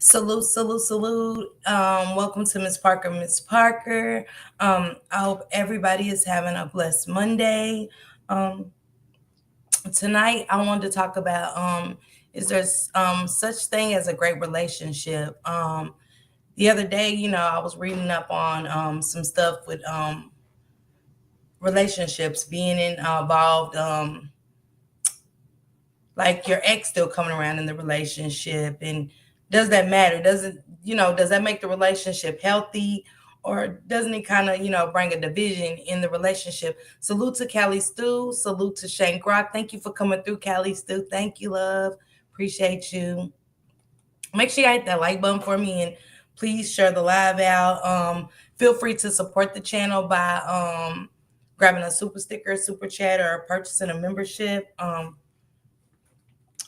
Salute, salute, salute. Welcome to Miss Parker, Miss Parker. I hope everybody is having a blessed Monday. Um, Tonight, I wanted to talk about is there such thing as a great relationship? The other day, I was reading up on some stuff with relationships being involved. Like your ex still coming around in the relationship, and does that matter? Does that make the relationship healthy, or doesn't it kind of bring a division in the relationship? Salute to Callie Stu, salute to Shane Grock. Thank you for coming through, Callie Stu. Thank you, love. Appreciate you. Make sure you hit that like button for me, and please share the live out. Feel free to support the channel by grabbing a super sticker, super chat, or purchasing a membership.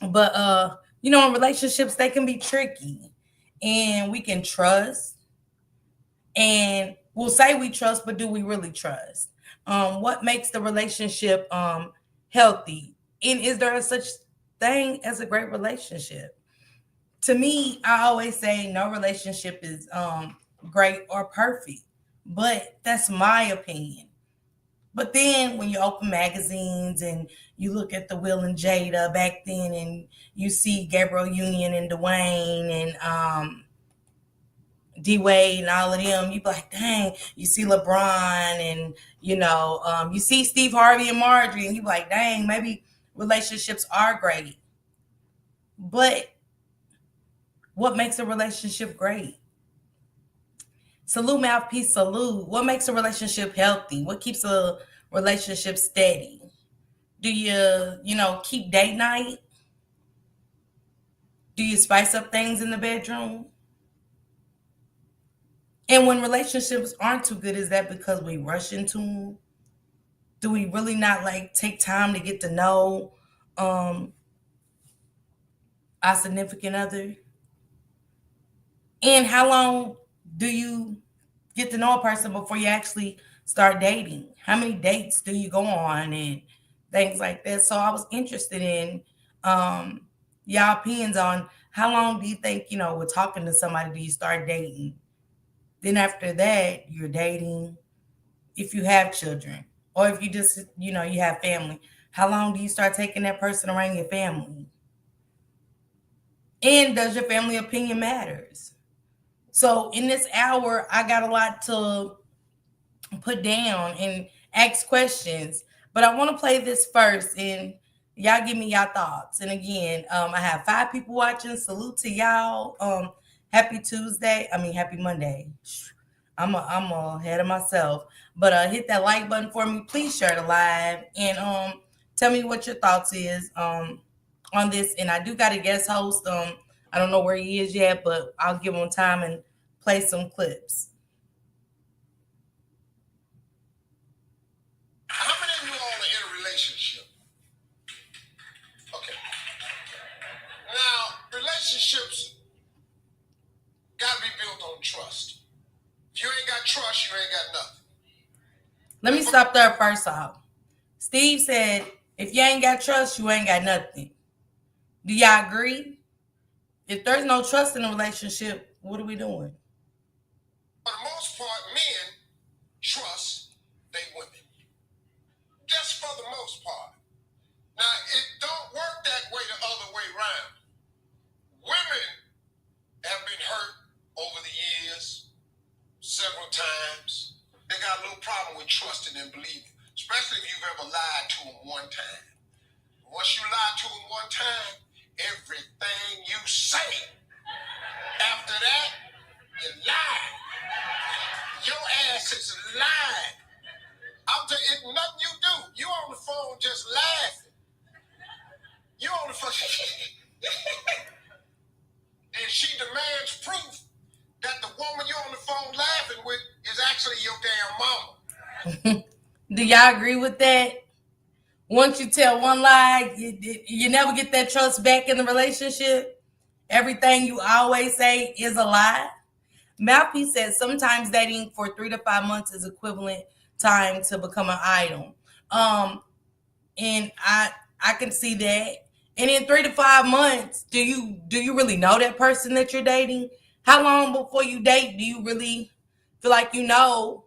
But in relationships they can be tricky, and we can trust, and we'll say we trust, but do we really trust? What makes the relationship healthy? And is there a such thing as a great relationship? To me, I always say no relationship is great or perfect, but that's my opinion. But then when you open magazines and you look at the Will and Jada back then, and you see Gabriel Union and Dwayne and D Wade and all of them, you be like, dang. You see LeBron and you see Steve Harvey and Marjorie, and you be like, dang, maybe relationships are great. But what makes a relationship great? Salute, mouthpiece, salute. What makes a relationship healthy? What keeps a relationship steady? Do you keep date night? Do you spice up things in the bedroom? And when relationships aren't too good, is that because we rush into them? Do we really not like take time to get to know um our significant other? And how long do you get to know a person before you actually start dating? How many dates do you go on and things like that? So I was interested in um y'all opinions on how long do you think, with talking to somebody, do you start dating? Then after that, you're dating. If you have children, or if you just, you have family, how long do you start taking that person around your family? And does your family opinion matters? So in this hour, I got a lot to put down and ask questions. But I want to play this first, and y'all give me y'all thoughts. And again, I have 5 people watching. Salute to y'all. Happy Tuesday. I mean, happy Monday. I'm ahead of myself. But hit that like button for me. Please share the live, and tell me what your thoughts is on this. And I do got a guest host. I don't know where he is yet, but I'll give him time and play some clips. How many of you all are in a relationship? Okay. Now, relationships got to be built on trust. If you ain't got trust, you ain't got nothing. Let me stop there first off. Steve said, if you ain't got trust, you ain't got nothing. Do y'all agree? If there's no trust in a relationship, what are we doing? For the most part, men trust they women. Just for the most part. Now, it don't work that way the other way around. Women have been hurt over the years several times. They got a little problem with trusting and believing, especially if you've ever lied to them one time. Once you lie to them one time, everything you say after that, you lie. Your ass is lying. I'm telling you, it's nothing you do. You on the phone just laughing. You on the phone. And she demands proof that the woman you're on the phone laughing with is actually your damn mama. Do y'all agree with that? Once you tell one lie, you never get that trust back in the relationship. Everything you always say is a lie. Mouthpiece says sometimes dating for 3 to 5 months is equivalent time to become an idol. And I can see that. And in 3 to 5 months, do you really know that person that you're dating? How long before you date do you really feel like you know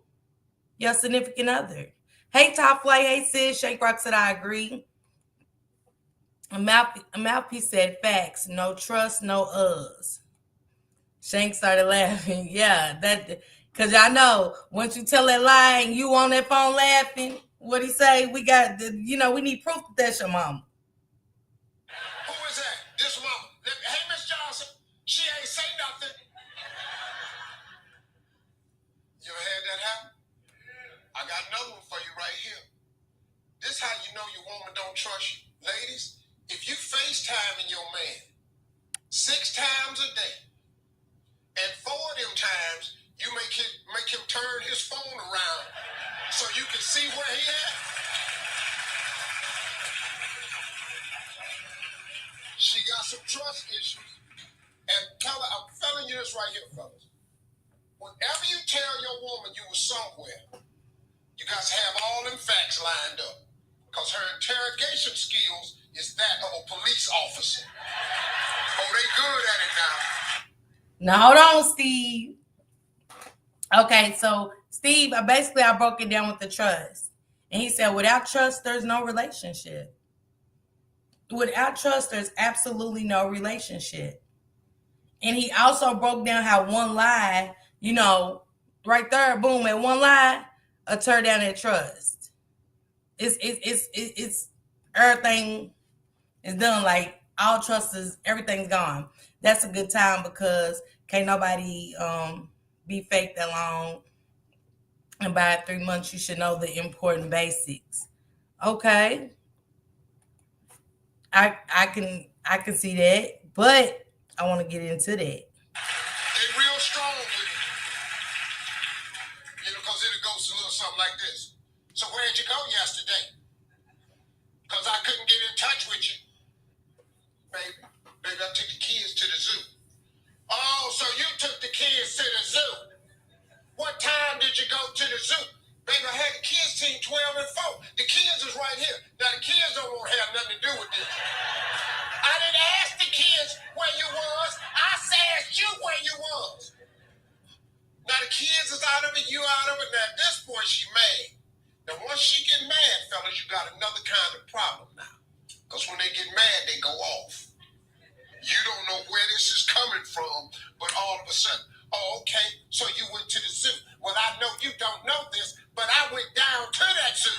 your significant other? Hey, Top Flight. Hey, Sid. Shake Rock said, I agree. A mouthpiece said, facts. No trust, no us. Shank started laughing. Yeah, that, because I know once you tell that lie and you on that phone laughing, what he say? We got, we need proof that that's your mama. Who is that? This mama. Hey, Miss Johnson. She ain't say nothing. You ever had that happen? I got another one for you right here. This how you know your woman don't trust you. Ladies, if you FaceTiming your man 6 times a day, and 4 of them times you make him turn his phone around so you can see where he at. She got some trust issues. And Keller, I'm telling you this right here, fellas. Whenever you tell your woman you were somewhere, you guys have all them facts lined up. Because her interrogation skills is that of a police officer. Oh, they good at it now. Now, hold on, Steve. Okay, so Steve, I broke it down with the trust. And he said, without trust, there's no relationship. Without trust, there's absolutely no relationship. And he also broke down how one lie, right there, boom, at one lie, a tear down that trust. It's everything is done. Like all trust is, everything's gone. That's a good time because can't nobody be fake that long. And by 3 months, you should know the important basics. Okay. I can see that, but I want to get into that. They real strong with it. Because it goes a little something like this. So where'd you go yesterday? Because I couldn't get in touch with you. Baby, I took the kids to the zoo. Oh, so you took the kids to the zoo. What time did you go to the zoo? Baby, I had the kids team 12 and 4. The kids is right here. Now, the kids don't want to have nothing to do with this. I didn't ask the kids where you was. I asked you where you was. Now, the kids is out of it, you out of it. Now, at this point, she mad. Now, once she get mad, fellas, you got another kind of problem now. Because when they get mad, they go off. You don't know where this is coming from, but all of a sudden, oh, okay, so you went to the zoo. Well, I know you don't know this, but I went down to that zoo.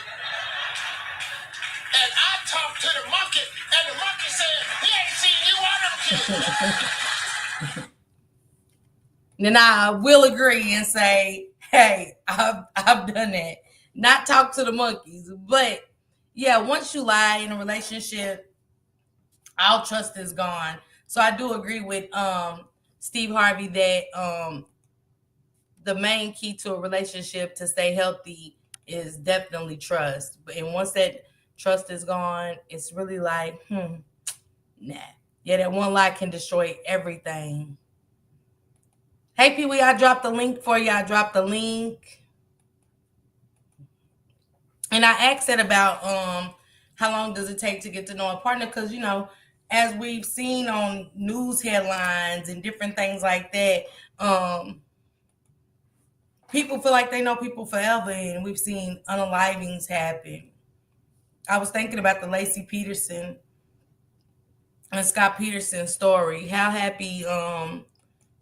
And I talked to the monkey, and the monkey said, he ain't seen you on them kids. Then I will agree and say, hey, I've done that. Not talk to the monkeys, but yeah, once you lie in a relationship, all trust is gone. So I do agree with Steve Harvey that the main key to a relationship to stay healthy is definitely trust. And once that trust is gone, it's really like, nah. Yeah, that one lie can destroy everything. Hey, Pee Wee, I dropped the link for you. I dropped the link. And I asked it about how long does it take to get to know a partner? Because, as we've seen on news headlines and different things like that, people feel like they know people forever, and we've seen unalivings happen. I was thinking about the Lacey Peterson and Scott Peterson story, how happy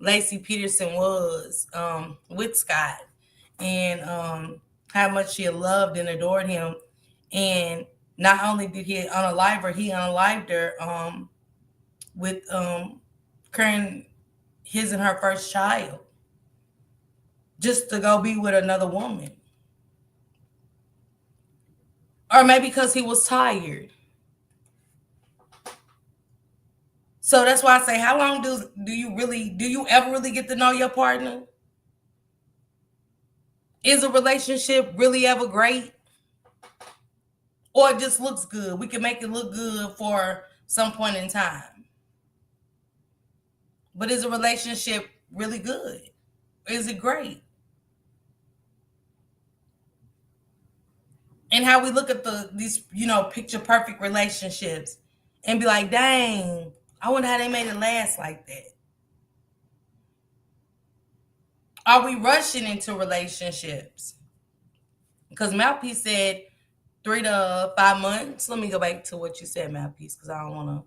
Lacey Peterson was with Scott, and how much she loved and adored him. And not only did he unalive her, he unalived her with carrying his and her first child just to go be with another woman. Or maybe because he was tired. So that's why I say, how long do you ever really get to know your partner? Is a relationship really ever great? Or it just looks good? We can make it look good for some point in time. But is a relationship really good? Is it great? And how we look at these picture perfect relationships, and be like, dang, I wonder how they made it last like that. Are we rushing into relationships? Because Mouthpiece said 3 to 5 months. Let me go back to what you said, Mouthpiece, because I don't want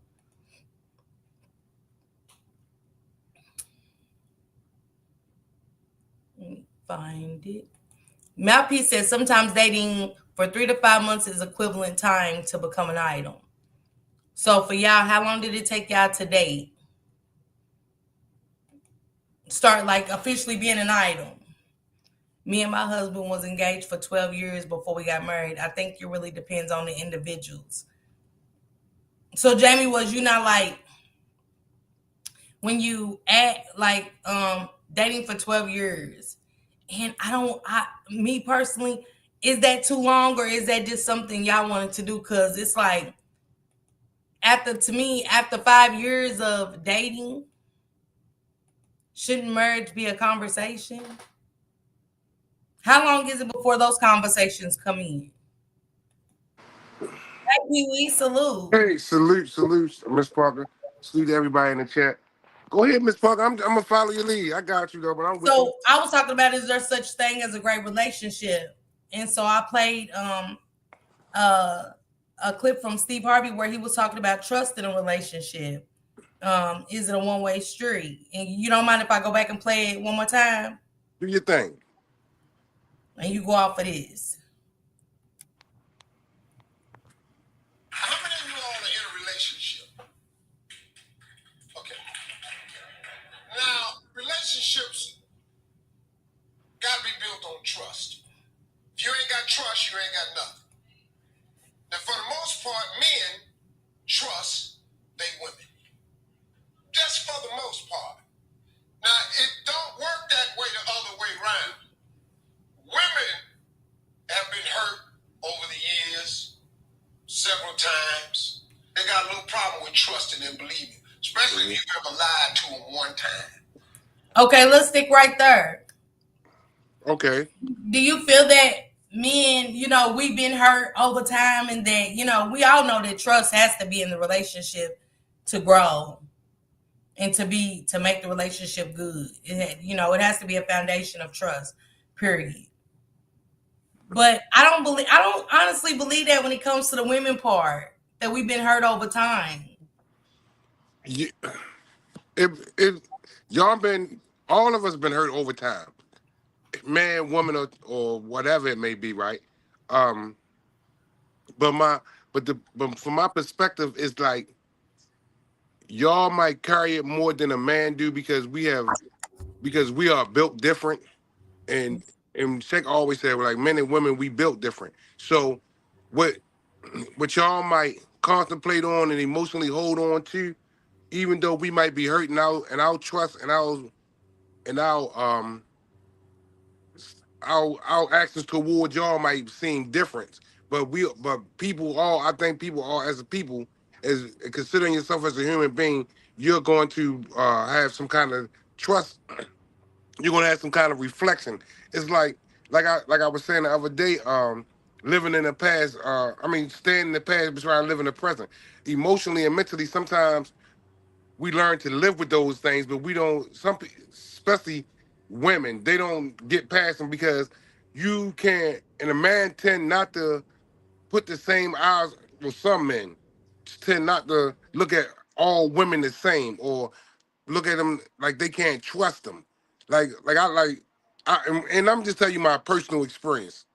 to find it. Mouthpiece says sometimes dating for 3 to 5 months is equivalent time to become an item. So for y'all, how long did it take y'all to date? Start like officially being an item. Me and my husband was engaged for 12 years before we got married. I think it really depends on the individuals. So Jamie, was you not like when you act like dating for 12 years? And me personally, is that too long or is that just something y'all wanted to do? Cause it's like after 5 years of dating, shouldn't marriage be a conversation? How long is it before those conversations come in? Hey, Pee Wee, salute. Hey, salute, Miss Parker. Salute to everybody in the chat. Go ahead, Miss Parker. I'm gonna follow your lead. I got you though, but I'm with you. So I was talking about, is there such thing as a great relationship? And so I played uh, a clip from Steve Harvey where he was talking about trust in a relationship. Is it a one-way street? And you don't mind if I go back and play it one more time? Do your thing. And you go off of this. How many of you all are in a relationship? Okay. Now, relationships got to be built on trust. If you ain't got trust, you ain't got nothing. Now, for the most part, men trust they women. Just for the most part. Now, it don't work that way the other way around. Women have been hurt over the years several times. They got a little problem with trusting and believing, especially if you've ever lied to them one time. Okay, let's stick right there. Okay. Do you feel that men, we've been hurt over time and that, we all know that trust has to be in the relationship to grow and to make the relationship good. It has to be a foundation of trust, period. But I don't honestly believe that when it comes to the women part, that we've been hurt over time. You, it, y'all been, all of us been hurt over time. Man, woman, or whatever it may be, right? Um, but from my perspective, it's like y'all might carry it more than a man do because we are built different, and Sheikh always said, like, men and women, we built different. So what what y'all might contemplate on and emotionally hold on to, even though we might be hurting out, and our trust and our actions towards y'all might seem different. But people all, I think people all, as a people, as considering yourself as a human being, you're going to have some kind of trust. You're going to have some kind of reflection. It's like I was saying the other day, living in the past, staying in the past but trying to live in the present. Emotionally and mentally, sometimes we learn to live with those things, but we don't. Especially women, they don't get past them because you can't. And a man tend not to put the same eyes with some men. Tend not to look at all women the same, or look at them like they can't trust them. And I'm just telling you my personal experience.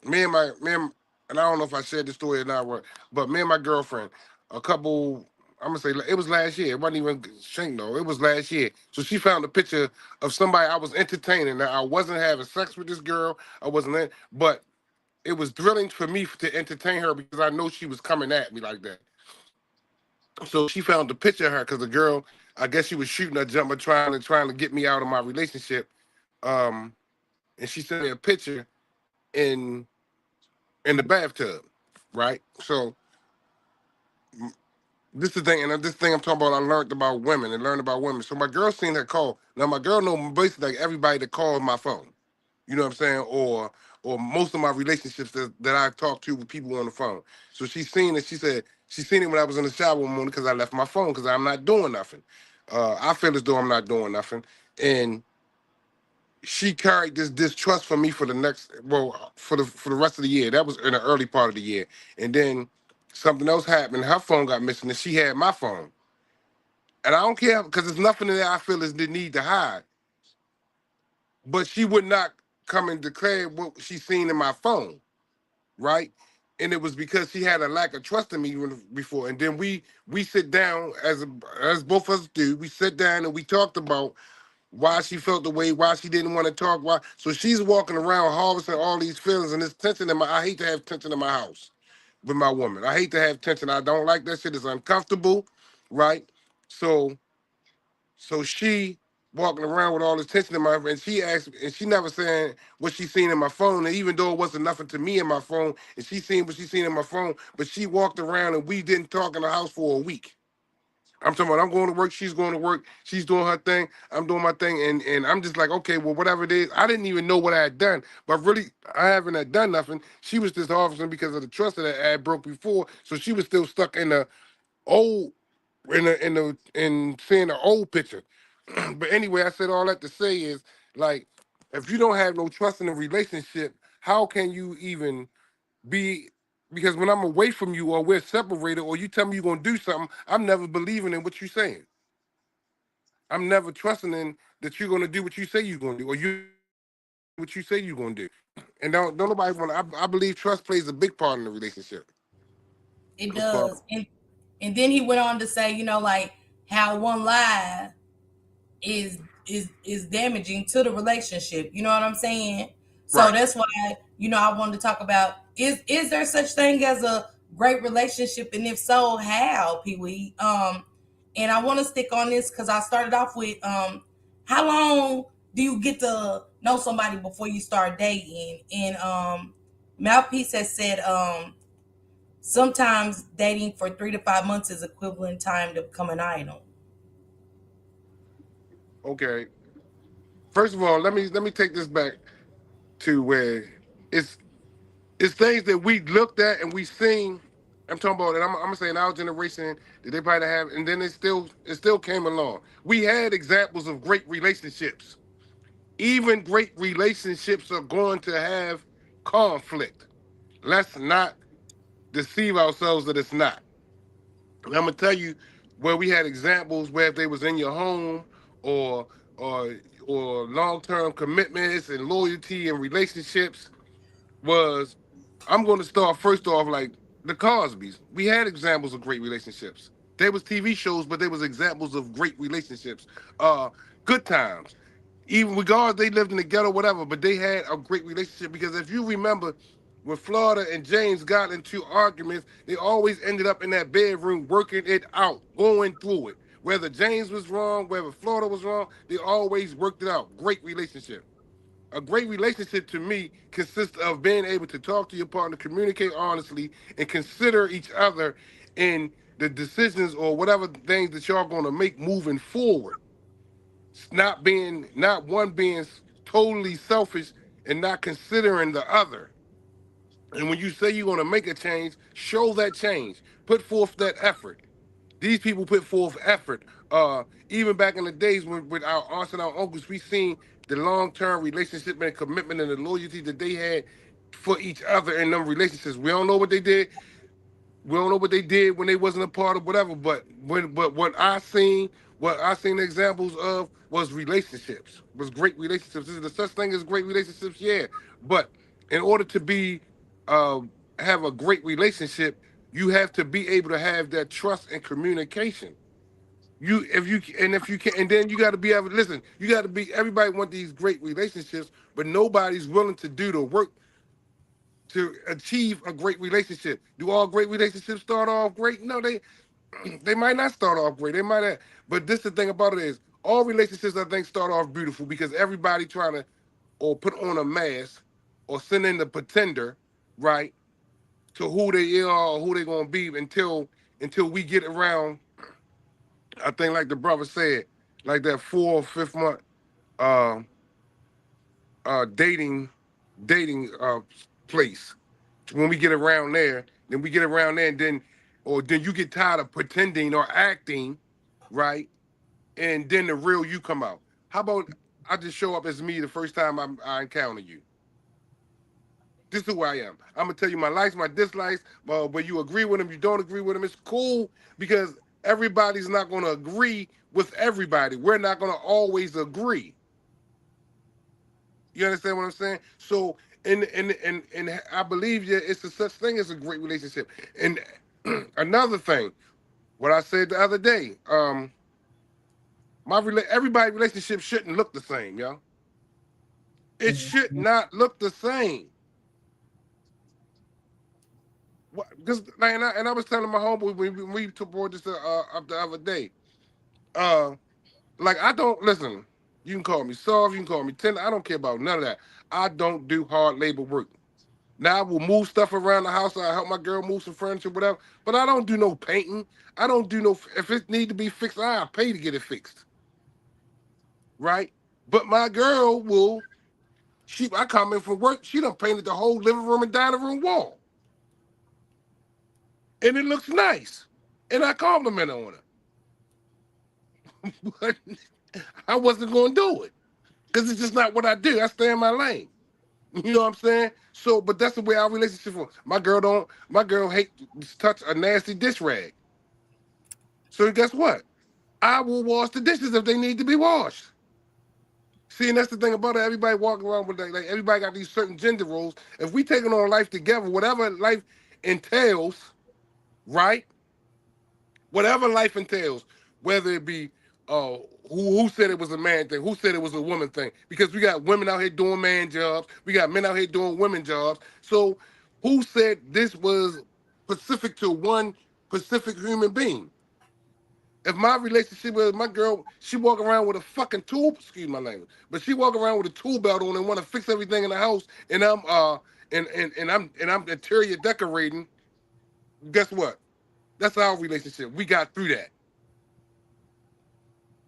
And I don't know if I shared this story or not, but me and my girlfriend, a couple, I'm gonna say it was last year. It wasn't even Shank though. It was last year. So she found a picture of somebody I was entertaining. Now I wasn't having sex with this girl. I wasn't in, but it was thrilling for me to entertain her because I know she was coming at me like that. So she found a picture of her because the girl, I guess she was shooting a jumper trying to get me out of my relationship. Um, and she sent me a picture in in the bathtub, right? So this is the thing, and this thing I'm talking about, I learned about women and learned about women. So my girl seen her call. Now my girl know basically like everybody that calls my phone. You know what I'm saying? Or most of my relationships that I talk to with people on the phone. So she seen it. She said, She seen it when I was in the shower one morning because I left my phone because I'm not doing nothing. I feel as though I'm not doing nothing, and she carried this distrust for me for the next, well, for the rest of the year. That was in the early part of the year, and then something else happened. Her phone got missing, and she had my phone. And I don't care because there's nothing in there I feel is the need to hide. But she would not come and declare what she seen in my phone, right? And it was because she had a lack of trust in me before. And then we sit down as both of us do. We sit down and we talked about why she felt the way, why she didn't want to talk, why. So she's walking around harvesting all these feelings and this tension in my. I hate to have tension in my house with my woman. I hate to have tension. I don't like that shit. It's uncomfortable, right? So she walking around with all this tension in my, and she asked, and she never saying what she seen in my phone. And even though it wasn't nothing to me in my phone, and she seen what she seen in my phone, but she walked around and we didn't talk in the house for a week. I'm talking about I'm going to work, she's going to work, she's doing her thing, I'm doing my thing, and I'm just like, okay, well, whatever it is, I didn't even know what I had done, but really, I haven't had done nothing. She was just harvesting because of the trust that I had broke before, so she was still stuck in the old, in seeing the old picture. But anyway, I said all that to say is, like, if you don't have no trust in a relationship, how can you even be, because when I'm away from you or we're separated or you tell me you're gonna do something, I'm never believing in what you're saying. I'm never trusting in that you're gonna do what you say you're gonna do, or you what you say you're gonna do. And don't nobody want. I believe trust plays a big part in the relationship. It Cause for does. And then he went on to say, like how one lie is is damaging to the relationship. You know what I'm saying? So right, that's why, I wanted to talk about, is there such thing as a great relationship, and if so, how, Pee Wee? And I want to stick on this because I started off with how long do you get to know somebody before you start dating? And Mouthpiece has said sometimes dating for 3 to 5 months is equivalent time to become an idol. okay. First of all, let me take this back to where it's it's things that we looked at and we seen. I'm talking about, and I'm saying our generation that they probably have, and then it still came along. We had examples of great relationships. Even great relationships are going to have conflict. Let's not deceive ourselves that it's not. And I'm gonna tell you where we had examples where if they was in your home or or or long-term commitments and loyalty and relationships was, I'm going to start first off like the Cosbys. We had examples of great relationships. There was TV shows, but there was examples of great relationships. Good times. Even regardless they lived in the ghetto, whatever, but they had a great relationship because if you remember when Florida and James got into arguments, they always ended up in that bedroom working it out, going through it. Whether James was wrong, whether Florida was wrong, they always worked it out. Great relationship. A great relationship to me consists of being able to talk to your partner, communicate honestly, and consider each other in the decisions or whatever things that y'all gonna make moving forward. Not one being totally selfish and not considering the other. And when you say you're gonna make a change, show that change. Put forth that effort. These people put forth effort. Even back in the days when with our aunts and our uncles, we seen the long-term relationship and commitment and the loyalty that they had for each other in them relationships. We don't know what they did. We don't know what they did when they wasn't a part of whatever. But what I seen examples of was relationships. Was great relationships. Is there such thing as great relationships? Yeah. But in order to be uh, have a great relationship, you have to be able to have that trust and communication. If you can, and then you got to be able to listen. You got to be. Everybody want these great relationships, but nobody's willing to do the work to achieve a great relationship. Do all great relationships start off great? No, they might not start off great. They might not. But this the thing about it is, all relationships I think start off beautiful because everybody trying to or put on a mask or send in the pretender, right, to who they are or who they gonna be until we get around. I think like the brother said, like that 4 or 5 month uh dating place. When we get around there, then we get around there, and then or then you get tired of pretending or acting, right? And then the real you come out. How about I just show up as me the first time I encounter you? This is who I am. I'm gonna tell you my likes, my dislikes. Where you agree with them, you don't agree with them. It's cool because everybody's not gonna agree with everybody. We're not gonna always agree. You understand what I'm saying? So, and I believe it's a such thing as a great relationship. And another thing, what I said the other day, everybody relationship shouldn't look the same, yo. It should not look the same. Because and I was telling my homeboy when we took board this up the other day. Uh, like I don't listen. You can call me soft, you can call me tender. I don't care about none of that. I don't do hard labor work. Now I will move stuff around the house. I help my girl move some furniture, whatever. But I don't do no painting. I don't do no. If it need to be fixed, I'll pay to get it fixed. Right? But my girl will. I come in from work. She done painted the whole living room and dining room wall, and it looks nice. And I compliment her on it. But I wasn't going to do it because it's just not what I do. I stay in my lane. You know what I'm saying? So, but that's the way our relationship was. My girl hate to touch a nasty dish rag. So guess what? I will wash the dishes if they need to be washed. See, and that's the thing about it. Everybody walking around with like everybody got these certain gender roles. If we taking on life together, whatever life entails, right? Whatever life entails, whether it be who said it was a man thing, who said it was a woman thing, because we got women out here doing man jobs, we got men out here doing women jobs. So who said this was specific to one specific human being? If my relationship with my girl, she walk around with a fucking tool, excuse my language, but she walk around with a tool belt on and want to fix everything in the house, and I'm interior decorating. Guess what? That's our relationship. We got through that.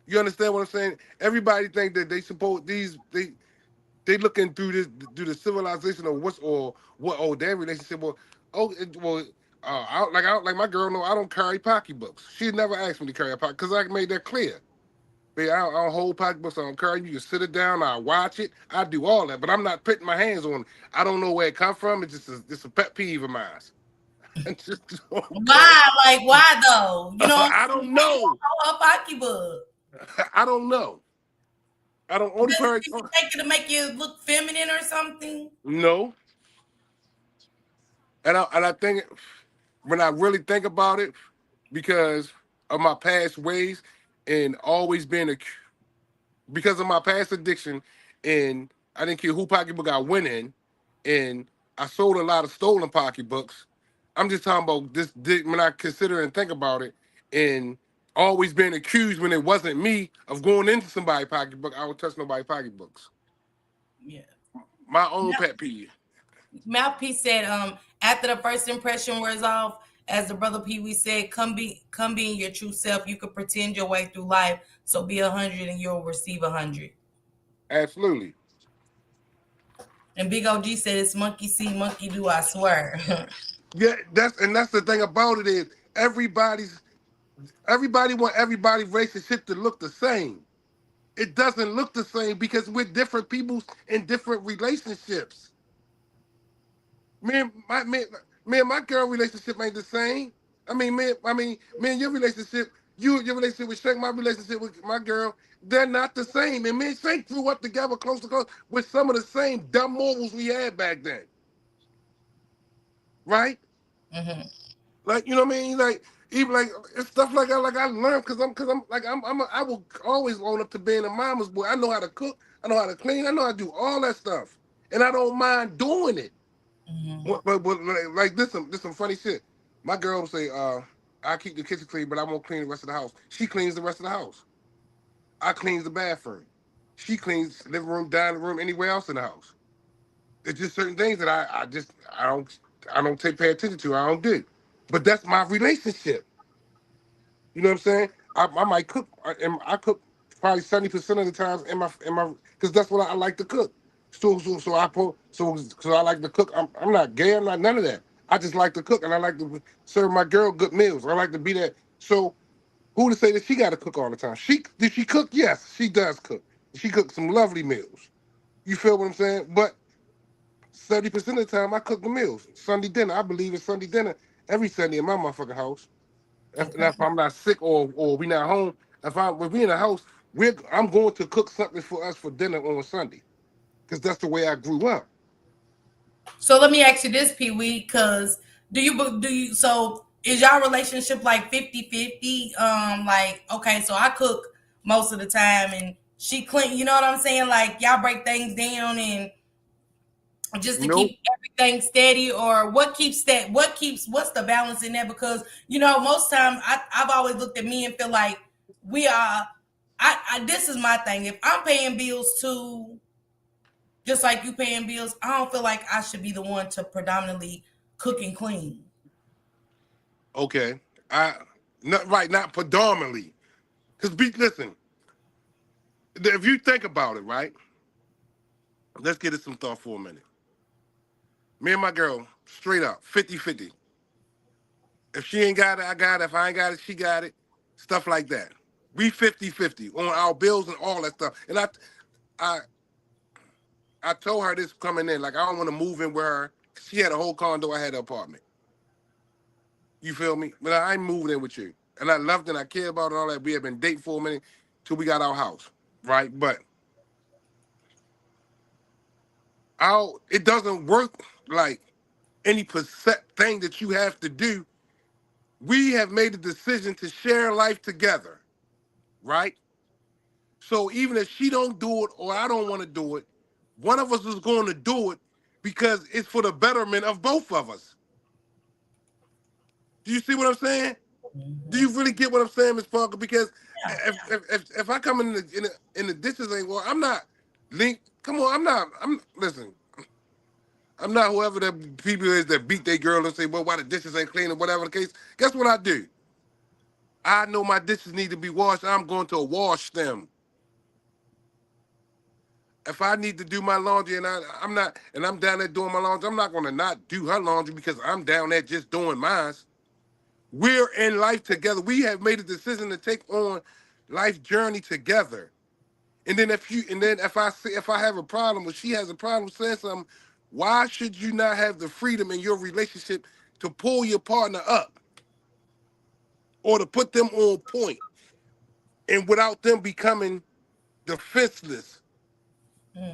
You understand what I'm saying? Everybody think that they suppose they looking through the civilization of their relationship. Like my girl know I don't carry pocketbooks. She never asked me to carry a pocket because I made that clear. Babe, I don't hold pocketbooks. I don't carry. You can sit it down. I watch it. I do all that, but I'm not putting my hands on it. I don't know where it come from. It's just a pet peeve of mine. Why? Like why though? You know, I don't know. a pocketbook. I don't know. I don't only carry. Take it to make you look feminine or something. No. And I think when I really think about it, because of my past ways and always being because of my past addiction, and I didn't care who pocketbook I went in, and I sold a lot of stolen pocketbooks. I'm just talking about this when I consider and think about it, and always being accused when it wasn't me of going into somebody's pocketbook. I would touch nobody's pocketbooks. Yeah. My own pet peeve. Mouthpiece said, after the first impression wears off, as the brother Pee Wee said, come being your true self. You could pretend your way through life. So be 100 and you'll receive 100. Absolutely. And Big OG said it's monkey see, monkey do, I swear. Yeah, that's the thing about it is everybody want everybody's relationship to look the same. It doesn't look the same because we're different people in different relationships. Me and my girl relationship ain't the same. Me and your relationship, your relationship with Shank, my relationship with my girl, they're not the same. And me and Shank grew up together close to close with some of the same dumb morals we had back then. Right? Mm-hmm. Like, you know what I mean? Like, even like it's stuff like I learned I will always own up to being a mama's boy. I know how to cook, I know how to clean, I know how to do all that stuff. And I don't mind doing it. Mm-hmm. But like this some funny shit. My girl will say, I keep the kitchen clean, but I won't clean the rest of the house. She cleans the rest of the house. I cleans the bathroom. She cleans living room, dining room, anywhere else in the house. It's just certain things that I don't pay attention to. I don't do. But that's my relationship. You know what I'm saying? I might cook, and I cook probably 70% of the times in my because that's what I like to cook. So I like to cook. I'm not gay. I'm not none of that. I just like to cook and I like to serve my girl good meals. I like to be that. So who to say that she got to cook all the time? Did she cook? Yes, she does cook. She cooks some lovely meals. You feel what I'm saying? But 70% of the time, I cook the meals. Sunday dinner, I believe in Sunday dinner every Sunday in my motherfucking house. If I'm not sick or we not home, if we in the house, I'm going to cook something for us for dinner on Sunday because that's the way I grew up. So let me ask you this, Pee Wee, because so is y'all relationship like 50-50? Like, okay, so I cook most of the time and she clean, you know what I'm saying? Like y'all break things down and just to Nope. keep everything steady, or what's the balance in that? Because most time I've always looked at me and feel like we are I this is my thing. If I'm paying bills too, just like you paying bills, I don't feel like I should be the one to predominantly cook and clean. Okay. Not predominantly. Because listen, if you think about it, right? Let's get it some thought for a minute. Me and my girl, straight up, 50-50. If she ain't got it, I got it. If I ain't got it, she got it. Stuff like that. We 50-50 on our bills and all that stuff. And I I told her this coming in, like I don't want to move in with her. She had a whole condo, I had an apartment. You feel me? But I ain't moving in with you. And I loved it, I care about it, all that. We had been dating for a minute till we got our house. Right? But it doesn't work like any thing that you have to do. We have made a decision to share life together, right? So even if she don't do it or I don't want to do it, one of us is going to do it because it's for the betterment of both of us. Do you see what I'm saying? Do you really get what I'm saying, Miss Parker? Because Yeah. if I come in the dishes ain't well, I'm not linked. Come on, I'm not. Listen. I'm not whoever that people is that beat their girl and say, well, why the dishes ain't clean or whatever the case. Guess what I do? I know my dishes need to be washed. I'm going to wash them. If I need to do my laundry I'm not, and I'm down there doing my laundry, I'm not going to not do her laundry because I'm down there just doing mine. We're in life together. We have made a decision to take on life journey together. And then if I have a problem or she has a problem saying something, why should you not have the freedom in your relationship to pull your partner up or to put them on point and without them becoming defenseless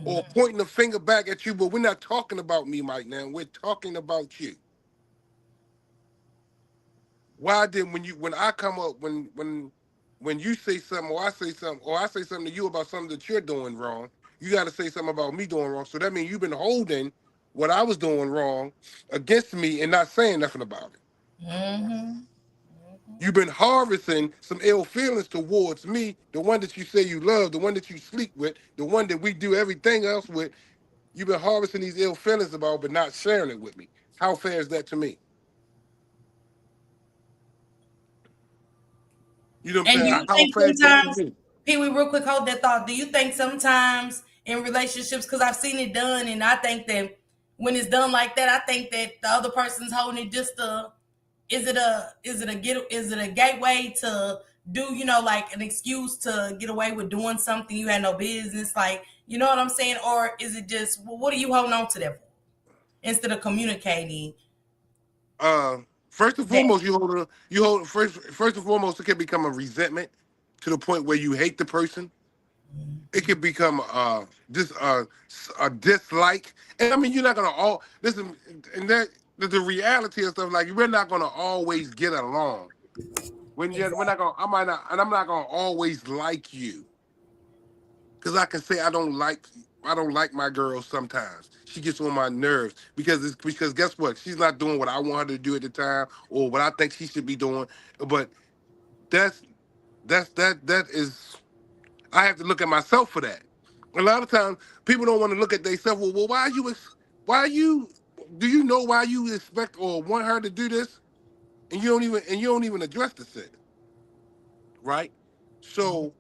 or Mhm. pointing the finger back at you? But we're not talking about me right now. We're talking about you. Why did when I come up when you say something or I say something or I say something to you about something that you're doing wrong, you got to say something about me doing wrong. So that means you've been holding what I was doing wrong against me and not saying nothing about it. Mhm. You've been harvesting some ill feelings towards me, the one that you say you love, the one that you sleep with, the one that we do everything else with. You've been harvesting these ill feelings about, but not sharing it with me. How fair is that to me? You know what I'm And do saying? you How think fair is that to sometimes, me? Pee Wee, real quick, hold that thought. Do you think sometimes in relationships, because I've seen it done, and I think that when it's done like that, I think that the other person's holding it just to, is it a gateway to do, like an excuse to get away with doing something you had no business, like, you know what I'm saying? Or is it just, well, what are you holding on to that for? Instead of communicating uh First and that. foremost, first and foremost, it can become a resentment to the point where you hate the person. It can become a dislike. And I mean you're not gonna all listen and that the reality of stuff, like we're not gonna always get along. We're Exactly. not gonna I'm not gonna always like you. Cause I can say I don't like my girl sometimes. She gets on my nerves because guess what? She's not doing what I want her to do at the time or what I think she should be doing. But that's that is I have to look at myself for that. A lot of times people don't want to look at themselves. Well, why you do you know why you expect or want her to do this? And you don't even address the shit, right? So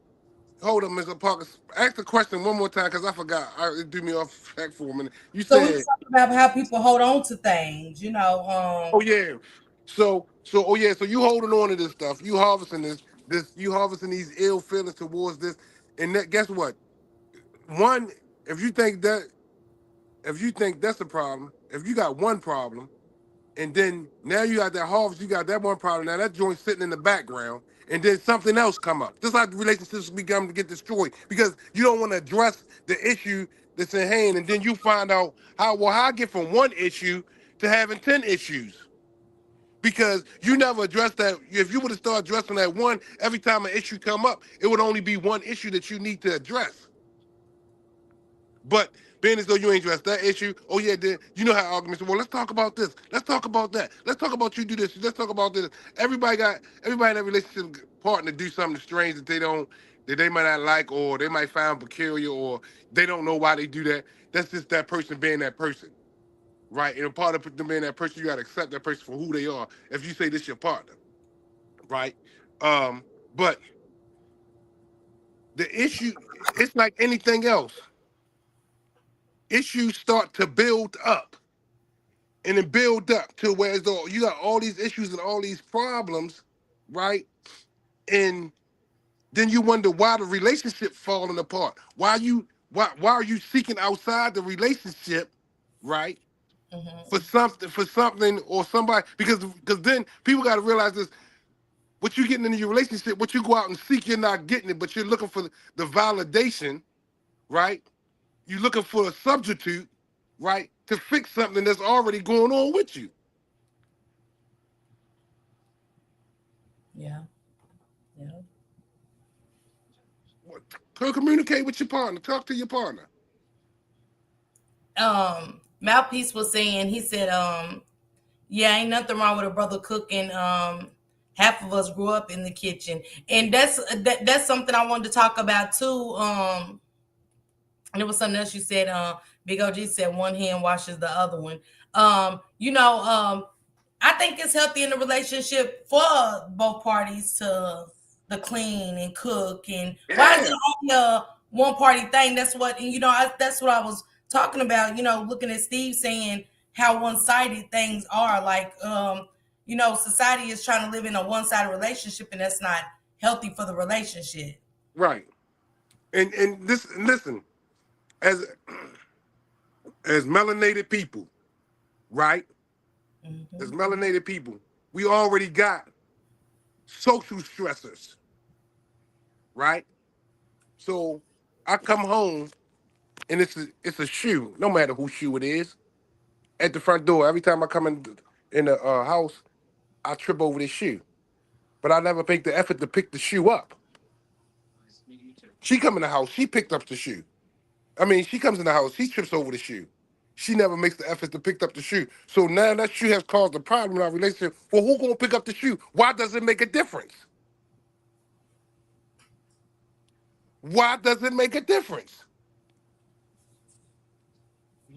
Hold on, Mr. Parker. Ask the question one more time because I forgot. It threw me off track for a minute. You So we was said, talking about how people hold on to things, "Oh yeah." Oh yeah. So you holding on to this stuff. You harvesting this. You harvesting these ill feelings towards this. And that, guess what? One, if you think that, if you think that's a problem, if you got one problem, and then now you got that harvest, you got that one problem. Now that joint sitting in the background, and then something else come up. Just like relationships become to get destroyed because you don't want to address the issue that's in hand, and then you find out how I get from one issue to having 10 issues because you never addressed that. If you would have started addressing that one every time an issue come up, it would only be one issue that you need to address. But being as though you ain't addressed that issue, oh yeah, then you know how arguments. Well, let's talk about this. Let's talk about that. Let's talk about you do this. Let's talk about this. Everybody in that relationship partner do something strange that they don't that they might not like or they might find peculiar or they don't know why they do that. That's just that person being that person, right? And a part of them being that person, you gotta accept that person for who they are. If you say this your partner, right? Um, but the issue, it's like anything else. Issues start to build up and then build up to where as though you got all these issues and all these problems, right? And then you wonder why the relationship falling apart. Why are you seeking outside the relationship, right? For something or somebody because then people got to realize this. What you getting into your relationship, what you go out and seek, you're not getting it, but you're looking for the validation, right? You're looking for a substitute, right, to fix something that's already going on with you. yeah, yeah. Communicate with your partner. Talk to your partner. Mouthpiece was saying, he said, yeah, ain't nothing wrong with a brother cooking. Half of us grew up in the kitchen, and that's something I wanted to talk about too. And there was something else you said. Big OG said one hand washes the other one. I think it's healthy in the relationship for both parties to the clean and cook. And why is Yeah. it only a one party thing? That's what, and that's what I was talking about. Looking at Steve saying how one sided things are. Like, society is trying to live in a one sided relationship, and that's not healthy for the relationship. Right. And this listen, as as melanated people, right? As Hmm. melanated people, we already got social stressors, right? So I come home and it's a shoe, no matter whose shoe it is, at the front door. Every time I come in the house, I trip over this shoe, but I never make the effort to pick the shoe up. She come in the house, she picked up the shoe. I mean, she comes in the house, she trips over the shoe. She never makes the effort to pick up the shoe. So now that shoe has caused a problem in our relationship. Well, who gonna pick up the shoe? Why does it make a difference? Why does it make a difference?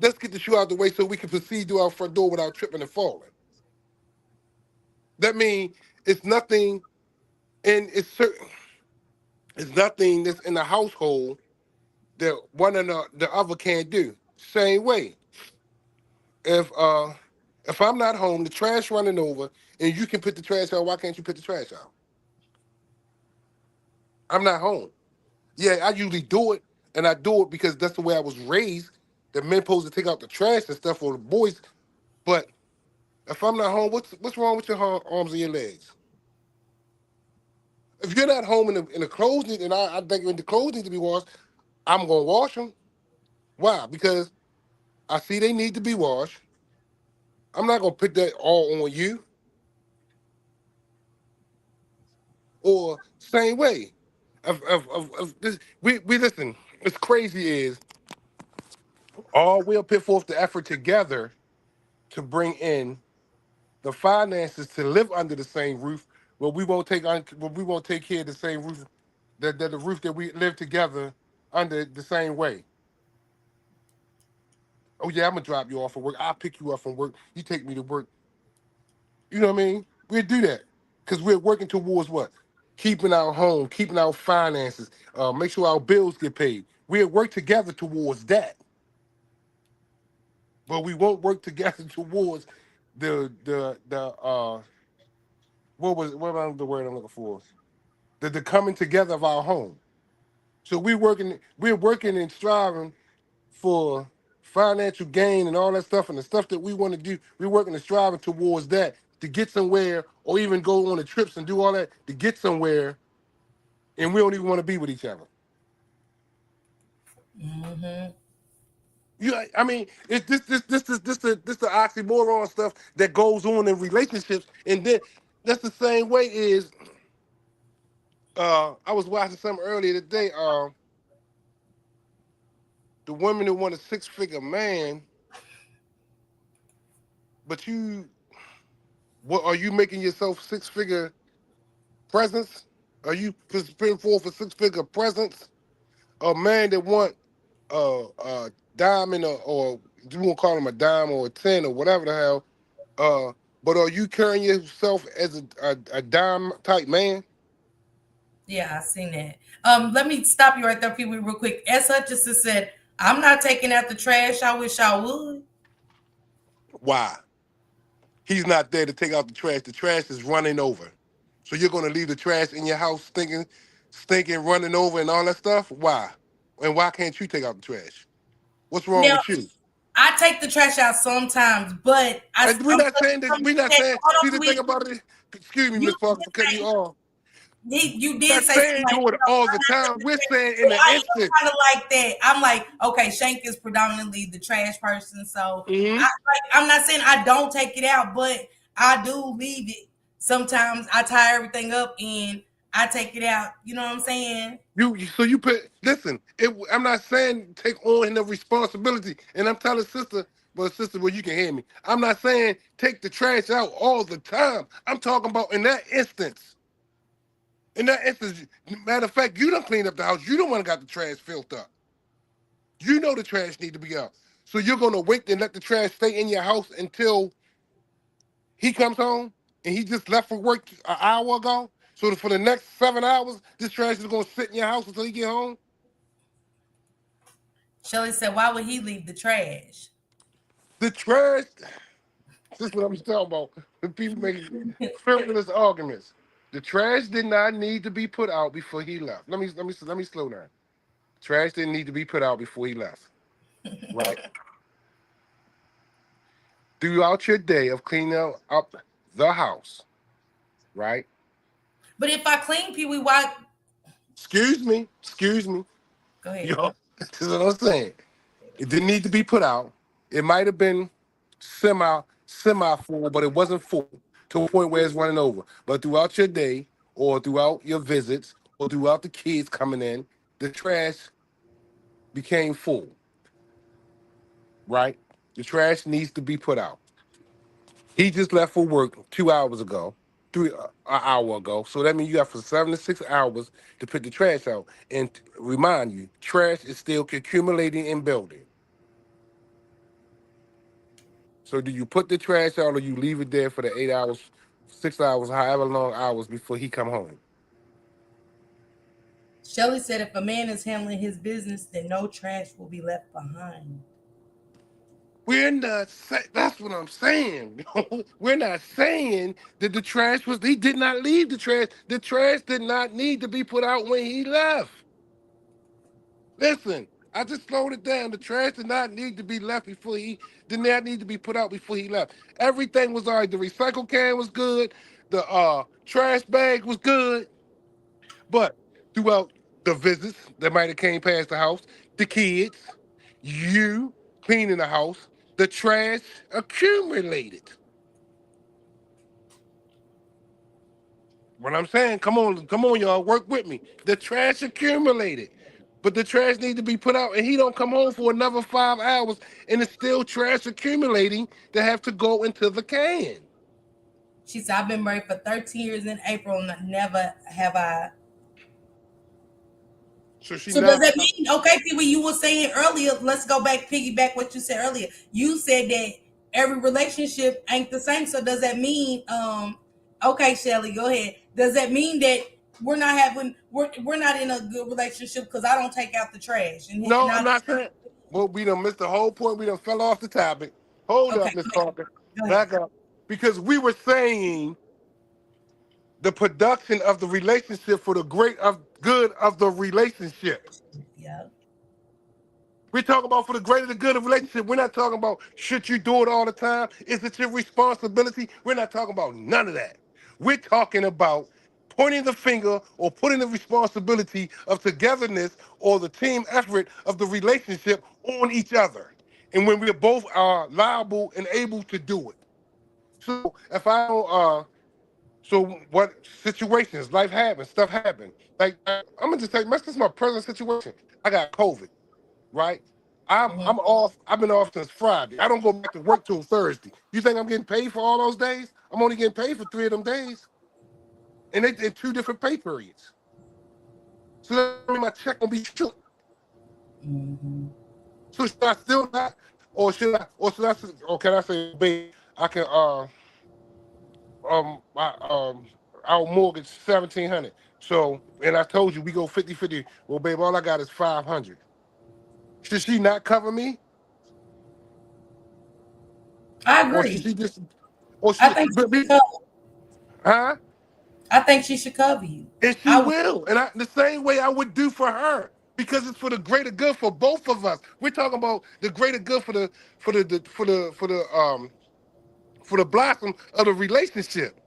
Let's get the shoe out the way so we can proceed to our front door without tripping and falling. That means it's nothing, and it's nothing that's in the household that one and the other can't do. Same way, if uh if I'm not home, the trash running over, and you can put the trash out, why can't you put the trash out? I'm not home. Yeah, I usually do it, and I do it because that's the way I was raised. The men supposed to take out the trash and stuff for the boys. But if I'm not home, what's wrong with your arms and your legs? If you're not home and the clothes need, and I think when the clothes need to be washed, I'm gonna wash them. Why? Because I see they need to be washed. I'm not gonna put that all on you. Or same way. Of this, we listen. What's crazy is all we'll put forth the effort together to bring in the finances to live under the same roof, but we won't take care of the same roof that the roof that we live together under the same way. Oh yeah, I'm gonna drop you off from work. I'll pick you up from work. You take me to work. You know what I mean? We'll do that because we're working towards what? keeping our home, keeping our finances, make sure our bills get paid. We'll work together towards that. But we won't work together towards the what was the word I'm looking for? The coming together of our home. So we're working and striving for financial gain and all that stuff, and the stuff that we want to do, we're working and striving towards that to get somewhere, or even go on the trips and do all that to get somewhere, and we don't even want to be with each other. Mm-hmm. I mean, it's this the oxymoron stuff that goes on in relationships, and then that's the same way is. I was watching something earlier today. The woman who want a 6-figure man, but what are you making yourself 6-figure presents? Are you putting forth a 6-figure presents? A man that want a diamond or you won't call him a dime or a 10 or whatever the hell. But are you carrying yourself as a dime type man? Yeah, I seen that. Let me stop you right there, Pee Wee, real quick. S. Hutchinson said, "I'm not taking out the trash. I wish I would." Why? He's not there to take out the trash. The trash is running over. So you're gonna leave the trash in your house stinking, running over and all that stuff? Why? And why can't you take out the trash? What's wrong Now, with you? I take the trash out sometimes, but And we're not saying this, we're not saying, hold see on, the thing Pee about it, excuse me, You Miss Parker, for did cutting you say off. you We're did not say something saying like, do it all the time. We're saying in an I am instant. kind of like that. I'm like, okay, Shank is predominantly the trash person, so Mm-hmm. I'm not saying I don't take it out, but I do leave it. Sometimes I tie everything up and I take it out. You know what I'm saying? So you listen. I'm not saying take on the responsibility, and I'm telling sister, well, you can hear me. I'm not saying take the trash out all the time. I'm talking about in that instance. In that instance, matter of fact, you don't clean up the house. You don't want to got the trash filled up. You know the trash need to be out. So you're gonna wait and let the trash stay in your house until he comes home, and he just left for work an hour ago. So for the next 7 hours, this trash is gonna sit in your house until he get home. Shelly said, "Why would he leave the trash?" The trash. This is what I'm talking about. When people make frivolous arguments, the trash did not need to be put out before he left. Let me slow down. Trash didn't need to be put out before he left. Right. Throughout your day of cleaning up the house, right? But if I clean, Pee Wee, why? Excuse me. Go ahead. Yo, this is what I'm saying. It didn't need to be put out. It might have been semi full, but it wasn't full to a point where it's running over. But throughout your day, or throughout your visits, or throughout the kids coming in, the trash became full. Right? The trash needs to be put out. He just left for work 2 hours ago, an hour ago. So that means you have for 7 to 6 hours to put the trash out. And remind you, trash is still accumulating and building. So do you put the trash out or you leave it there for the 8 hours, 6 hours, however long hours before he come home? Shelly said, "If a man is handling his business, then no trash will be left behind." We're not that's what I'm saying. We're not saying that the trash he did not leave the trash. The trash did not need to be put out when he left. Listen, I just slowed it down. The trash did not need to be left did not need to be put out before he left. Everything was all right. The recycle can was good. The trash bag was good. But throughout the visits that might have came past the house, the kids, you cleaning the house, the trash accumulated. What I'm saying, come on, y'all, work with me. The trash accumulated. But the trash needs to be put out, and he don't come home for another 5 hours, and it's still trash accumulating to have to go into the can. She said, "I've been married for 13 years in April, and never have I." So she So never. does that mean, okay, Pee-wee, you were saying earlier, let's go back, piggyback what you said earlier. You said that every relationship ain't the same. So does that mean, okay, Shelly, go ahead. Does that mean that we're not in a good relationship because I don't take out the trash. And No, I'm I, not saying. Well, we done missed the whole point. We done fell off the topic. Hold okay, up, Miss Parker. go ahead. Back up. Because we were saying the production of the relationship for the good of the relationship. Yeah. We're talking about for the greater the good of relationship. We're not talking about should you do it all the time? Is it your responsibility? We're not talking about none of that. We're talking about pointing the finger or putting the responsibility of togetherness or the team effort of the relationship on each other. And when we both are liable and able to do it. So if I don't so what situations, life happens, stuff happens. Like I'm gonna just take this is my present situation. I got COVID, right? I'm off. I've been off since Friday. I don't go back to work till Thursday. You think I'm getting paid for all those days? I'm only getting paid for 3 of them days, and they in 2 different pay periods. So that means my check gonna be short. Mm-hmm. So should I still not, or can I say, babe, I can my our mortgage 1,700. So and I told you we go 50-50. Well, babe, all I got is 500. Should she not cover me, I or should agree. she just, or I should, think she but should me, cover. huh? I think she should cover you. And she I would. will. And the same way I would do for her. Because it's for the greater good for both of us. We're talking about the greater good for the blossom of the relationship.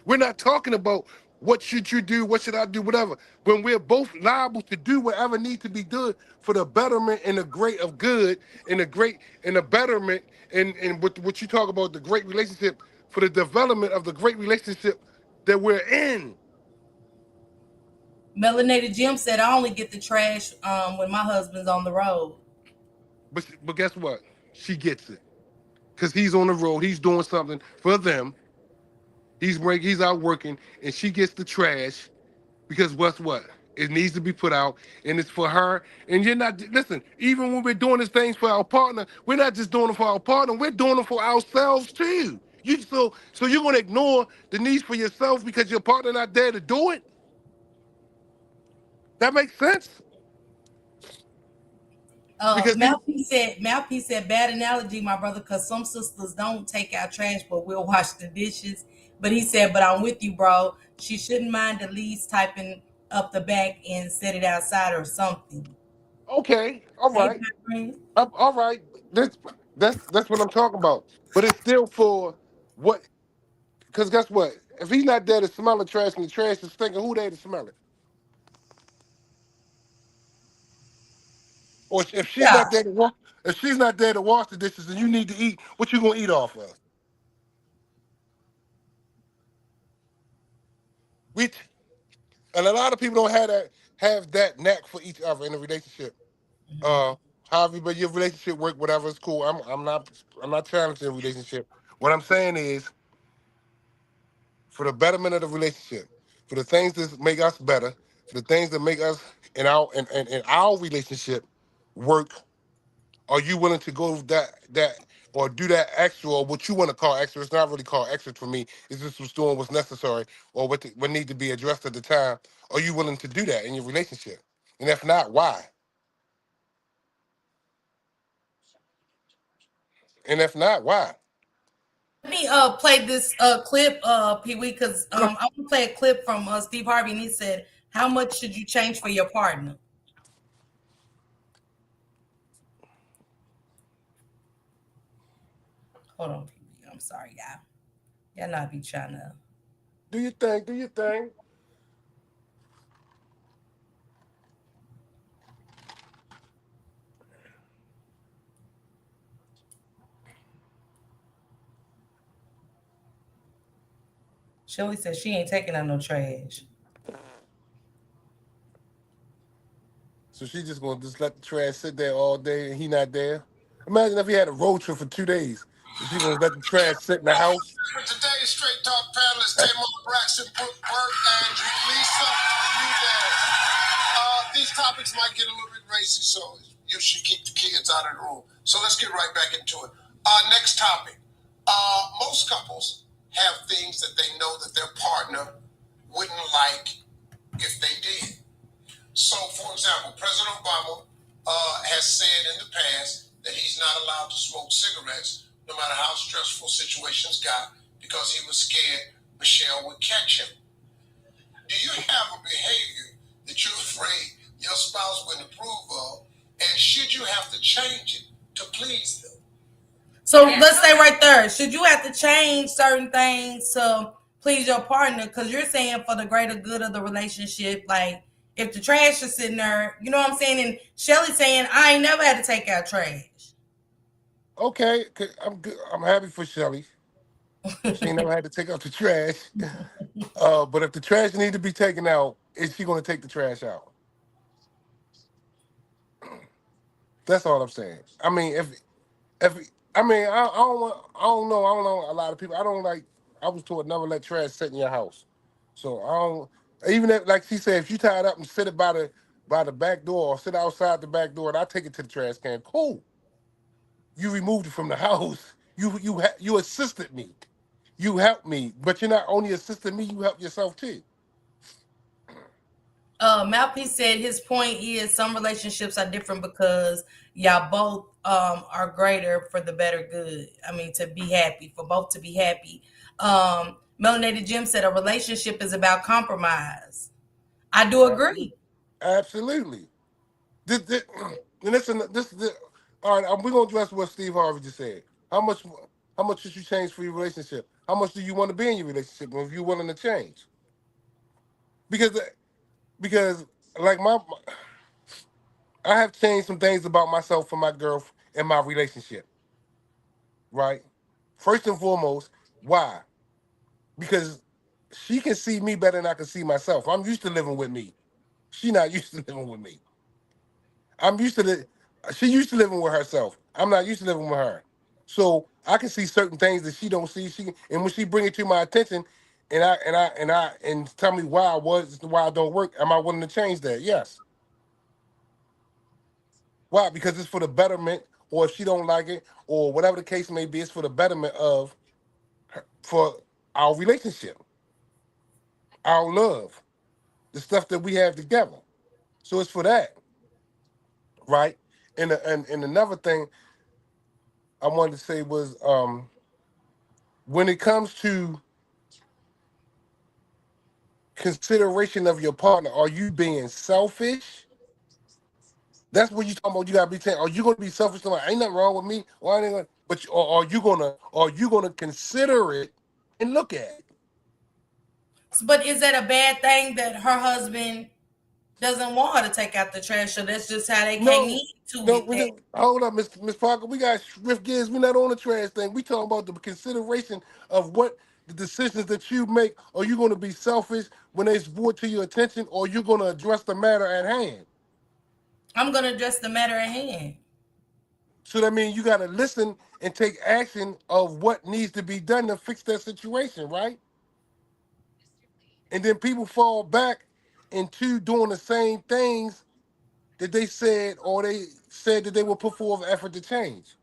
We're not talking about what should you do, what should I do, whatever. When we're both liable to do whatever needs to be done for the betterment and the great of good and the betterment and what you talk about, the great relationship for the development of the great relationship that we're in. Melanated Jim said I only get the trash when my husband's on the road. But guess what? She gets it. Because he's on the road, he's doing something for them. He's out working, and she gets the trash because what's what? It needs to be put out, and it's for her. And you're not listen. Even when we're doing these things for our partner, we're not just doing it for our partner. We're doing it for ourselves too. So you're gonna ignore the needs for yourself because your partner not there to do it. That makes sense. Because Mouthpiece said bad analogy, my brother, because some sisters don't take out trash, but we'll wash the dishes. But he said, but I'm with you, bro. She shouldn't mind the least typing up the back and set it outside or something. okay, all Hey, right, Prince. all right. That's what I'm talking about. But it's still for what? Because guess what? If he's not there to smell the trash and the trash is stinking, who there to smell it? Or if she's Yeah. not there to wash, if she's not there to wash the dishes, and you need to eat, what you gonna eat off of? We and a lot of people don't have that knack for each other in a relationship. Uh, However, but your relationship work, whatever is cool. I'm not challenging the relationship. What I'm saying is for the betterment of the relationship, for the things that make us better, for the things that make us in our relationship work. Are you willing to go that or do that extra or what you want to call extra? It's not really called extra for me. It's just what's doing what's necessary or what need to be addressed at the time. Are you willing to do that in your relationship? And if not, why? And if not, why? Let me play this clip, Pee Wee, because I want to play a clip from Steve Harvey, and he said, "How much should you change for your partner?" Hold on, Pee Wee. I'm sorry, y'all. Y'all not be trying to. Do your thing. Do your thing. Shelly said she ain't taking out no trash. So she just gonna just let the trash sit there all day and he not there. Imagine if he had a road trip for 2 days. Is he gonna let the trash sit in the house? For today's Straight Talk panelists, Tamar Braxton, Brooke Burke, and Lisa, you there. These topics might get a little bit racy, so you should keep the kids out of the room. So let's get right back into it. Next topic. Most couples have things that they know that their partner wouldn't like if they did. So, for example, President Obama has said in the past that he's not allowed to smoke cigarettes no matter how stressful situations got because he was scared Michelle would catch him. Do you have a behavior that you're afraid your spouse wouldn't approve of, and should you have to change it to please them? So let's stay right there. Should you have to change certain things to please your partner? Because you're saying for the greater good of the relationship, like if the trash is sitting there, you know what I'm saying? And Shelly saying, I ain't never had to take out trash. Okay, I'm good. I'm happy for Shelly. She ain't never had to take out the trash. But if the trash need to be taken out, is she going to take the trash out? That's all I'm saying. I mean, if I mean, I don't know a lot of people. I don't like. I was told never let trash sit in your house. So I don't. Even if, like she said, if you tie it up and sit it by the back door or sit outside the back door, and I take it to the trash can. Cool. You removed it from the house. You assisted me. You helped me, but you're not only assisting me. You help yourself too. Mouthpiece said his point is some relationships are different because y'all both are greater for the better good. I mean, to be happy, for both to be happy. Melanated Jim said a relationship is about compromise. I do agree. Absolutely. This, and this. All right, we're gonna address what Steve Harvey just said. How much? How much should you change for your relationship? How much do you want to be in your relationship? If you're willing to change, because because like I have changed some things about myself for my girl in my relationship. Right. First and foremost, why? Because she can see me better than I can see myself. I'm used to living with me. She not used to living with me. I'm used to the. She used to living with herself. I'm not used to living with her. So I can see certain things that she don't see. And when she bring it to my attention, and tell me why I don't work. Am I willing to change that? Yes. Why? Because it's for the betterment, or if she don't like it, or whatever the case may be, it's for the betterment of for our relationship, our love, the stuff that we have together. So it's for that, right? And another thing I wanted to say was when it comes to consideration of your partner, are you being selfish? That's what you talking about. You gotta be saying, are you gonna be selfish? Like, ain't nothing wrong with me. Why ain't gonna, but or are you gonna consider it and look at it? But is that a bad thing that her husband doesn't want her to take out the trash? So that's just how they came No, into no, it. That hold up, Miss Parker. We got Riff Gears. We not on the trash thing. We talking about the consideration of what the decisions that you make. Are you going to be selfish when it's brought to your attention, or you going to address the matter at hand? I'm gonna address the matter at hand. So that means you got to listen and take action of what needs to be done to fix that situation, right? And then people fall back into doing the same things that they said, or they said that they would put forth effort to change.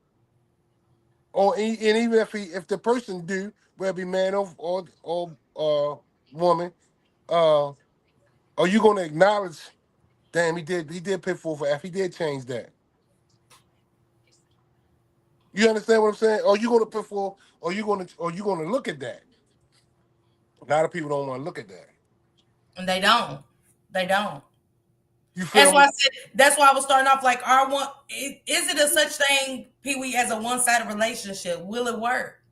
And even if the person do, whether it be man or woman, uh, are you going to acknowledge? Damn, he did pay for effort. He did change that. You understand what I'm saying? Are you going to put for? Are you going to look at that? A lot of people don't want to look at that. And they don't. They don't. You That's feel why me? I said. That's why I was starting off like, our one. Is it a such thing, Pee Wee, as a one-sided relationship? Will it work?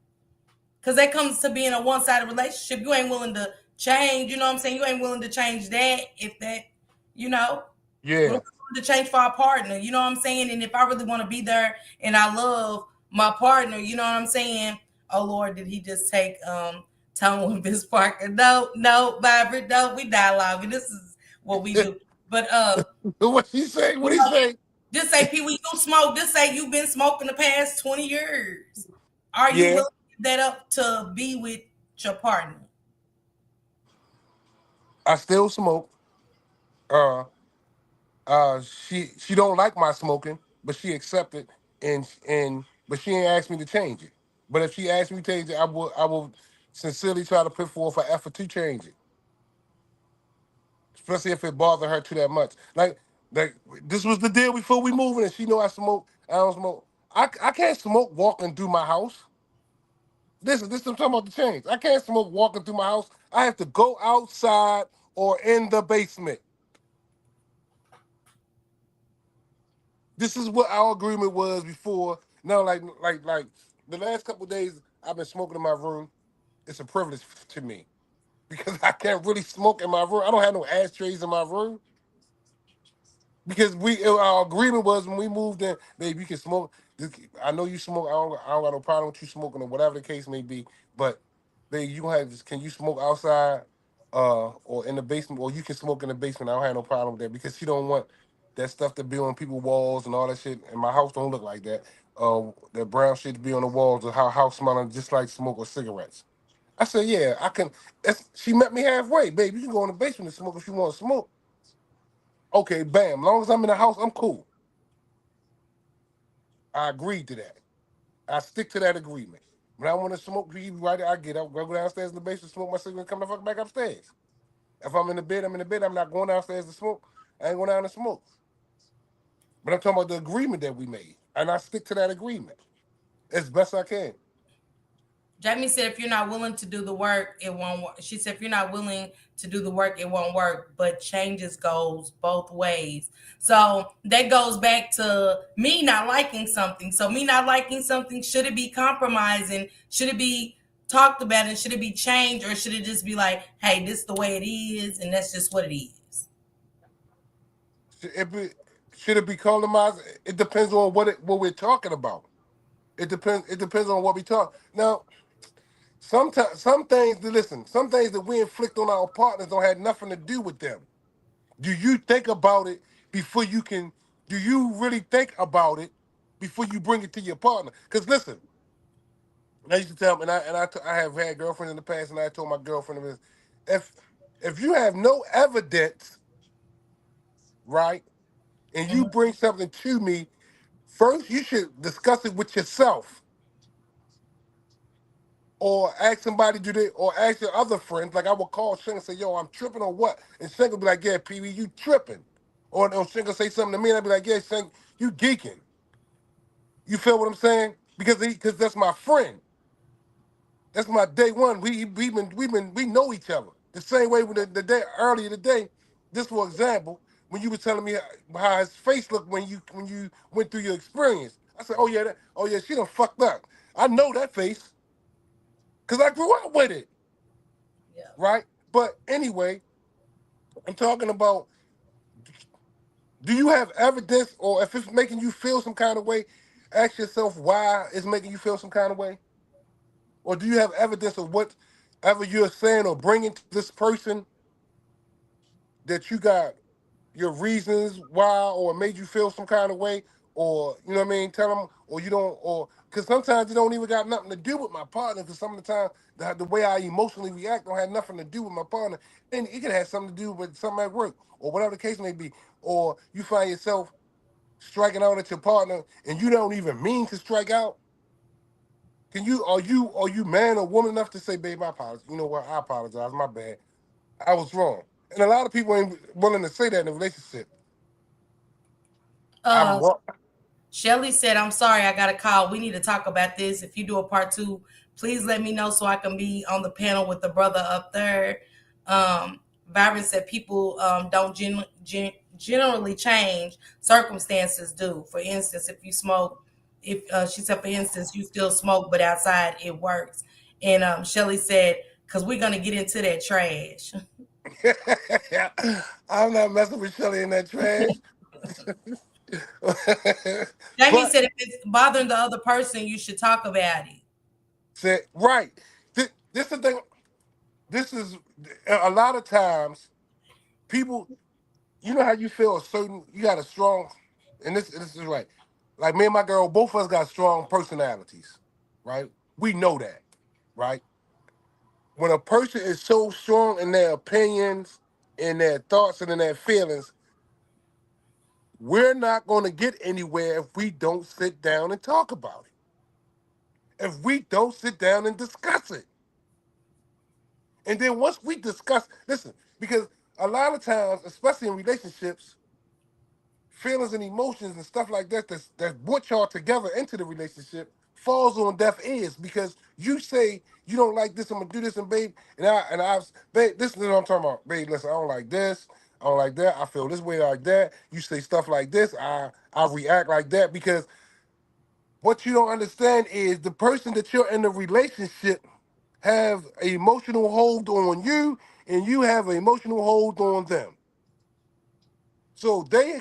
Because that comes to being a one-sided relationship. You ain't willing to change. You know what I'm saying? You ain't willing to change that. If that, you know, what Yeah. if we want to change for our partner? You know what I'm saying? And if I really want to be there and I love my partner, you know what I'm saying? Oh Lord, did he just take Tone with Miss Parker? No, no, Vibrant, no, we dialoguing. This is what we do. But What he say? you What he know, say? just say, Pee Wee, you smoke. Just say you've been smoking the past 20 years. Are you Yeah. willing to give that up to be with your partner? I still smoke. Uh, she don't like my smoking, but she accepted and but she ain't asked me to change it. But if she asked me to change it, I will sincerely try to put forth an effort to change it. especially if it bothered her too that much. Like this was the deal before we moving, and she know I smoke. I don't smoke. I can't smoke walking through my house. This I'm talking about the change. I can't smoke walking through my house. I have to go outside or in the basement. This is what our agreement was before. Now, like the last couple of days, I've been smoking in my room. It's a privilege to me because I can't really smoke in my room. I don't have no ashtrays in my room because our agreement was when we moved in, babe, you can smoke. I know you smoke. I don't got no problem with you smoking or whatever the case may be. But babe, you have can you smoke outside or in the basement, or you can smoke in the basement. I don't have no problem with that because she don't want that stuff to be on people's walls and all that shit. And my house don't look like that. That brown shit to be on the walls or how house smelling just like smoke or cigarettes. I said, yeah, I can. She met me halfway, babe. You can go in the basement and smoke if you want to smoke. Okay, bam. As long as I'm in the house, I'm cool. I agreed to that. I stick to that agreement. When I want to smoke, right, I get up, go downstairs in the basement, smoke my cigarette, come the fuck back upstairs. If I'm in the bed, I'm in the bed. I'm not going downstairs to smoke. I ain't going down to smoke. But I'm talking about the agreement that we made, and I stick to that agreement as best I can. Jamie said, if you're not willing to do the work, it won't work. She said, if you're not willing to do the work, it won't work. But changes goes both ways. So that goes back to me not liking something. So me not liking something, should it be compromising? Should it be talked about and should it be changed? Or should it just be like, hey, this is the way it is and that's just what it is? Should it be, should it be compromised? It depends on what we're talking about. It depends. It depends on what we talk. Now, sometimes some things. Listen, some things that we inflict on our partners don't have nothing to do with them. Do you think about it before you can? Do you really think about it before you bring it to your partner? Because listen, I used to tell them, I have had girlfriends in the past, and I told my girlfriend this: if if you have no evidence, right, and you Mhm. bring something to me, first you should discuss it with yourself, or ask somebody do they, or ask your other friends. Like I would call Shinga and say, "Yo, I'm tripping on what?" And Shinga would be like, "Yeah, Pee Wee, you tripping." Or Shinga say something to me, and I'd be like, "Yeah, Shinga, you geeking." You feel what I'm saying? Because that's my friend. That's my day one. We know each other the same way. When the day earlier today, just for example, when you were telling me how his face looked when you went through your experience, I said, oh yeah, she done fucked up. I know that face because I grew up with it, Yeah. right? But anyway, I'm talking about, do you have evidence, or if it's making you feel some kind of way, ask yourself why it's making you feel some kind of way, or do you have evidence of whatever you're saying or bringing to this person that you got your reasons why, or made you feel some kind of way, or you know what I mean? Tell them, or you don't, or because sometimes it don't even got nothing to do with my partner. Because some of the time, the way I emotionally react don't have nothing to do with my partner, and it could have something to do with something at work or whatever the case may be. Or you find yourself striking out at your partner, and you don't even mean to strike out. Can you are you man or woman enough to say, babe, I apologize. You know what? I apologize. My bad. I was wrong. And a lot of people ain't willing to say that in a relationship. I'm Uh, wrong. Shelly said, I'm sorry, I got a call. We need to talk about this. If you do a part two, please let me know so I can be on the panel with the brother up there. Byron said, people don't generally change, circumstances do. For instance, if you smoke, if she said, for instance, you still smoke, but outside it works. And Shelly said, because we're going to get into that trash. I'm not messing with Shelly in that trash. Jamie But said, if it's bothering the other person, you should talk about it. said right. This is the thing. This is a lot of times people. You know how you feel a certain. You got a strong, and this is right. Like me and my girl, both of us got strong personalities, right? We know that, right? When a person is so strong in their opinions, in their thoughts, and in their feelings, we're not going to get anywhere if we don't sit down and talk about it. If we don't sit down and discuss it. And then once we discuss, listen, because a lot of times, especially in relationships, feelings and emotions and stuff like that that brought y'all together into the relationship falls on deaf ears because you say you don't like this, I'm gonna do this, and babe, babe, this is what I'm talking about. Babe, listen, I don't like this, I don't like that, I feel this way like that. You say stuff like this, I react like that because what you don't understand is the person that you're in the relationship have an emotional hold on you and you have an emotional hold on them. So they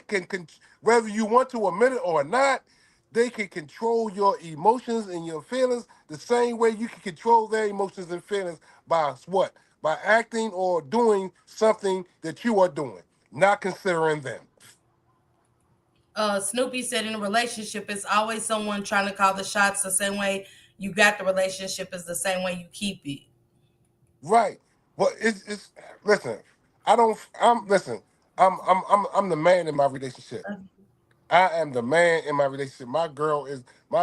whether you want to admit it or not, they can control your emotions and your feelings the same way you can control their emotions and feelings by what? By acting or doing something that you are doing, not considering them. Snoopy said in a relationship, it's always someone trying to call the shots. The same way you got the relationship is the same way you keep it. Right. Well, it's listen. I don't. I'm listen. I'm the man in my relationship. I am the man in my relationship. My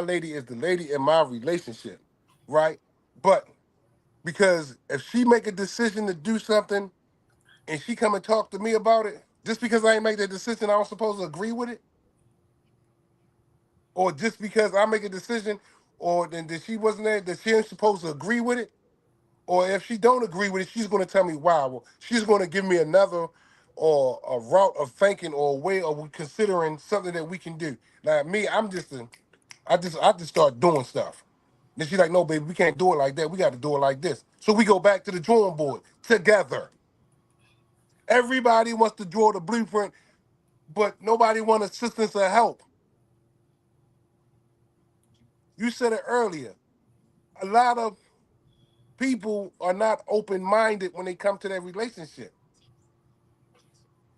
lady is the lady in my relationship, right? But because if she make a decision to do something and she come and talk to me about it, just because I ain't make that decision, I don't supposed to agree with it, or just because I make a decision, or then that she wasn't there, that she ain't supposed to agree with it, or if she don't agree with it, she's going to tell me why. Well, she's going to give me another or a route of thinking or a way of considering something that we can do. Now, me, I just start doing stuff. Then she's like, no, baby, we can't do it like that. We got to do it like this. So we go back to the drawing board together. Everybody wants to draw the blueprint, but nobody wants assistance or help. You said it earlier. A lot of people are not open-minded when they come to their relationship.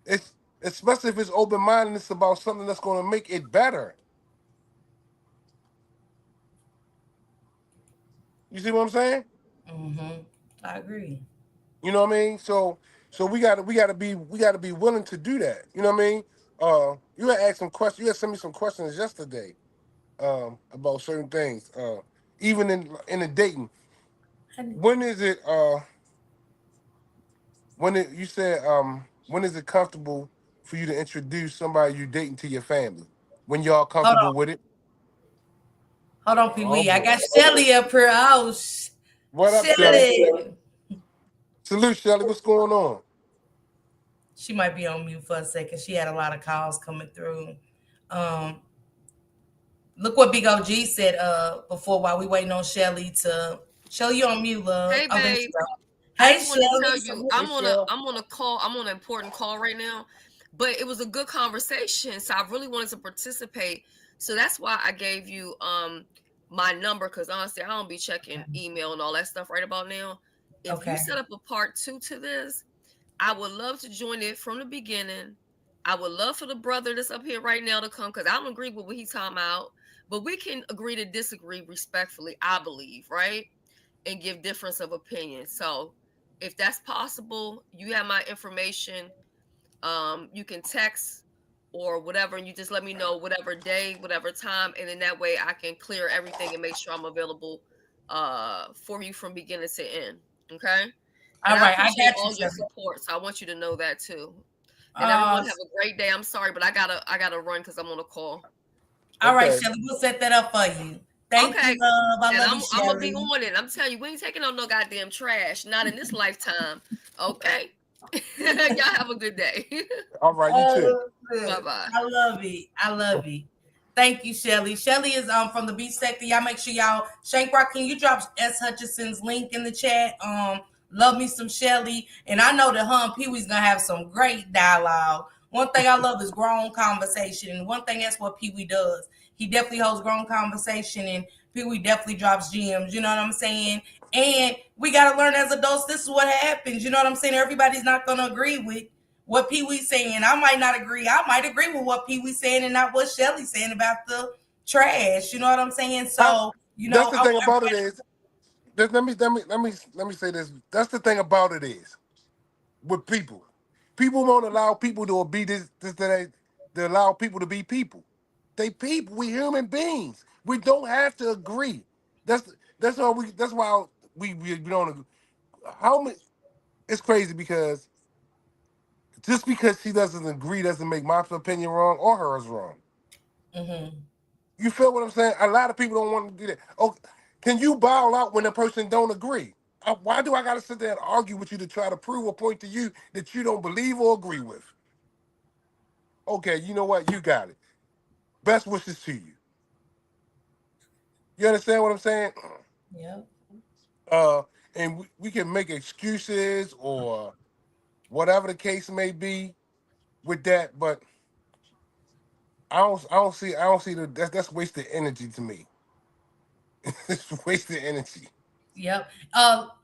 It's especially if it's open-mindedness about something that's going to make it better. You see what I'm saying? Mm-hmm. I agree. You know what I mean? So we gotta be willing to do that. You know what I mean? You had asked some questions. You had sent me some questions yesterday about certain things. Even in the dating, when is it? You said when is it comfortable for you to introduce somebody you dating to your family? When y'all Hold comfortable on. with it? Hold on, Pee Oh Wee. I boy. got Shelly up here. Oh, What up, Shelly? Shelly. Salute, Shelly. What's going on? She might be on mute for a second. She had a lot of calls coming through. Um, Look what Big OG said before while we waiting on Shelly to Shelly, you on mute, love. Hey, Oh, there she babe. go. I Hey just want to tell Shelly. you, Hey, Shell. I'm on a call. I'm on an important call right now, but it was a good conversation. So I really wanted to participate. So that's why I gave you my number because honestly, I don't be checking email and all that stuff right about now. If you Okay. set up a part 2 to this, I would love to join it from the beginning. I would love for the brother that's up here right now to come because I don't agree with what he's talking about, but we can agree to disagree respectfully. I believe, right? And give difference of opinion. So if that's possible, you have my information. You can text or whatever, and you just let me know whatever day, whatever time, and then that way I can clear everything and make sure I'm available for you from beginning to end. Okay. And All I right, I appreciate got you, all your Shelly. support. So I want you to know that too. And Uh everyone have a great day. I'm sorry, but I gotta run because I'm on a call. all right, Okay. Shelly, we'll set that up for you. Thank you, Okay. love. I And love I'm you, I'm gonna be Shelly. on it. I'm telling you, we ain't taking on no goddamn trash. Not in this lifetime. Okay. Y'all have a good day. All right, you too. Oh, Bye good. bye. I love it. I love it. Thank you, Shelly. Shelly is from the beat sector. Y'all make sure y'all Shank Rock. Can you drop S Hutchinson's link in the chat? Love me some Shelly, and I know that her and Pee Wee's gonna have some great dialogue. One thing I love is grown conversation, and one thing that's what Pee Wee does. He definitely holds grown conversation, and Pee Wee definitely drops gems. You know what I'm saying? And we gotta learn as adults. This is what happens. You know what I'm saying? Everybody's not gonna agree with what Pee Wee's saying. I might not agree. I might agree with what Pee Wee's saying and not what Shelly's saying about the trash. You know what I'm saying? How, So, that's the thing about it everybody. is. Let me say this. That's the thing about it is with people. People won't allow people to be this that they allow people to be people. They people. We human beings. We don't have to agree. That's why we don't agree. How many? It's crazy because Just because she doesn't agree doesn't make my opinion wrong or hers wrong. Mm-hmm. You feel what I'm saying? A lot of people don't want to do that. Oh, can you bow out when a person don't agree? Why do I got to sit there and argue with you to try to prove a point to you that you don't believe or agree with? Okay, you know what? You got it. Best wishes to you. You understand what I'm saying? Yep. And we can make excuses or whatever the case may be with that, but I don't see that's wasted energy to me. It's wasted energy. Yep.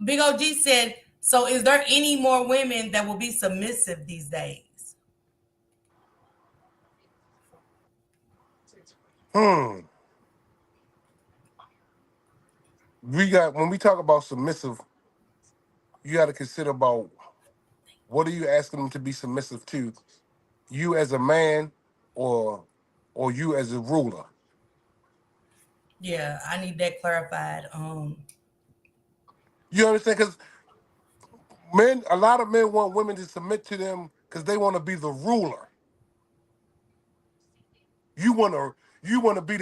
Big OG said, so is there any more women that will be submissive these days? Hmm. We got when we talk about submissive, you got to consider about what are you asking them to be submissive to? You as a man, or you as a ruler? Yeah, I need that clarified. You understand? Because a lot of men want women to submit to them because they want to be the ruler. You want to you want to be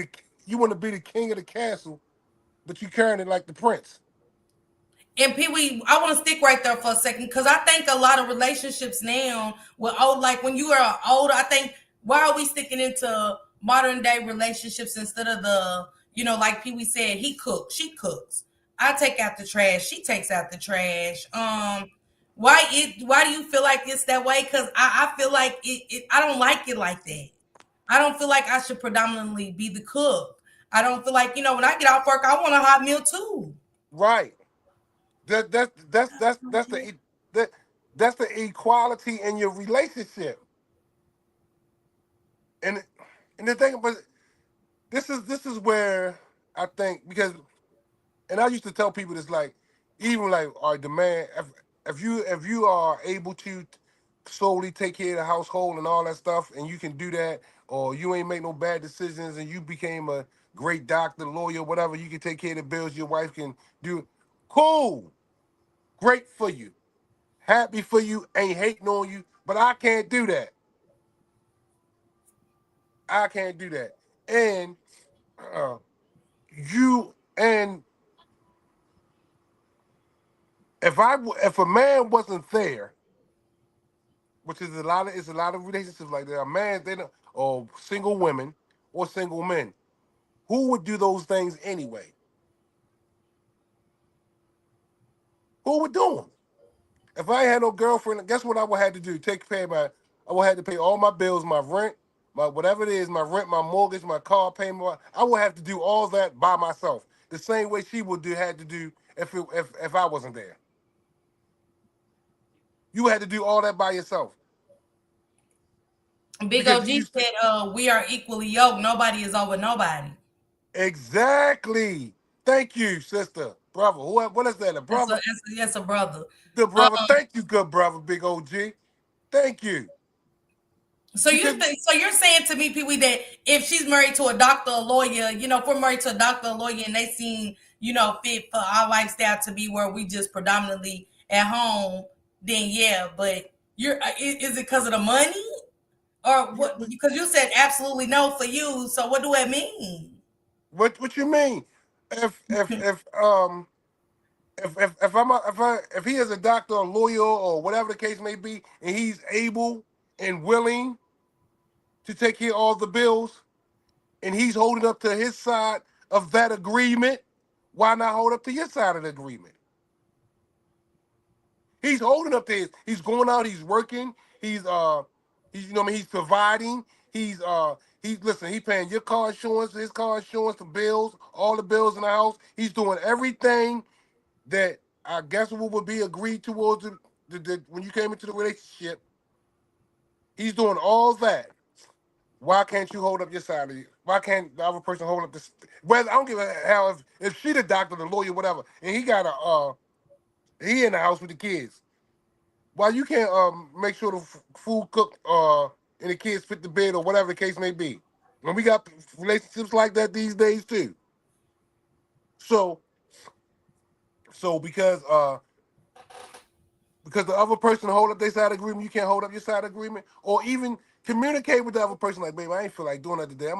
the king of the castle, but you carrying it like the prince. And Pee Wee, I want to stick right there for a second because I think a lot of relationships now with old, like when you are older, I think why are we sticking into modern day relationships instead of the, like Pee Wee said, he cooks, she cooks. I take out the trash, she takes out the trash. Why do you feel like it's that way? Because I feel like I don't like it like that. I don't feel like I should predominantly be the cook. I don't feel like, when I get off work, I want a hot meal too. Right. That's that that's the equality in your relationship. And the thing, but this is where I think because, and I used to tell people this, like, even like, all right, the man, if you are able to solely take care of the household and all that stuff, and you can do that, or you ain't make no bad decisions, and you became a great doctor, lawyer, whatever, you can take care of the bills. Your wife can do. Cool, great for you, happy for you, ain't hating on you. But I can't do that. I can't do that. And uh, you and if a man wasn't there, which is it's a lot of relationships like that. A man, they don't, or single women or single men, who would do those things anyway? Who would do them? If I had no girlfriend, guess what I would have to do? I would have to pay all my bills, my rent, my whatever it is, my rent, my mortgage, my car payment. I would have to do all that by myself. The same way she would had to do if I wasn't there. You had to do all that by yourself Big because OG you used to. said, we are equally yoked. Nobody is over nobody. Exactly. Thank you, sister, brother. What is that? A That's a, brother? that's a, that's a brother. Good brother. Thank you, good brother, big OG. Thank you. So Because you're saying to me, Pee Wee, that if she's married to a doctor or lawyer, if we're married to a doctor or lawyer and they seem, fit for our lifestyle to be where we just predominantly at home, then yeah. But is it because of the money or what? Because you said absolutely no for you. So what do that mean? what you mean? If if if um if he is a doctor or lawyer or whatever the case may be, and he's able and willing to take care of all the bills, and he's holding up to his side of that agreement, why not hold up to your side of the agreement? He's holding up to his. He's going out. He's working. He's what I mean. He's providing. He's listen. He's paying your car insurance, his car insurance, the bills, all the bills in the house. He's doing everything that I guess what would be agreed towards when you came into the relationship. He's doing all that. Why can't you hold up your side of it? Why can't the other person hold up this? Whether I don't give a hell if she the doctor, the lawyer, whatever, and he in the house with the kids. Why you can't make sure the food cooked and the kids fit the bed or whatever the case may be? And we got relationships like that these days too. So because because the other person hold up their side of agreement, you can't hold up your side of agreement, or even communicate with the other person like, babe, I ain't feel like doing that today.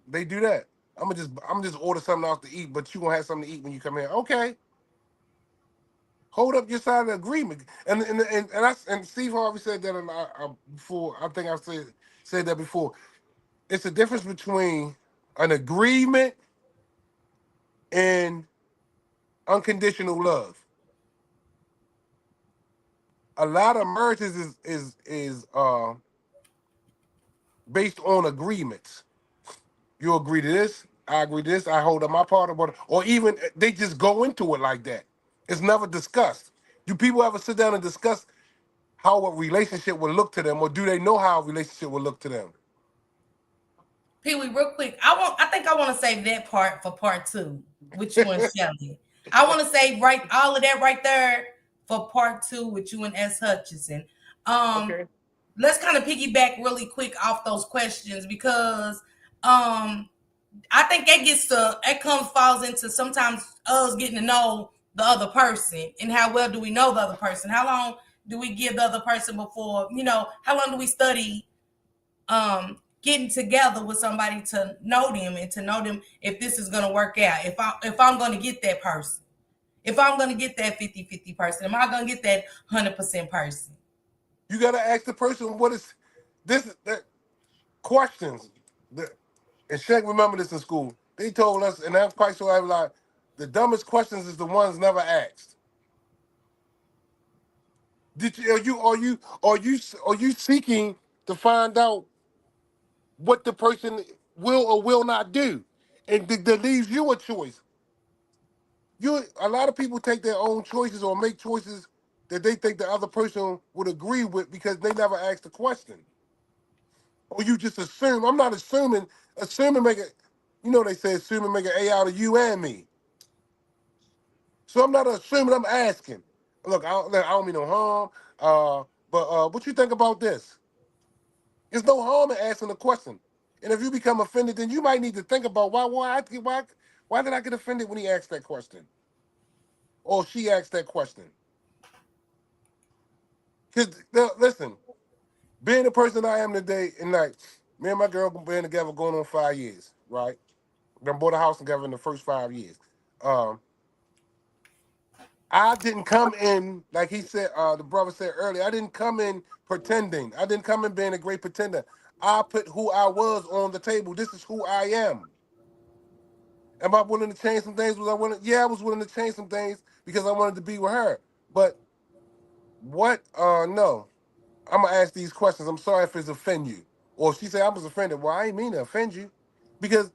They do that. I'm just order something else to eat, but you gonna have something to eat when you come here. Okay, hold up your side of the agreement. And Steve Harvey said that before. I think I've said that before. It's the difference between an agreement and unconditional love. A lot of marriages is based on agreements. You agree to this, I agree to this, I hold up my part of it, or even they just go into it like that. It's never discussed. Do people ever sit down and discuss how a relationship would look to them, or do they know how a relationship would look to them? Pee Wee, real quick, I think I want to save that part for part 2 with you and Shelly. I want to save all of that right there for part 2 with you and S. Hutchinson. Okay. Let's kind of piggyback really quick off those questions, because I think falls into sometimes us getting to know the other person, and how well do we know the other person? How long do we give the other person before, how long do we study getting together with somebody to know them, and to know them if this is going to work out, if I'm going to get that person, if I'm going to get that 50-50 person, am I going to get that 100% person? You got to ask the person, what is this, that questions. And Shaq remember this in school. They told us, and I'm quite sure I was like, the dumbest questions is the ones never asked. Are you seeking to find out what the person will or will not do, and that leaves you a choice? A lot of people take their own choices or make choices that they think the other person would agree with because they never asked the question. Or you just assume. I'm not assuming. Assuming make it. They say assuming make an A out of you and me. So I'm not assuming. I'm asking. Look, I don't mean no harm. But what you think about this? There's no harm in asking a question. And if you become offended, then you might need to think about why did I get offended when he asked that question, or she asked that question? Because listen, being the person I am today, and like me and my girl been together going on 5 years, right? We bought a house together in the first 5 years. I didn't come in, like he said, the brother said earlier, I didn't come in pretending. I didn't come in being a great pretender. I put who I was on the table. This is who I am. Am I willing to change some things? Yeah, I was willing to change some things because I wanted to be with her. But what? No. I'm going to ask these questions. I'm sorry if it's offend you. Or if she said I was offended. Well, I ain't mean to offend you. Because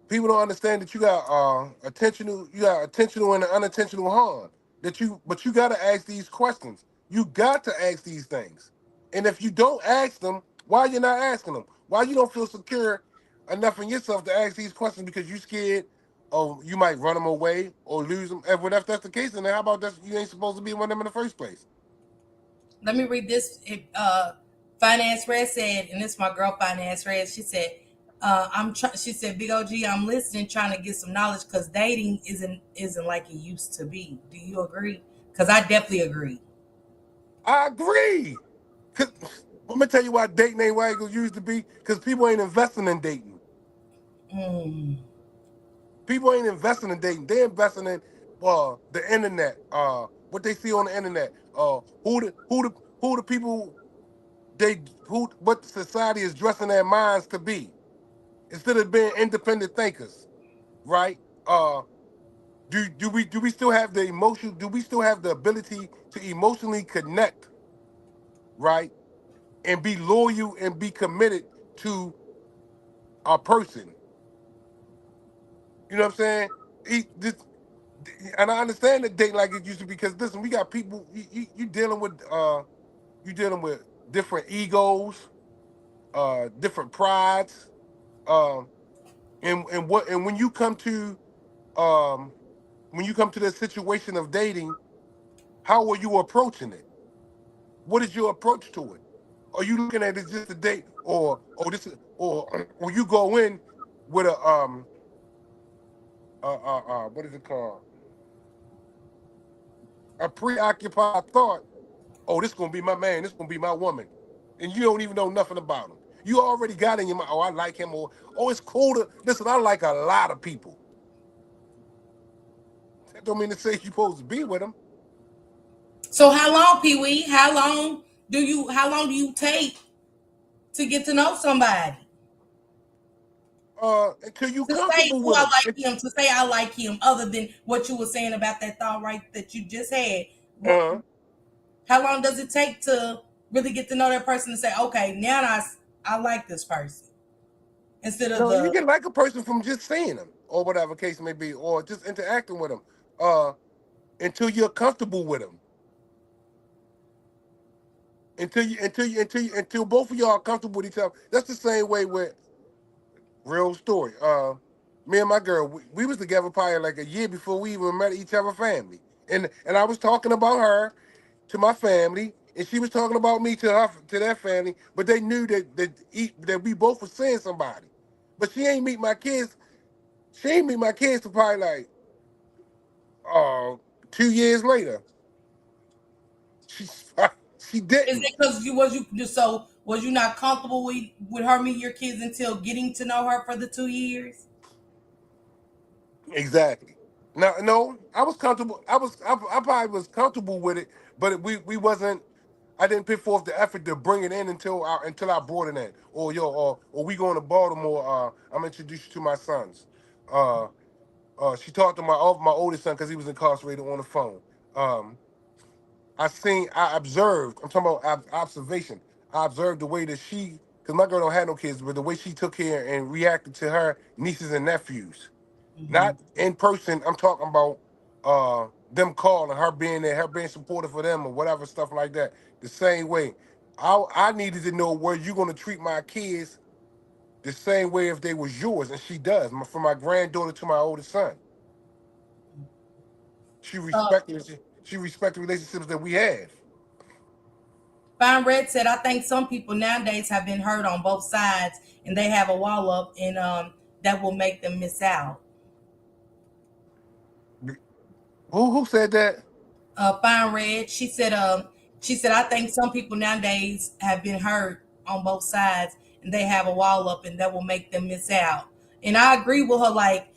people don't understand that you got intentional and unintentional harm. But you got to ask these questions. You got to ask these things. And if you don't ask them, why you not asking them? Why you don't feel secure enough in yourself to ask these questions because you scared of you might run them away or lose them? If that's the case, then how about that? You ain't supposed to be one of them in the first place. Let me read this. Finance Red said, and this is my girl Finance Red. She said, She said, Big OG, I'm listening, trying to get some knowledge because dating isn't like it used to be. Do you agree? Because I definitely agree. I agree. Cause I'm gonna tell you why dating ain't why it used to be. Because people ain't investing in dating. People ain't investing in dating. They're investing in the internet. What they see on the internet. Who the people what society is dressing their minds to be, instead of being independent thinkers, right? Do we still have the emotion? Do we still have the ability to emotionally connect, right? And be loyal and be committed to a person. You know what I'm saying? And I understand that date like it used to be, because listen, we got people you dealing with different egos, different prides, and when you come to the situation of dating, how are you approaching it? What is your approach to it? Are you looking at it just a date, or you go in with a what is it called? A preoccupied thought oh, this gonna be my man, this gonna be my woman, and you don't even know nothing about him. You already got in your mind, oh, I like him, or oh, it's cool to listen. I like a lot of people. That don't mean to say you're supposed to be with them. So how long, Pee Wee? How long do you take to get to know somebody? Until you To say, comfortable oh, with I them. like him, to say I like him, other than what you were saying about that thought right that you just had. Uh, How long does it take to really get to know that person and say, okay, now I like this person, instead of no, you the can like a person from just seeing them, or whatever case may be, or just interacting with them. Uh, until you're comfortable with them. Until both of y'all are comfortable with each other. That's the same way with real story. Me and my girl, we was together probably like a year before we even met each other family. And I was talking about her to my family, and she was talking about me to their family, but they knew that we both were seeing somebody. But she ain't meet my kids. She ain't meet my kids till probably like 2 years later. She she is didn't. it because was you not comfortable with her meeting your kids until getting to know her for the 2 years? Exactly. No, I was comfortable. I probably was comfortable with it, but we wasn't. I didn't put forth the effort to bring it in until I brought it in. Or we going to Baltimore. I'm introduced you to my sons. Uh, she talked to my oldest son because he was incarcerated on the phone. Um, I observed. I'm talking about observation. I observed the way that because my girl don't have no kids, but the way she took care and reacted to her nieces and nephews. Mm-hmm. Not in person. I'm talking about them calling, her being there, her being supportive for them or whatever stuff like that. The same way. I needed to know where you're gonna treat my kids the same way if they was yours, and she does. From my granddaughter to my oldest son. Uh, She respected relationships that we have. Fine Red said, I think some people nowadays have been hurt on both sides, and they have a wall up, and that will make them miss out. Who said that? Fine Red. She said I think some people nowadays have been hurt on both sides, and they have a wall up, and that will make them miss out. And I agree with her. Like,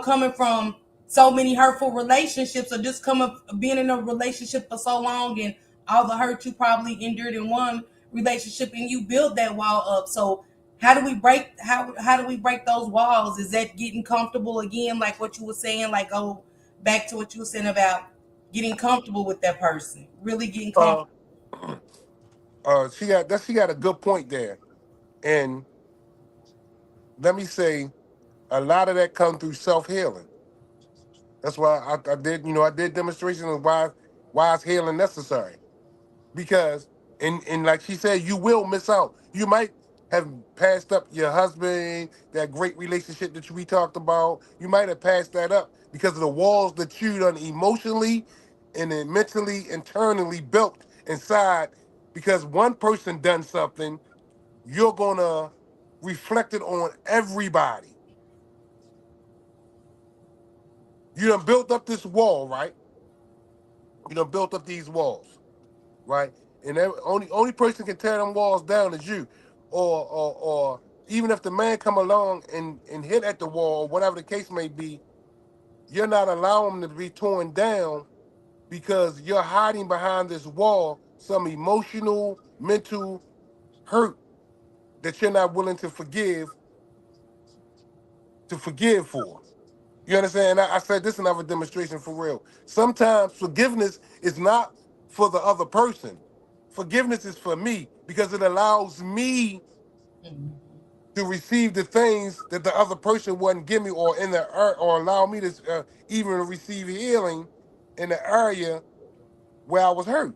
coming from so many hurtful relationships, or just coming being in a relationship for so long, and all the hurt you probably endured in one relationship, and you build that wall up. So how do we break those walls? Is that getting comfortable again, like what you were saying? Like, go back to what you were saying about getting comfortable with that person, really getting Uh, comfortable. she got a good point there, and let me say, a lot of that comes through self healing. That's why I did demonstrations of why is healing necessary. Because and like she said, you will miss out. You might have passed up your husband, that great relationship that we talked about. You might have passed that up because of the walls that you done emotionally and then mentally, internally built inside. Because one person done something, you're gonna reflect it on everybody. You done built up this wall, right? You done built up these walls, right? And only person can tear them walls down is you, or even if the man come along and hit at the wall, whatever the case may be, you're not allowing them to be torn down because you're hiding behind this wall some emotional, mental hurt that you're not willing to forgive for. You understand? I said this in another demonstration for real. Sometimes forgiveness is not for the other person. Forgiveness is for me because it allows me Mhm. to receive the things that the other person wouldn't give me, or or allow me to even receive healing in the area where I was hurt.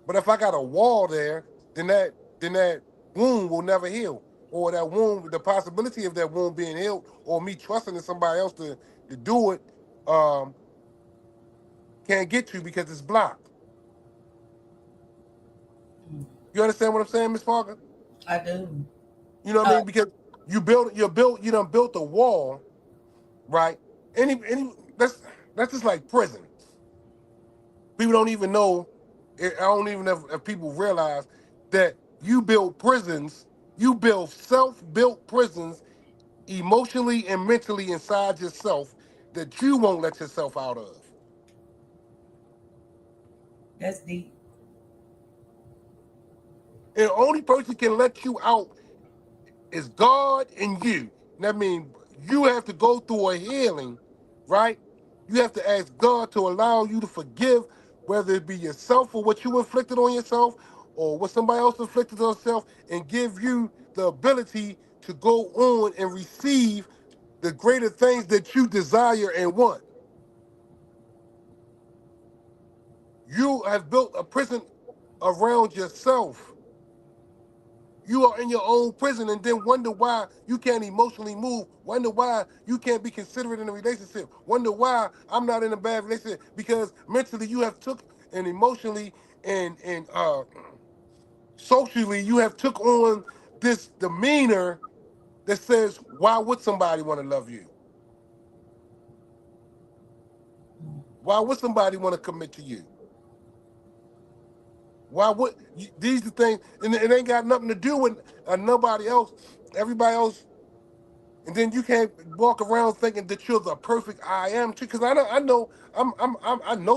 But if I got a wall there, then that wound will never heal, or that wound, the possibility of that wound being healed, or me trusting in somebody else to do it, um, can't get to because it's blocked. You understand what I'm saying, Miss Parker? I do. You know what I Uh, mean? Because you done built a wall, right? Any that's just like prison. People don't even know. I don't even know if people realize that you build prisons, you build self-built prisons emotionally and mentally inside yourself that you won't let yourself out of. That's deep. And the only person can let you out is God and you. That means you have to go through a healing, right? You have to ask God to allow you to forgive, whether it be yourself for what you inflicted on yourself or what somebody else inflicted on yourself, and give you the ability to go on and receive the greater things that you desire and want. You have built a prison around yourself. You are in your own prison and then wonder why you can't emotionally move. Wonder why you can't be considerate in a relationship. Wonder why I'm not in a bad relationship. Because mentally you have took and emotionally and socially you have took on this demeanor that says, why would somebody want to love you? Why would somebody want to commit to you? Why would these are things, and it ain't got nothing to do with nobody else. Everybody else. And then you can't walk around thinking that you're the perfect I am too. Because I know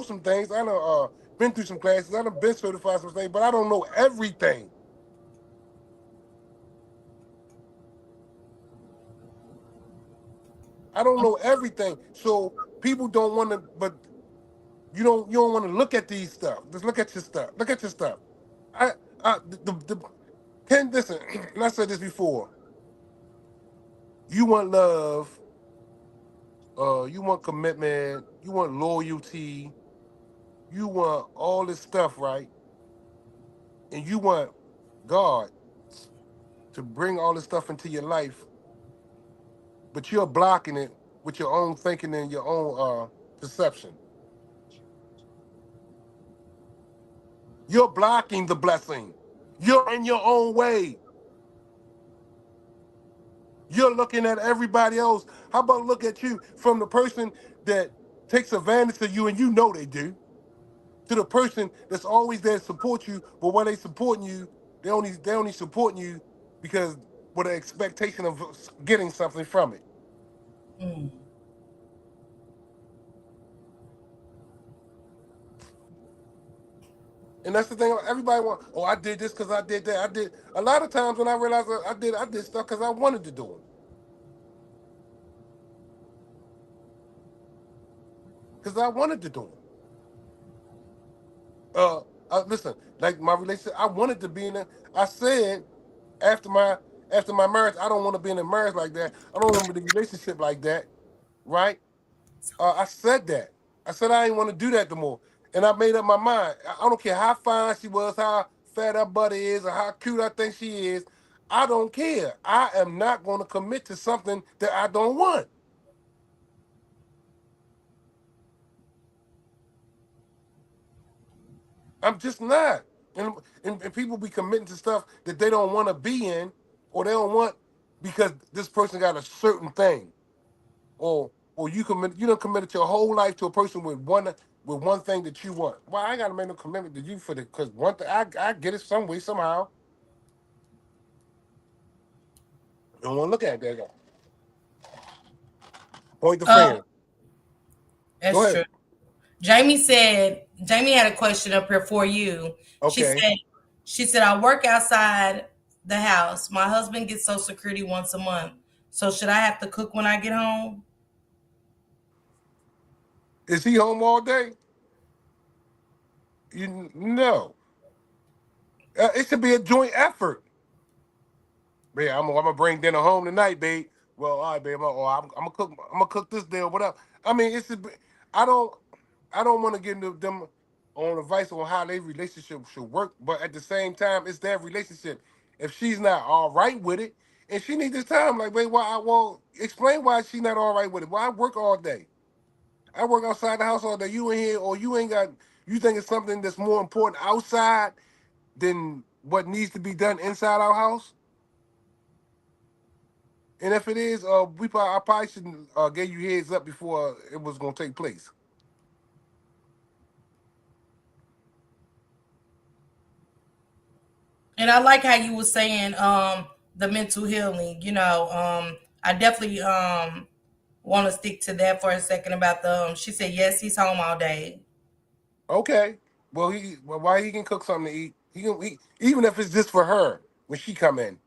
some things. I know been through some classes. I done been certified some things, but I don't know everything. I don't know everything. So people don't want to, but you don't want to look at these stuff. Just look at your stuff. Look at your stuff. I the Ken, listen, and I said this before. You want love, you want commitment, you want loyalty, you want all this stuff, right? And you want God to bring all this stuff into your life, but you're blocking it with your own thinking and your own perception. You're blocking the blessing. You're in your own way. You're looking at everybody else. How about look at you from the person that takes advantage of you and you know they do, to the person that's always there to support you, but when they supporting you, they only supporting you because with an expectation of getting something from it. Mm. And that's the thing. Everybody want. Oh, I did this because I did that. I did a lot of times when I realized I did stuff because I wanted to do them. Because I wanted to do them. Listen, like my relationship, I wanted to be in a. I said after my after my marriage, I don't want to be in a marriage like that. I don't want to be in a relationship like that. Right? I said that. I said I didn't want to do that no more. And I made up my mind. I don't care how fine she was, how fat her butt is, or how cute I think she is. I don't care. I am not going to commit to something that I don't want. I'm just not. And people be committing to stuff that they don't want to be in, or they don't want because this person got a certain thing. Or you don't committed your whole life to a person with one thing that you want. Well, I gotta make no commitment to you for the because one thing I get it some way somehow. You don't want to look at that. Point the Uh, finger. Go that's ahead. true. Jamie had a question up here for you. She Okay. said, I work outside the house. My husband gets Social Security once a month. So should I have to cook when I get home? Is he home all day? You no. It should be a joint effort. Man, I'm gonna bring dinner home tonight, babe. Well, all right, babe. I'm gonna cook this day or whatever. I mean, it's. I don't. I don't want to get into them on advice on how their relationship should work, but at the same time, it's their relationship. If she's not all right with it, and she needs this time, like, wait, why? Well, explain why she's not all right with it. Why I work all day? I work outside the house all day. You in here, or you ain't got. You think it's something that's more important outside than what needs to be done inside our house? And if it is, I probably shouldn't give you heads up before it was gonna take place. And I like how you were saying the mental healing. I definitely want to stick to that for a second about the. She said yes, he's home all day. Okay. Well, why he can cook something to eat? He can eat, even if it's just for her when she come in.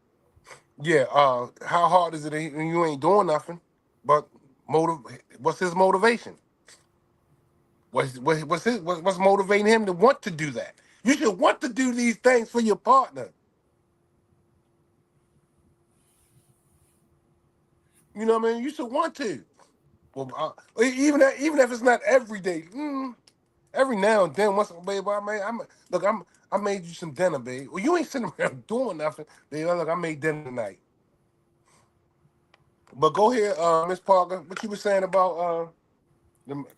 Yeah. How hard is it when you ain't doing nothing? But what's his motivation? What's motivating him to want to do that? You should want to do these things for your partner. You know what I mean? You should want to. Well, even if it's not every day, every now and then, once, babe, I made you some dinner, babe. Well, you ain't sitting around doing nothing, babe. Look, I made dinner tonight. But go ahead, Miss Parker. What you were saying about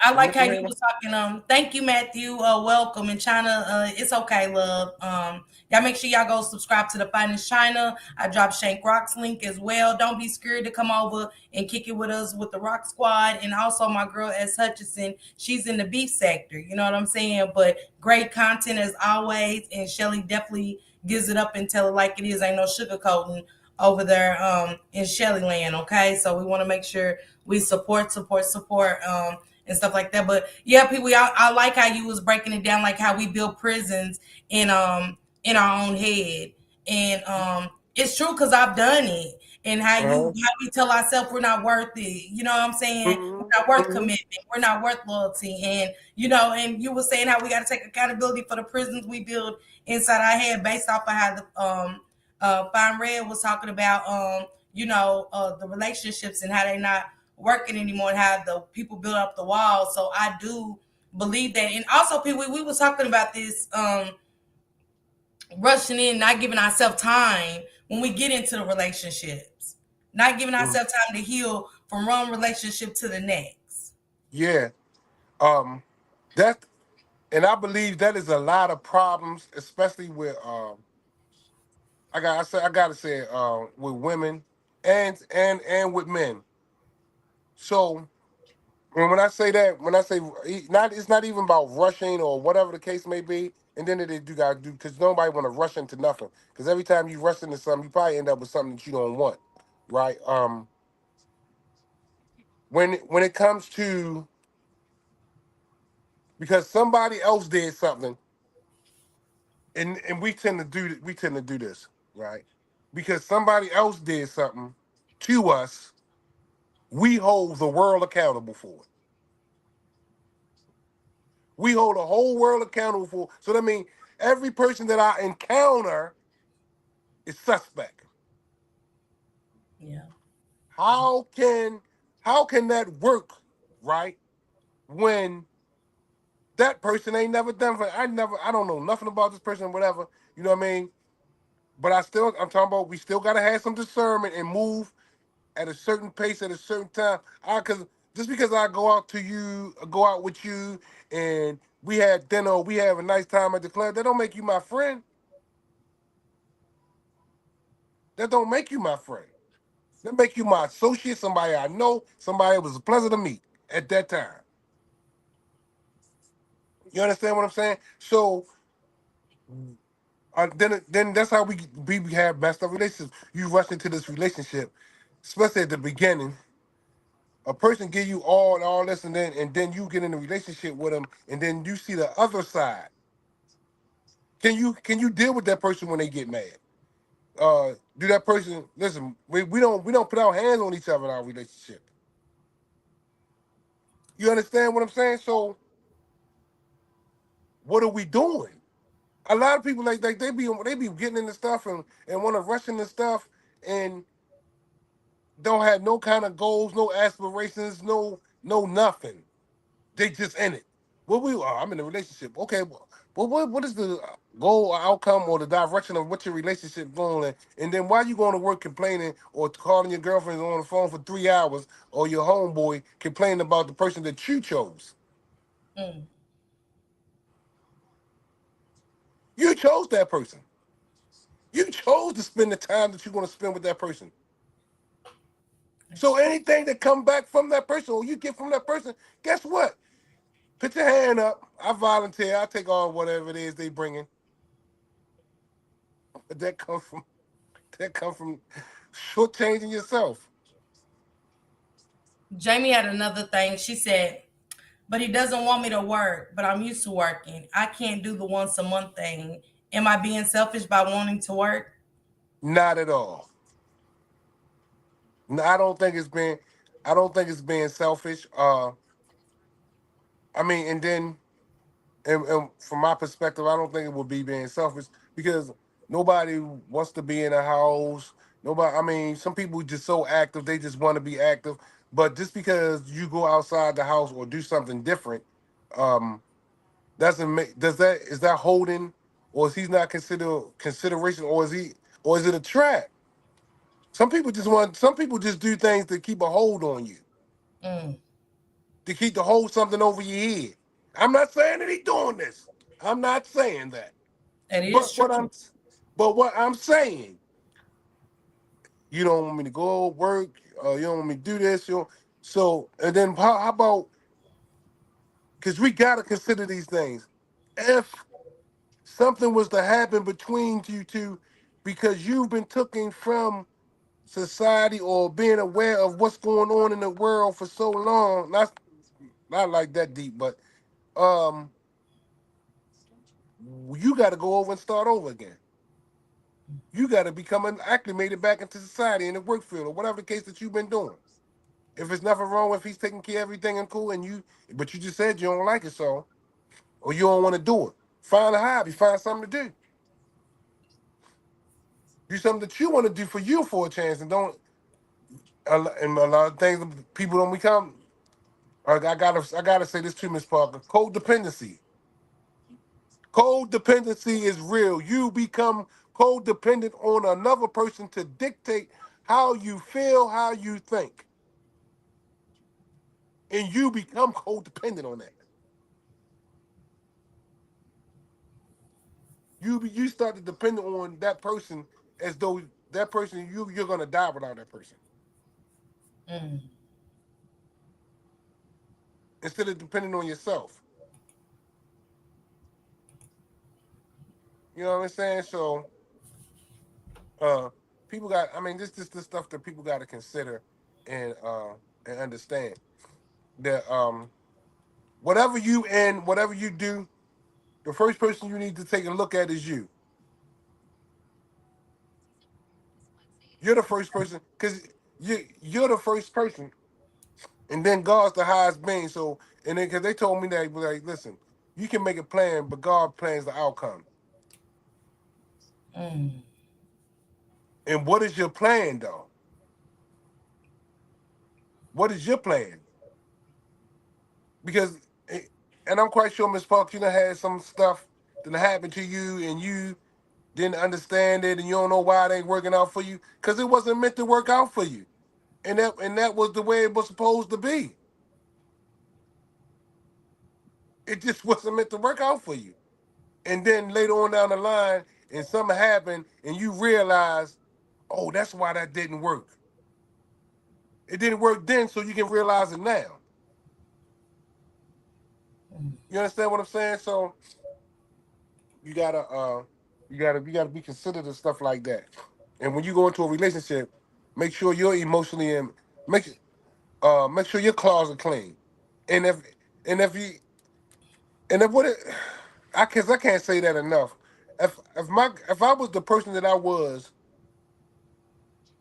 I the like how mental you health? was talking. Thank you, Matthew. Welcome in China. It's okay, love. Y'all make sure y'all go subscribe to the Finest China. I dropped Shank Rock's link as well. Don't be scared to come over and kick it with us with the Rock Squad, and also my girl S Hutchinson. She's in the beef sector. You know what I'm saying? But great content as always, and Shelly definitely gives it up and tell it like it is. Ain't no sugarcoating over there in Shelly Land. Okay, so we want to make sure we support and stuff like that. But yeah, people, I like how you was breaking it down, like how we build prisons in our own head, and it's true because I've done it. And Uh-huh. how we tell ourselves we're not worth it. You know what I'm saying? We're Hmm. not worth Hmm. commitment. We're not worth loyalty. And and you were saying how we got to take accountability for the prisons we build inside our head based off of how the Fine Red was talking about the relationships and how they not working anymore and have the people build up the walls. So I do believe that. And also, people, we were talking about this rushing in, not giving ourselves time when we get into the relationships, not giving ourselves time to heal from one relationship to the next. Yeah. Um, that and I believe that is a lot of problems, especially with I gotta say with women and with men. So when I say that, when I say not, it's not even about rushing or whatever the case may be. And then they do gotta do because nobody want to rush into nothing. Because every time you rush into something, you probably end up with something that you don't want, right? When it comes to because somebody else did something, and we tend to do this, right? Because somebody else did something to us, we hold the world accountable for it. We hold the whole world accountable for. So that means every person that I encounter is suspect. Yeah. How can how can that work, right? When that person ain't never done for I don't know nothing about this person, whatever. You know what I mean? But I'm talking about we still gotta have some discernment and move at a certain pace at a certain time. Cause just because I go out with you and we had dinner or we have a nice time at the club, that don't make you my friend. That don't make you my friend. That make you my associate, somebody I know, somebody it was a pleasure to meet at that time. You understand what I'm saying? So then that's how we have messed up relationships. You rush into this relationship, especially at the beginning. A person give you all this, and then you get in a relationship with them, and then you see the other side. Can you deal with that person when they get mad? Do that person listen? We don't put our hands on each other in our relationship. You understand what I'm saying? So what are we doing? A lot of people like they be getting into stuff and want to rush into stuff and don't have no kind of goals, no aspirations, no nothing. They just in it. I'm in a relationship. Okay, well, what is the goal or outcome or the direction of what your relationship going in? And then why you going to work complaining or calling your girlfriend on the phone for 3 hours or your homeboy complaining about the person that you chose? Mm. You chose that person. You chose to spend the time that you're going to spend with that person. So That's true. anything that come back from that person or you get from that person, guess what? Put your hand up. I volunteer. I take on whatever it is they bringing. that come from shortchanging yourself. Jamie had another thing. She said, but he doesn't want me to work, but I'm used to working. I can't do the once a month thing. Am I being selfish by wanting to work? Not at all. No, I don't think it's being selfish. I mean, and then and from my perspective, I don't think it would be being selfish because nobody wants to be in a house. Nobody. I mean, some people just so active, they just want to be active. But just because you go outside the house or do something different, um, doesn't make does that is that holding, or is he not consideration, or is it a trap? Some people just do things to keep a hold on you, Mm. to keep to hold something over your head. I'm not saying that he's doing this. I'm not saying that. That is But true. what I'm saying, you don't want me to go work, you don't want me to do this, so and then how about because we gotta consider these things. If something was to happen between you two because you've been taken from society or being aware of what's going on in the world for so long, not like that deep, but um you got to go over and start over again. You got to become acclimated back into society in the work field or whatever the case that you've been doing. If there's nothing wrong with he's taking care of everything and cool, but you just said you don't like it, so or you don't want to do it. Find a hobby, find something to do. Do something that you want to do for you for a chance, and don't. And a lot of things people don't become. I gotta say this too, Miss Parker. Codependency. Codependency is real. You become codependent on another person to dictate how you feel, how you think, and you become codependent on that. You start to depend on that person as though that person you're gonna die without that person Mm. instead of depending on yourself. You know what I'm saying? So uh, people got. I mean, this the stuff that people got to consider and understand that whatever you do, the first person you need to take a look at is you. You're the first person because you're the first person, and then God's the highest being. So and then because they told me that like, listen, you can make a plan, but God plans the outcome. Mm. And what is your plan though? What is your plan? Because and I'm quite sure Miss Park, you done had some stuff that happened to you, and you didn't understand it, and you don't know why it ain't working out for you because it wasn't meant to work out for you, and that was the way it was supposed to be. It just wasn't meant to work out for you. And then later on down the line, and something happened, and you realize, oh, that's why that didn't work. It didn't work then, so you can realize it now. Mm. You understand what I'm saying? So you gotta you gotta be considerate of stuff like that. And when you go into a relationship, make sure you're emotionally and make sure your claws are clean. And if you and if what it, I can't say that enough. If I was the person that I was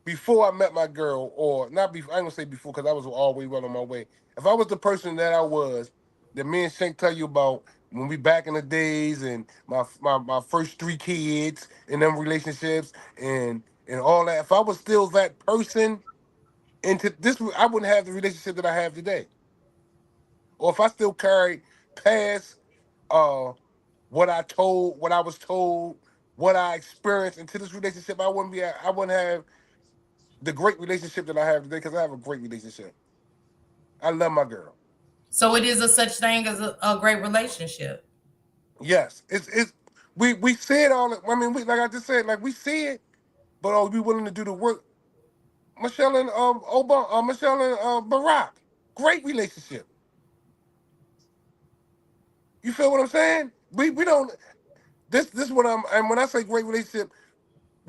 before I met my girl, or not before, I ain't gonna say before because I was always well on my way. If I was the person that I was, that me and Shank tell you about when we back in the days and my first three kids and them relationships and all that. If I was still that person into this, I wouldn't have the relationship that I have today. Or if I still carried past uh what I was told, what I experienced into this relationship, I wouldn't have the great relationship that I have today because I have a great relationship. I love my girl. So it is a such thing as a great relationship. Yes, it's we see it all. I mean, like I just said, like we see it, but are we willing to do the work? Michelle and Michelle and Barack, great relationship. You feel what I'm saying? We don't. This is what I'm. And when I say great relationship,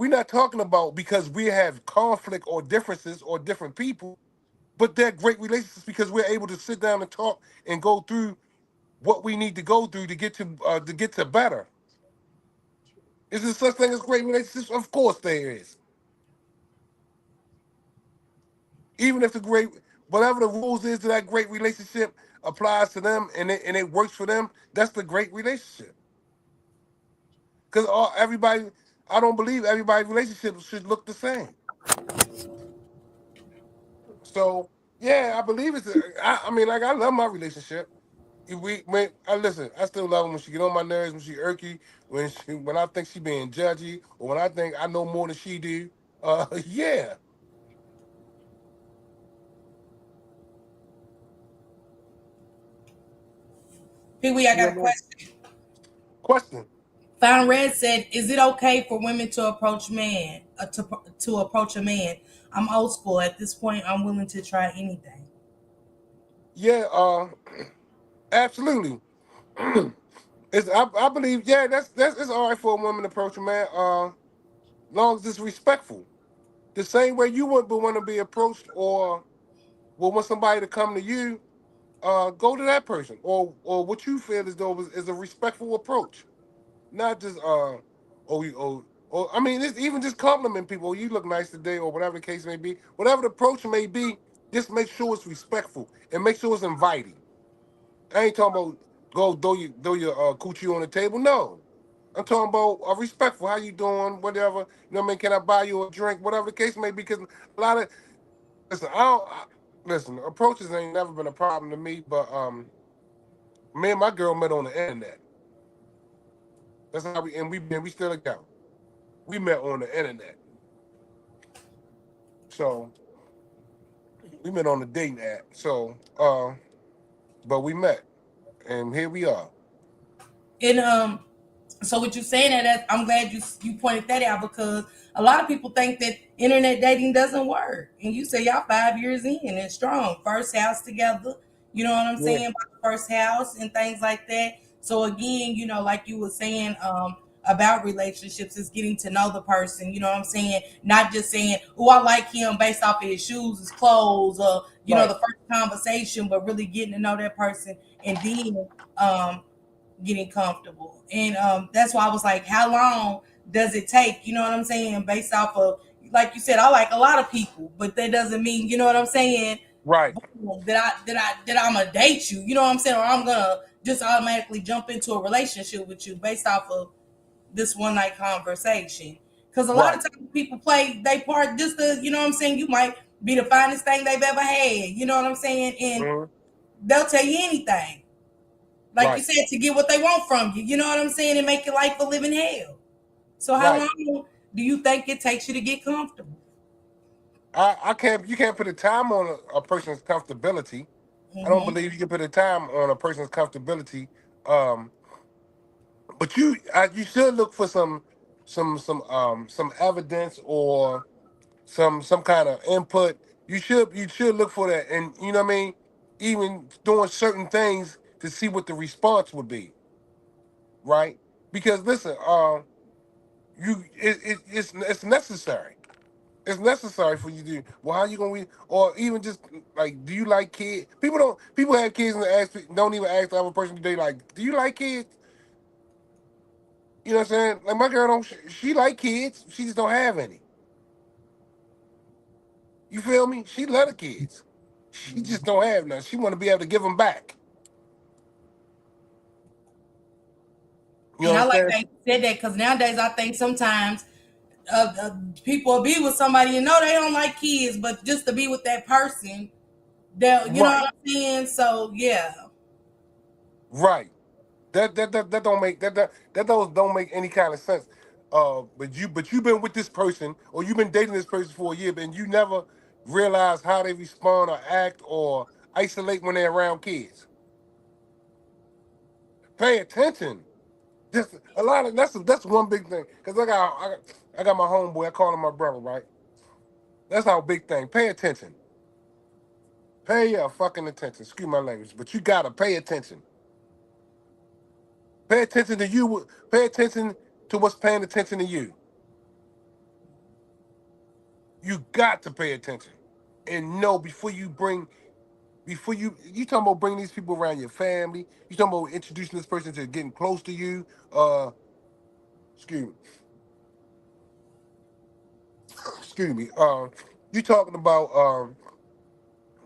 we're not talking about because we have conflict or differences or different people, but they're great relationships because we're able to sit down and talk and go through what we need to go through to get to better. Is there such thing as great relationships? Of course there is. Even if the great whatever the rules is to that great relationship applies to them and it works for them, that's the great relationship. Because everybody, I don't believe everybody's relationship should look the same. So yeah, I believe it's. I mean, like I love my relationship. If we when I listen, I still love her when she get on my nerves, when she irky, when I think she being judgy, or when I think I know more than she do. Yeah. Pee Wee, I You got a know, question. question. Found Red said, "Is it okay for women to approach man to approach a man? I'm old school. At this point, I'm willing to try anything." Yeah. Absolutely. I believe. Yeah, that's it's all right for a woman to approach a man. Long as it's respectful. The same way you would want to be approached, or would want somebody to come to you. Go to that person, or what you feel as though is a respectful approach, not just I mean, it's even just compliment people. "Oh, you look nice today," or whatever the case may be. Whatever the approach may be, just make sure it's respectful and make sure it's inviting. I ain't talking about go throw your coochie on the table. No, I'm talking about respectful. How you doing? Whatever. You know what I mean? Can I buy you a drink? Whatever the case may be. Because a lot of listen, listen. Approaches ain't never been a problem to me, but me and my girl met on the internet. That's how we still together. We met on the internet. So we met on the dating app. So but we met and here we are. And so what you saying that I'm glad you pointed that out because a lot of people think that internet dating doesn't work, and you say y'all 5 years in and strong, first house together. You know what I'm Yeah. saying about the first house and things like that. So again, like you were saying, about relationships is getting to know the person. You know what I'm saying? Not just saying, "Oh, I like him" based off of his shoes, his clothes, or Right. the first conversation, but really getting to know that person and then um getting comfortable. And that's why I was like, how long does it take? You know what I'm saying? Based off of, like you said, I like a lot of people, but that doesn't mean, you know what I'm saying, Right. that I'm gonna date you. You know what I'm saying? Or I'm gonna just automatically jump into a relationship with you based off of this one night conversation. Because a lot Right. of times people play they part just to, you know what I'm saying, you might be the finest thing they've ever had. You know what I'm saying? And Mhm. they'll tell you anything, like you Right. said, to get what they want from you. You know what I'm saying? And make your life a living hell. So how Right. long do you think it takes you to get comfortable? I can't. You can't put a time on a person's comfortability. I don't Hmm. believe you can put a time on a person's comfortability. Um, but you should look for some evidence or some kind of input. You should look for that, and you know what I mean. Even doing certain things to see what the response would be, right? Because listen, it's necessary. It's necessary for you to. Well, how you gonna be? Or even just like, do you like kids? People have kids and don't even ask the other person. Do they like? Do you like kids? You know what I'm saying? Like my girl don't. She like kids. She just don't have any. You feel me? She love the kids. She just don't have none. She want to be able to give them back. You And I like understand? that you said that because nowadays I think sometimes people will be with somebody and know they don't like kids, but just to be with that person, they'll, you know Right. what I'm saying? So yeah. Right. That don't make that don't make any kind of sense. But you've been with this person or you've been dating this person for a year, and you never realize how they respond or act or isolate when they're around kids. Pay attention. Just a lot of that's one big thing. Cause I got my homeboy. I call him my brother. Right. That's our big thing. Pay attention. Pay your fucking attention. Excuse my language, but you gotta pay attention. Pay attention to you. Pay attention to what's paying attention to you. You got to pay attention and know before you talking about bringing these people around your family. You talking about introducing this person to getting close to you. Excuse me, excuse me. You talking about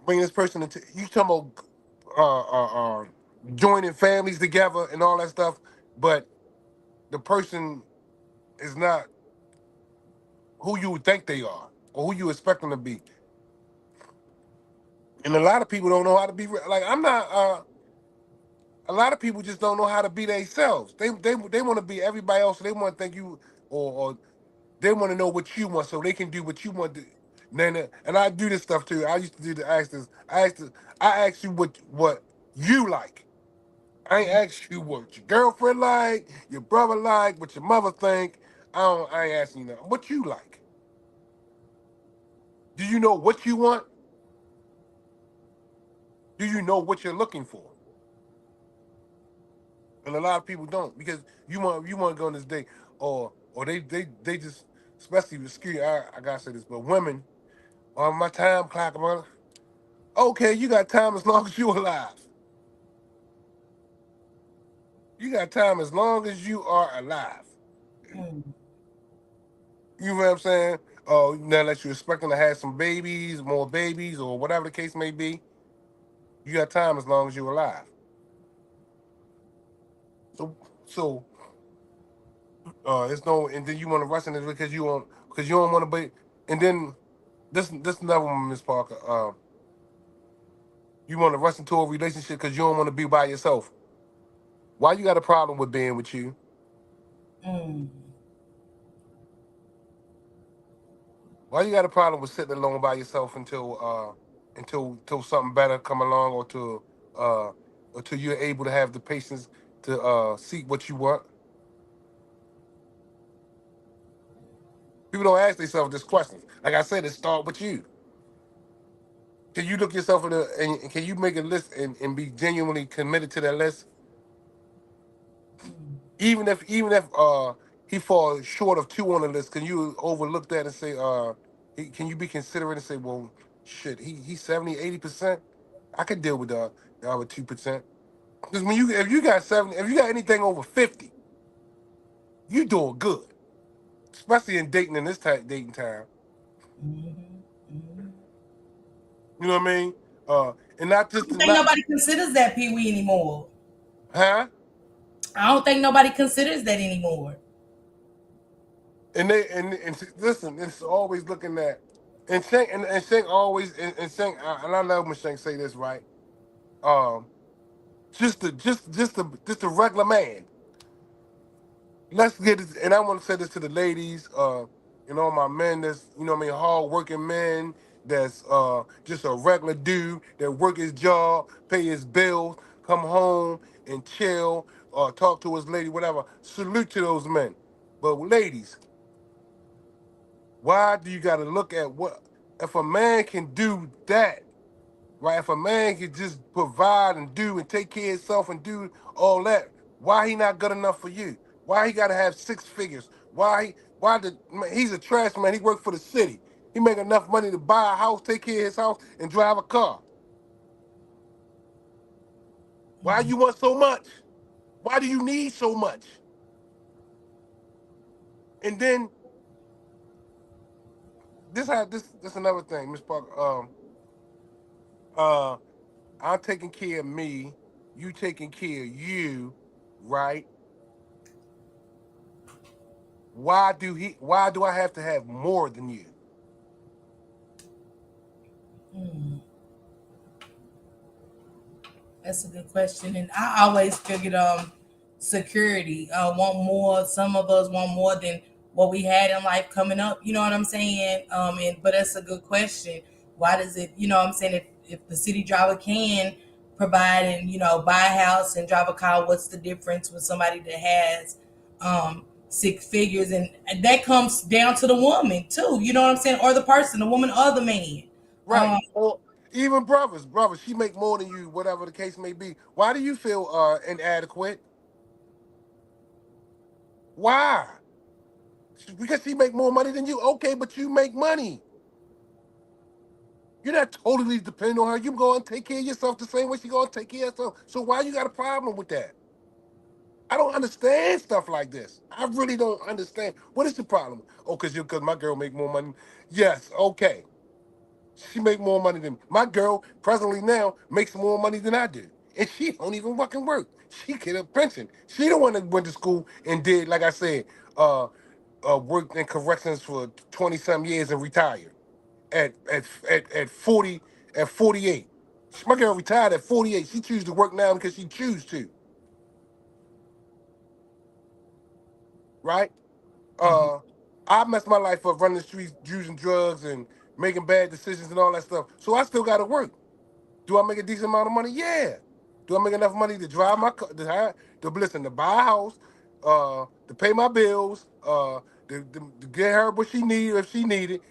bringing this person into. You talking about joining families together and all that stuff, but the person is not who you would think they are or who you expect them to be. And a lot of people don't know how to be like I'm not. A lot of people just don't know how to be themselves. They want to be everybody else. So they want to think you or they want to know what you want so they can do what you want to. Then and I do this stuff too. I used to do the ask this. I ask you what you like. I ain't ask you what your girlfriend like, your brother like, what your mother think. I ain't asking you nothing. What you like? Do you know what you want? Do you know what you're looking for? And a lot of people don't because you want to go on this date or they just especially with security. I gotta say this, but women on my time clock, man. Okay, you got time as long as you alive. You got time as long as you are alive. Mm. You know what I'm saying? Oh, now that you're expecting to have some babies, more babies, or whatever the case may be, you got time as long as you're alive. So it's no, and then you want to rush in this because you don't want to be, and then this another one, Miss Parker. You want to rush into a relationship because you don't want to be by yourself. Why you got a problem with being with you? Mm. Why you got a problem with sitting alone by yourself until something better come along uh until you're able to have the patience to seek what you want? People don't ask themselves this question. Like I said, it start with you. Can you look yourself in the and can you make a list and be genuinely committed to that list? Mm. Even if he falls short of two on the list, can you overlook that and say can you be considerate and say, well, shit, he's 70, 80%. I could deal with the other 2%. Because if you got 70, if you got anything over 50, you doing good. Especially in dating in this type dating time. Mhm. Mhm. You know what I mean? And not I just don't think not nobody considers that Pee Wee anymore. huh? I don't think nobody considers that anymore. And listen, it's always looking at and Shank always and Shank and I love when Shank say this right. Um, just a regular man. Let's get it, and I want to say this to the ladies, and all my men that's you know what I mean, hard working men that's just a regular dude that work his job, pay his bills, come home and chill, talk to his lady, whatever. Salute to those men. But ladies, why do you gotta look at what if a man can do that? Right? If a man can just provide and do and take care of himself and do all that, why he not good enough for you? Why he got to have six figures? He's a trash man. He worked for the city. He make enough money to buy a house, take care of his house, and drive a car. Why Mm. you want so much? Why do you need so much? And then this another thing, Miss Parker. Uh, I'm taking care of me. You taking care of you, right? Why do I have to have more than you? Mm. That's a good question, and I always figured security. Want more. Some of us want more than what we had in life coming up. You know what I'm saying? And but that's a good question. Why does it? You know what I'm saying? If the city driver can provide and buy a house and drive a car, what's the difference with somebody that has six figures? And that comes down to the woman too. You know what I'm saying? Or the person, the woman or the man. Right. Or even brothers, she make more than you, whatever the case may be. Why do you feel inadequate? Why? Because she make more money than you. Okay, but you make money. You're not totally dependent on her. You go and take care of yourself the same way she going to take care of herself. So why you got a problem with that? I don't understand stuff like this. I really don't understand. What is the problem? Oh, because my girl make more money. Yes, okay. She make more money than me. My girl presently now makes more money than I do. And she don't even fucking work. She get a pension. She the one that went to school and did, like I said, worked in corrections for 20 some years and retired at 40 at 48. My girl retired at 48. She chooses to work now because she chooses to, right? Mhm. Uh, I messed my life up running the streets, using drugs and making bad decisions and all that stuff. So I still got to work. Do I make a decent amount of money? Yeah. Do I make enough money to drive my car, to buy a house, to pay my bills, to get her what she need if she need it?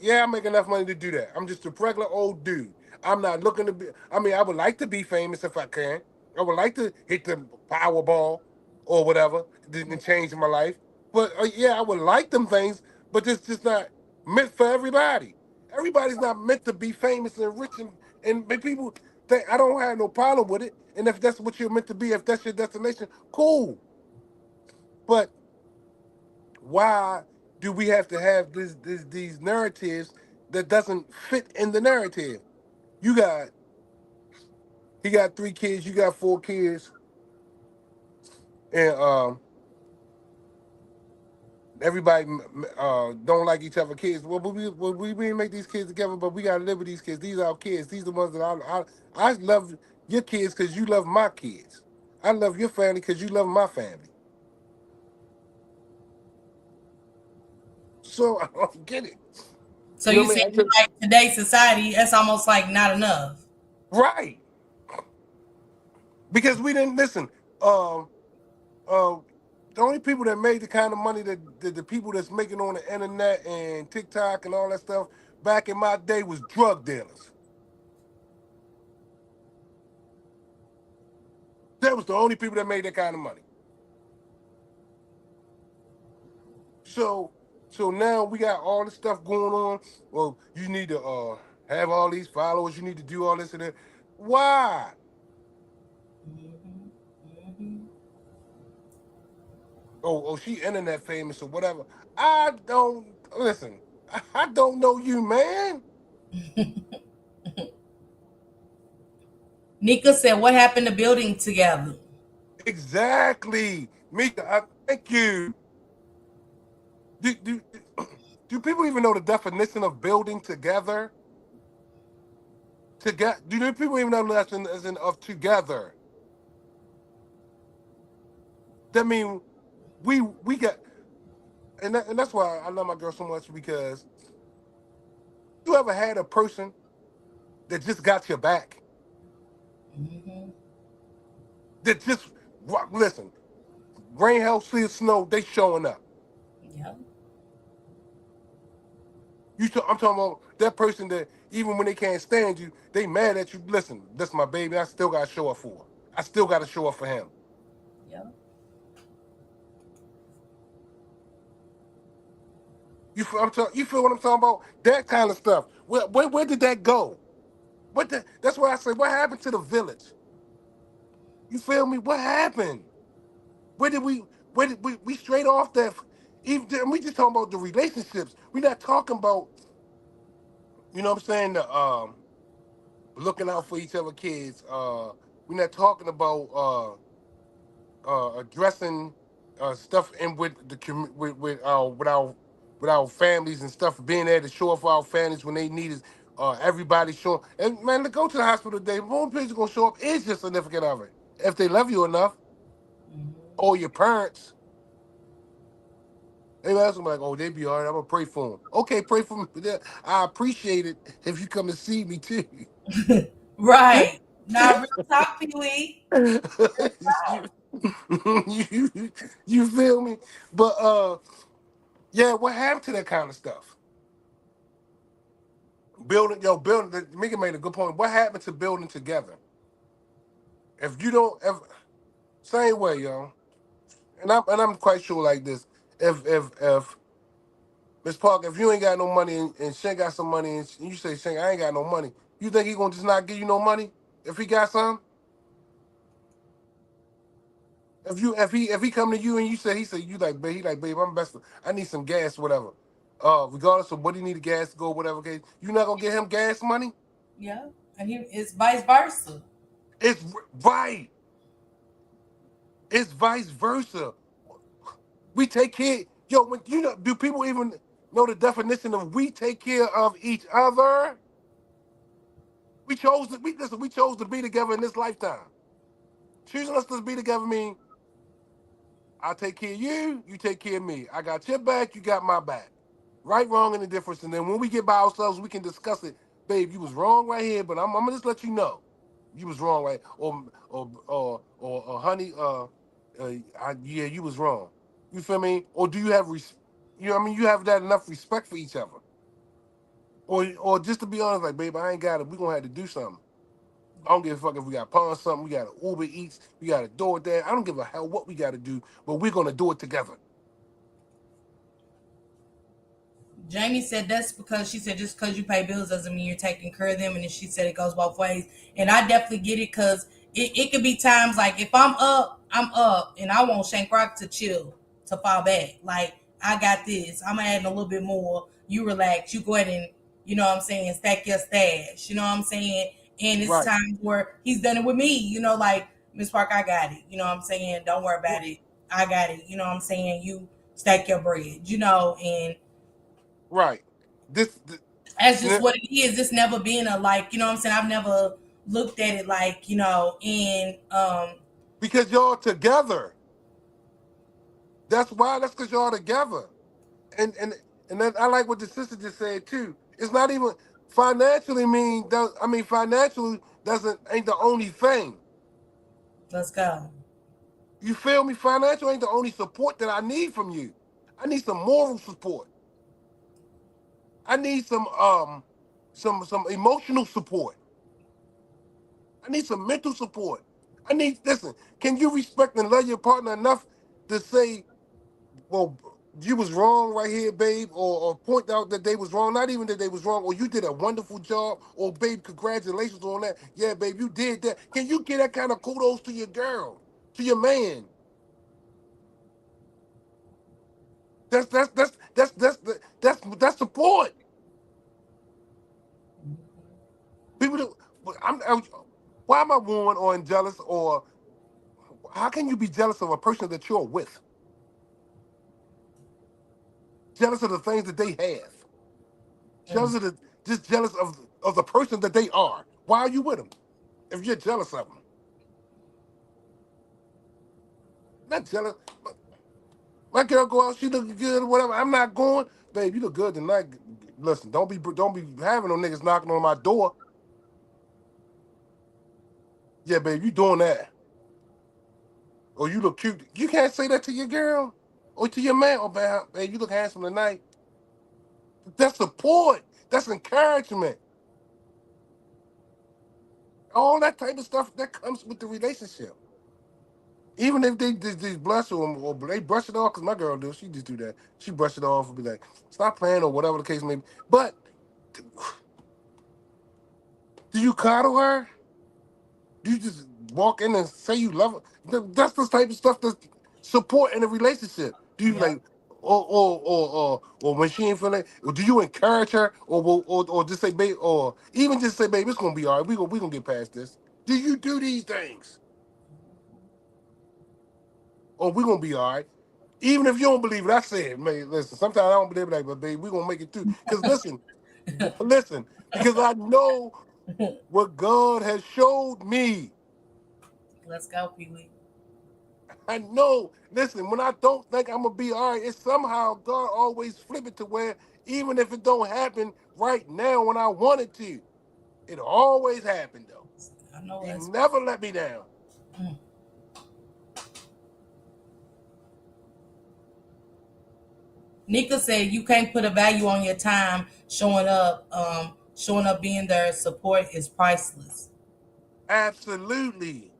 Yeah, I make enough money to do that. I'm just a regular old dude. I'm not looking to be. I mean, I would like to be famous if I can. I would like to hit the Powerball or whatever, and change my life. But yeah, I would like them things, but it's just not meant for everybody. Everybody's not meant to be famous and rich and people think I don't have no problem with it. And if that's what you're meant to be, if that's your destination, cool. But why do we have to have these narratives that doesn't fit in the narrative? You got he got 3 kids, you got 4 kids, and everybody don't like each other kids. Well, we make these kids together, but we gotta live with these kids. These are our kids. These are the ones that I love your kids because you love my kids. I love your family because you love my family. So I don't get it. So You know you what saying I mean? like today's society, that's almost like not enough. Right. Because we didn't listen. Um, uh, the only people that made the kind of money that the people that's making on the internet and TikTok and all that stuff back in my day was drug dealers. That was the only people that made that kind of money. So so now we got all this stuff going on. Well, you need to have all these followers. You need to do all this and that. Why? Mhm. Mhm. Oh, she internet famous or whatever. I don't listen. I don't know you, man. Nika said, "What happened to building together?" Exactly, Mika. Thank you. Do do people even know the definition of building together? Together. Do people even know that's as in of together? That mean we got and that's why I love my girl so much because you ever had a person that just got your back Mhm. that just listen rain hell sleet snow they showing up. Yep. I'm talking about that person that even when they can't stand you, they mad at you. Listen, that's my baby. I still got to show up for her. I still got to show up for him. Yep. You feel what I'm talking about? That kind of stuff. Where did that go? That's why I say, what happened to the village? You feel me? What happened? Where did we? Where did we straight off that? Even we just talking about the relationships. We're not talking about, you know what I'm saying? The looking out for each other kids. We're not talking about addressing stuff in with the with our families and stuff, being there to show up for our families when they need us. Everybody showing and man, to go to the hospital today. More people gonna show up is just significant of it if they love you enough Mhm. or your parents. They ask them like, "Oh, they be all right. I'm gonna pray for them." Okay, pray for me. Yeah, I appreciate it if you come and see me too. Right. Now, real talk, Pee Wee. you, you feel me? But yeah, what happened to that kind of stuff? Building. Mika made a good point. What happened to building together? If you don't ever, same way, yo. And I'm quite sure like this. If Miss Parker, if you ain't got no money and Shank got some money and you say, Shank, I ain't got no money, you think he gonna just not give you no money if he got some? If he come to you and you say, you like, babe, he like, babe, I'm best. I need some gas, whatever. Regardless of what he need the gas to go, whatever case, you not gonna get him gas money? Yeah, and it's vice versa. It's right. It's vice versa. We take care. Yo, when you know, do people even know the definition of we take care of each other? We chose to listen. We chose to be together in this lifetime. Choosing us to be together mean I take care of you, you take care of me. I got your back, you got my back. Right, wrong, and the difference. And then when we get by ourselves, we can discuss it. Babe, you was wrong right here, but I'm gonna just let you know you was wrong, right? Or honey, yeah, you was wrong. You feel me? Or do you have you know what I mean? You have that enough respect for each other. Or just to be honest, like, babe, I ain't got it. We gonna have to do something. I don't give a fuck if we got to pawn something, we got to Uber Eats, we got to do it there. I don't give a hell what we got to do, but we're gonna do it together. Jamie said that's because she said just because you pay bills doesn't mean you're taking care of them, and then she said it goes both ways. And I definitely get it because it could be times like if I'm up, and I want Shank Rock to chill, to fall back. Like I got this. I'm adding a little bit more. You relax. You go ahead and what I'm saying, stack your stash. You know what I'm saying? And it's Right. times where he's done it with me. Like Miss Park, I got it. You know what I'm saying? Don't worry about it. I got it. You know what I'm saying? You stack your bread. And Right. This that's just what it is. It's never been a like, what I'm saying? I've never looked at it like, and because y'all together. That's why. That's because y'all together. And then I like what the sister just said too. It's not even financially financially doesn't ain't the only thing. let's go. You feel me? Financial ain't the only support that I need from you. I need some moral support. I need some emotional support. I need some mental support. Listen, can you respect and love your partner enough to say, well, you was wrong right here, babe, or point out that they was wrong, not even that they was wrong, or you did a wonderful job, or babe, congratulations on that. Yeah, babe, you did that. Can you give that kind of kudos to your girl, to your man? That's support. People do. Why am I worn or jealous, or how can you be jealous of a person that you're with? Jealous of the things that they have. Jealous of just jealous of the person that they are. Why are you with them? If you're jealous of them, not jealous. My girl go out, she looking good or whatever. I'm not going, babe. You look good tonight. Listen, don't be having no niggas knocking on my door. Yeah, babe, you doing that? Or you look cute. You can't say that to your girl or to your man. Oh, babe, you look handsome tonight. That's support. That's encouragement. All that type of stuff that comes with the relationship. Even if they just blush or they brush it off, because my girl do, she just do that. She brush it off and be like, stop playing or whatever the case may be. But do you coddle her? Do you just walk in and say you love her? That's the type of stuff that's support in a relationship. Do you Yeah. like, or when she ain't feeling, or do you encourage her, or just say, babe, or even just say, babe, it's gonna be all right. We gonna get past this. Do you do these things? Or we gonna be all right. Even if you don't believe it, I said, man, listen, sometimes I don't believe it, like, but babe, we gonna make it through. Because listen, because I know what God has showed me. Let's go, Pee Wee. I know, listen, when I don't think I'm gonna be all right, it's somehow God always flip it to where even if it don't happen right now when I want it to, it always happen though. I know He that's never let me down. mm. Nika said you can't put a value on your time showing up. Showing up, being there, support is priceless. Absolutely.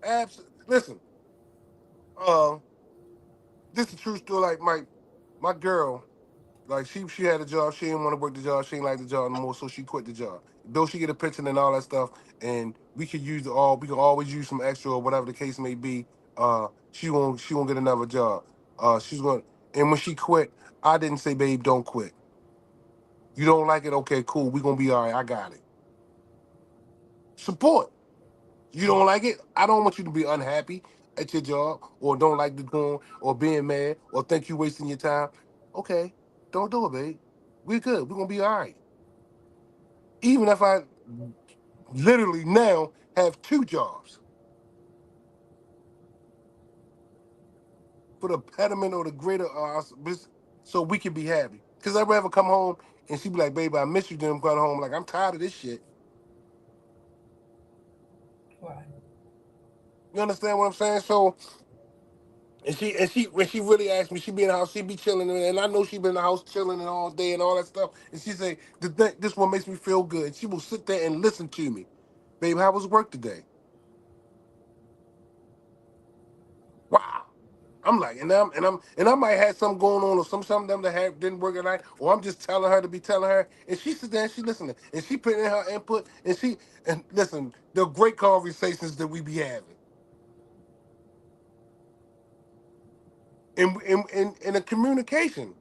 Absolutely. Listen, uh, this is a true story, like Mike. my girl, like she had a job, she didn't want to work the job, she didn't like the job no more, so she quit the job. Though she get a pension and all that stuff, and we can always use some extra or whatever the case may be. She won't get another job. She's going, and when she quit, I didn't say, babe, don't quit. You don't like it, okay, cool, we gonna be all right. I got it. Support. You don't like it? I don't want you to be unhappy at your job or don't like the going or being mad or think you wasting your time. Okay, don't do it, babe. We're good. We're gonna be all right. Even if I literally now have two jobs for the betterment or the greater so we can be happy. Cause I'd rather come home and she be like, baby, I miss you, then I'm going home. Like, I'm tired of this shit. Right. You understand what I'm saying? So and she when she really asked me, she be in the house, she be chilling, and I know she been in the house chilling and all day and all that stuff. And she say, this one makes me feel good. She will sit there and listen to me. Babe, how was work today? Wow. I'm like, and I might have something going on or something them that didn't work at night, or I'm just telling her to be telling her, and she sit there and she listening, and she putting in her input, and listen, the great conversations that we be having, in the communication.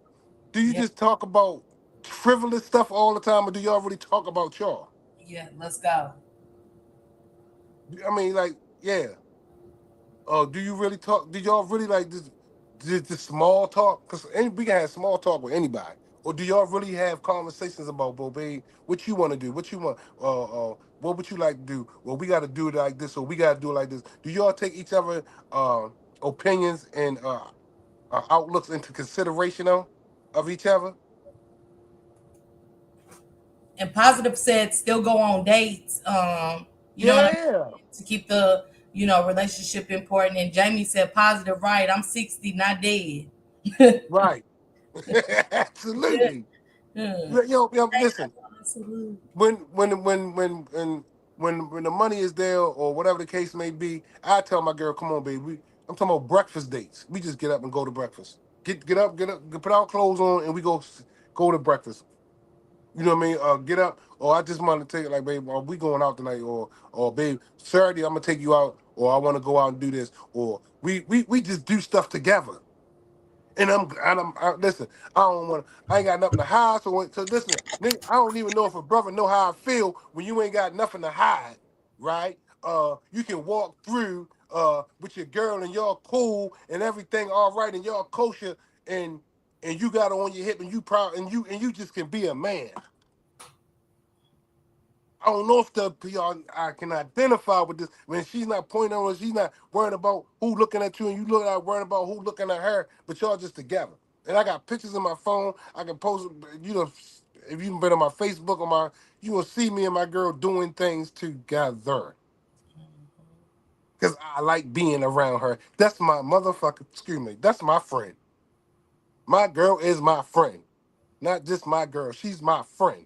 Do you Yeah. just talk about frivolous stuff all the time, or do y'all really talk about y'all? Yeah. Let's go. I mean, like, yeah. Do you really talk? Do y'all really like this small talk? Because we can have small talk with anybody. Or do y'all really have conversations about, well, babe, what you want to do? What you want? What would you like to do? Well, we got to do it like this, or we got to do it like this. Do y'all take each other opinions and outlooks into consideration of each other? And Positive said still go on dates. You know what I Yeah. mean? To keep the, relationship important. And Jamie said Positive, right? I'm 60, not dead. Right. Absolutely. Hmm. Yo, listen. Absolutely. When the money is there or whatever the case may be, I tell my girl, come on, baby. I'm talking about breakfast dates. We just get up and go to breakfast. Get up, put our clothes on, and we go to breakfast. You know what I mean? Get up, or I just want to take it like, babe, are we going out tonight? Or babe, Saturday I'm gonna take you out, or I want to go out and do this, or we just do stuff together. Listen. I don't want. I ain't got nothing to hide. So listen, nigga, I don't even know if a brother know how I feel when you ain't got nothing to hide, right? You can walk through with your girl and y'all cool and everything all right and y'all kosher and you got her on your hip and you proud and you just can be a man. I don't know if the y'all I can identify with this when she's not pointing on her, she's not worrying about who looking at you and you look at worrying about who looking at her, but y'all just together. And I got pictures in my phone. I can post if you've been on my Facebook or you will see me and my girl doing things together. Cause I like being around her. That's my motherfucker, excuse me, that's my friend. My girl is my friend. Not just my girl, she's my friend.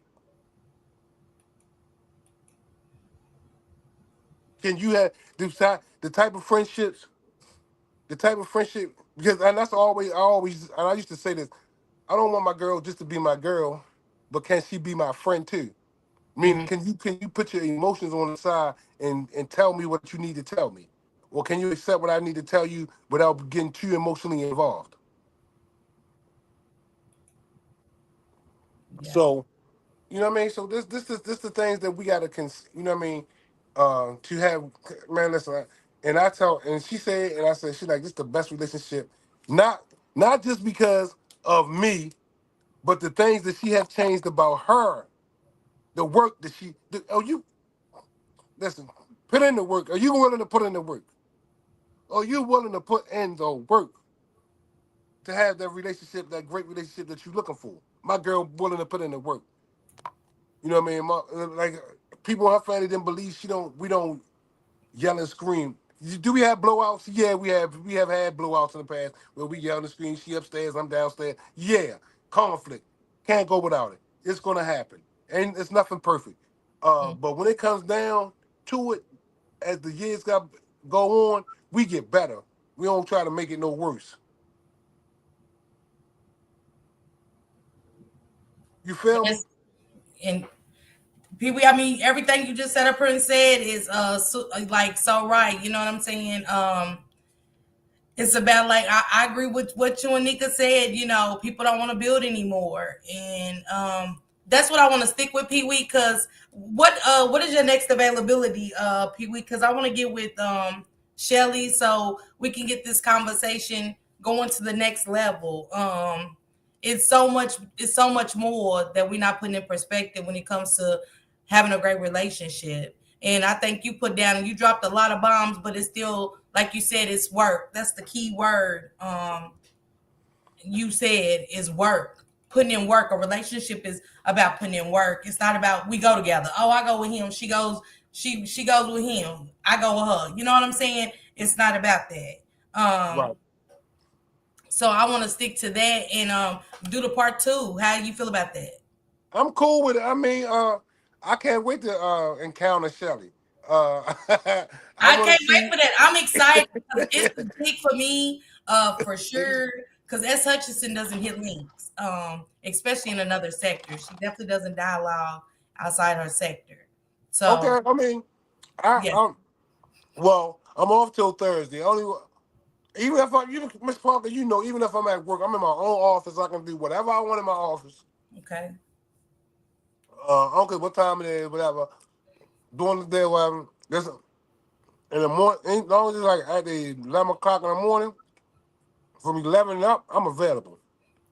Can you have the type of friendships because and that's always and I used to say this. I don't want my girl just to be my girl, but can she be my friend too? Meaning, Mhm. can you put your emotions on the side and tell me what you need to tell me, or can you accept what I need to tell you without getting too emotionally involved? Yeah. So you know what I mean. So this the things that we gotta you know what I mean. To have man, listen, and I tell and she said and I said she like this the best relationship, not not just because of me but the things that she have changed about her, the work that you listen, put in the work. Are you willing to put in the work? Are you willing to put in the work to have that relationship, that great relationship that you're looking for? My girl willing to put in the work. You know what I mean? Like people in her family didn't believe we don't yell and scream. Do we have blowouts? Yeah, we have had blowouts in the past where we yell and scream. She upstairs, I'm downstairs. Yeah, conflict can't go without it. It's gonna happen, and it's nothing perfect. Mm. But when it comes down to it, as the years go on, we get better. We don't try to make it no worse. You feel me? And Pee Wee, I mean, everything you just said up here and said is like so right. You know what I'm saying? It's about like I agree with what you and Nika said. You know, people don't want to build anymore, and that's what I want to stick with, Pee Wee. Because what is your next availability, Pee Wee? Because I want to get with Shelly so we can get this conversation going to the next level. It's so much more that we're not putting in perspective when it comes to having a great relationship. And I think you put down and you dropped a lot of bombs, but it's still like you said, it's work. That's the key word. You said is work. Putting in work. A relationship is about putting in work. It's not about we go together. Oh, I go with him. She goes with him. I go with her. You know what I'm saying? It's not about that. Right. So I want to stick to that and do the part 2. How do you feel about that? I'm cool with it. I mean, I can't wait to encounter Shelly. I I want can't to wait see. for that. I'm excited because it's big for me, for sure. Because S. Hutchinson doesn't hit links, especially in another sector. She definitely doesn't dialogue outside her sector. So Okay, I mean, I yeah, well, I'm off till Thursday. Even if Miss Parker, you know, even if I'm at work, I'm in my own office. I can do whatever I want in my office. okay, I don't care what time it is, whatever. During the day, whatever. This in the morning, as long as it's like at the 11 o'clock in the morning, from 11 up, I'm available.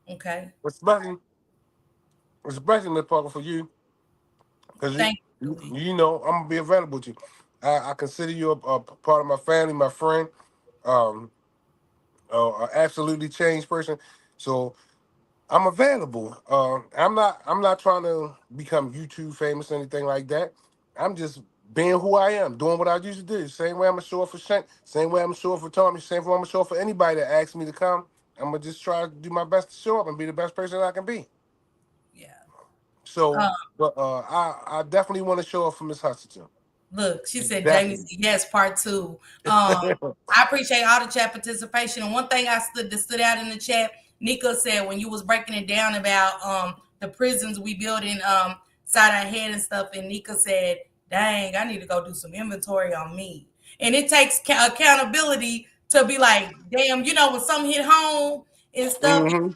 okay. Especially Miss Parker for you, because Thank you, you. you know I'm gonna be available to you. I consider you a part of my family, my friend, um, an absolutely changed person. So I'm available. I'm not trying to become YouTube famous or anything like that. I'm just being who I am, doing what I used to do. Same way I'm gonna show up for Shank, same way I'm gonna show up for Tommy, same way I'm gonna show up for anybody that asks me to come. I'm gonna just try to do my best to show up and be the best person I can be. Yeah. So, Uh, but I definitely want to show up for Miss Hutchinson. Look, she said, Jamie said, Definitely. yes, part 2. I appreciate all the chat participation. And one thing that stood out in the chat, Nico said when you was breaking it down about the prisons we build in side our head and stuff, and Nico said, dang, I need to go do some inventory on me. And it takes accountability to be like, damn, you know, when something hit home and stuff, Hmm.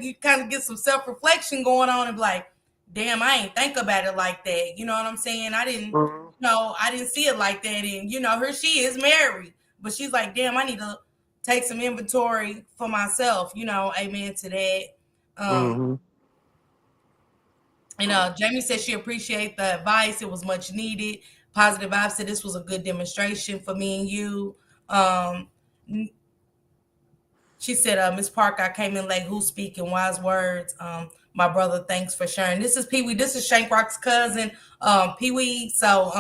you kind of get some self-reflection going on and be like, damn, I ain't think about it like that. You know what I'm saying? Hmm. I didn't see it like that. And her she is married, but she's like, damn, I need to take some inventory for myself. Amen to that. Um, Hmm. and Jamie said she appreciate the advice. It was much needed. Positive Vibe said this was a good demonstration for me and you. Um, She said, Miss Parker, I came in late. Who's speaking? Wise words. My brother, thanks for sharing. This is Pee Wee. This is Shank Rock's cousin, Pee Wee. So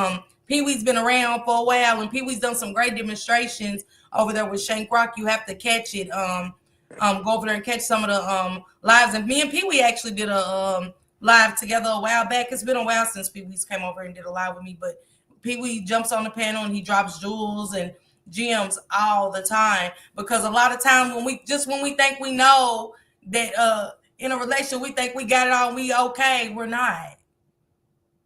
Pee Wee's been around for a while, and Pee Wee's done some great demonstrations over there with Shank Rock. You have to catch it. Go over there and catch some of the lives. And me and Pee Wee actually did a live together a while back. It's been a while since Pee Wee's came over and did a live with me, but Pee Wee jumps on the panel and he drops jewels and gems all the time, because a lot of times when we think we know that in a relationship we think we got it all, we okay, we're not.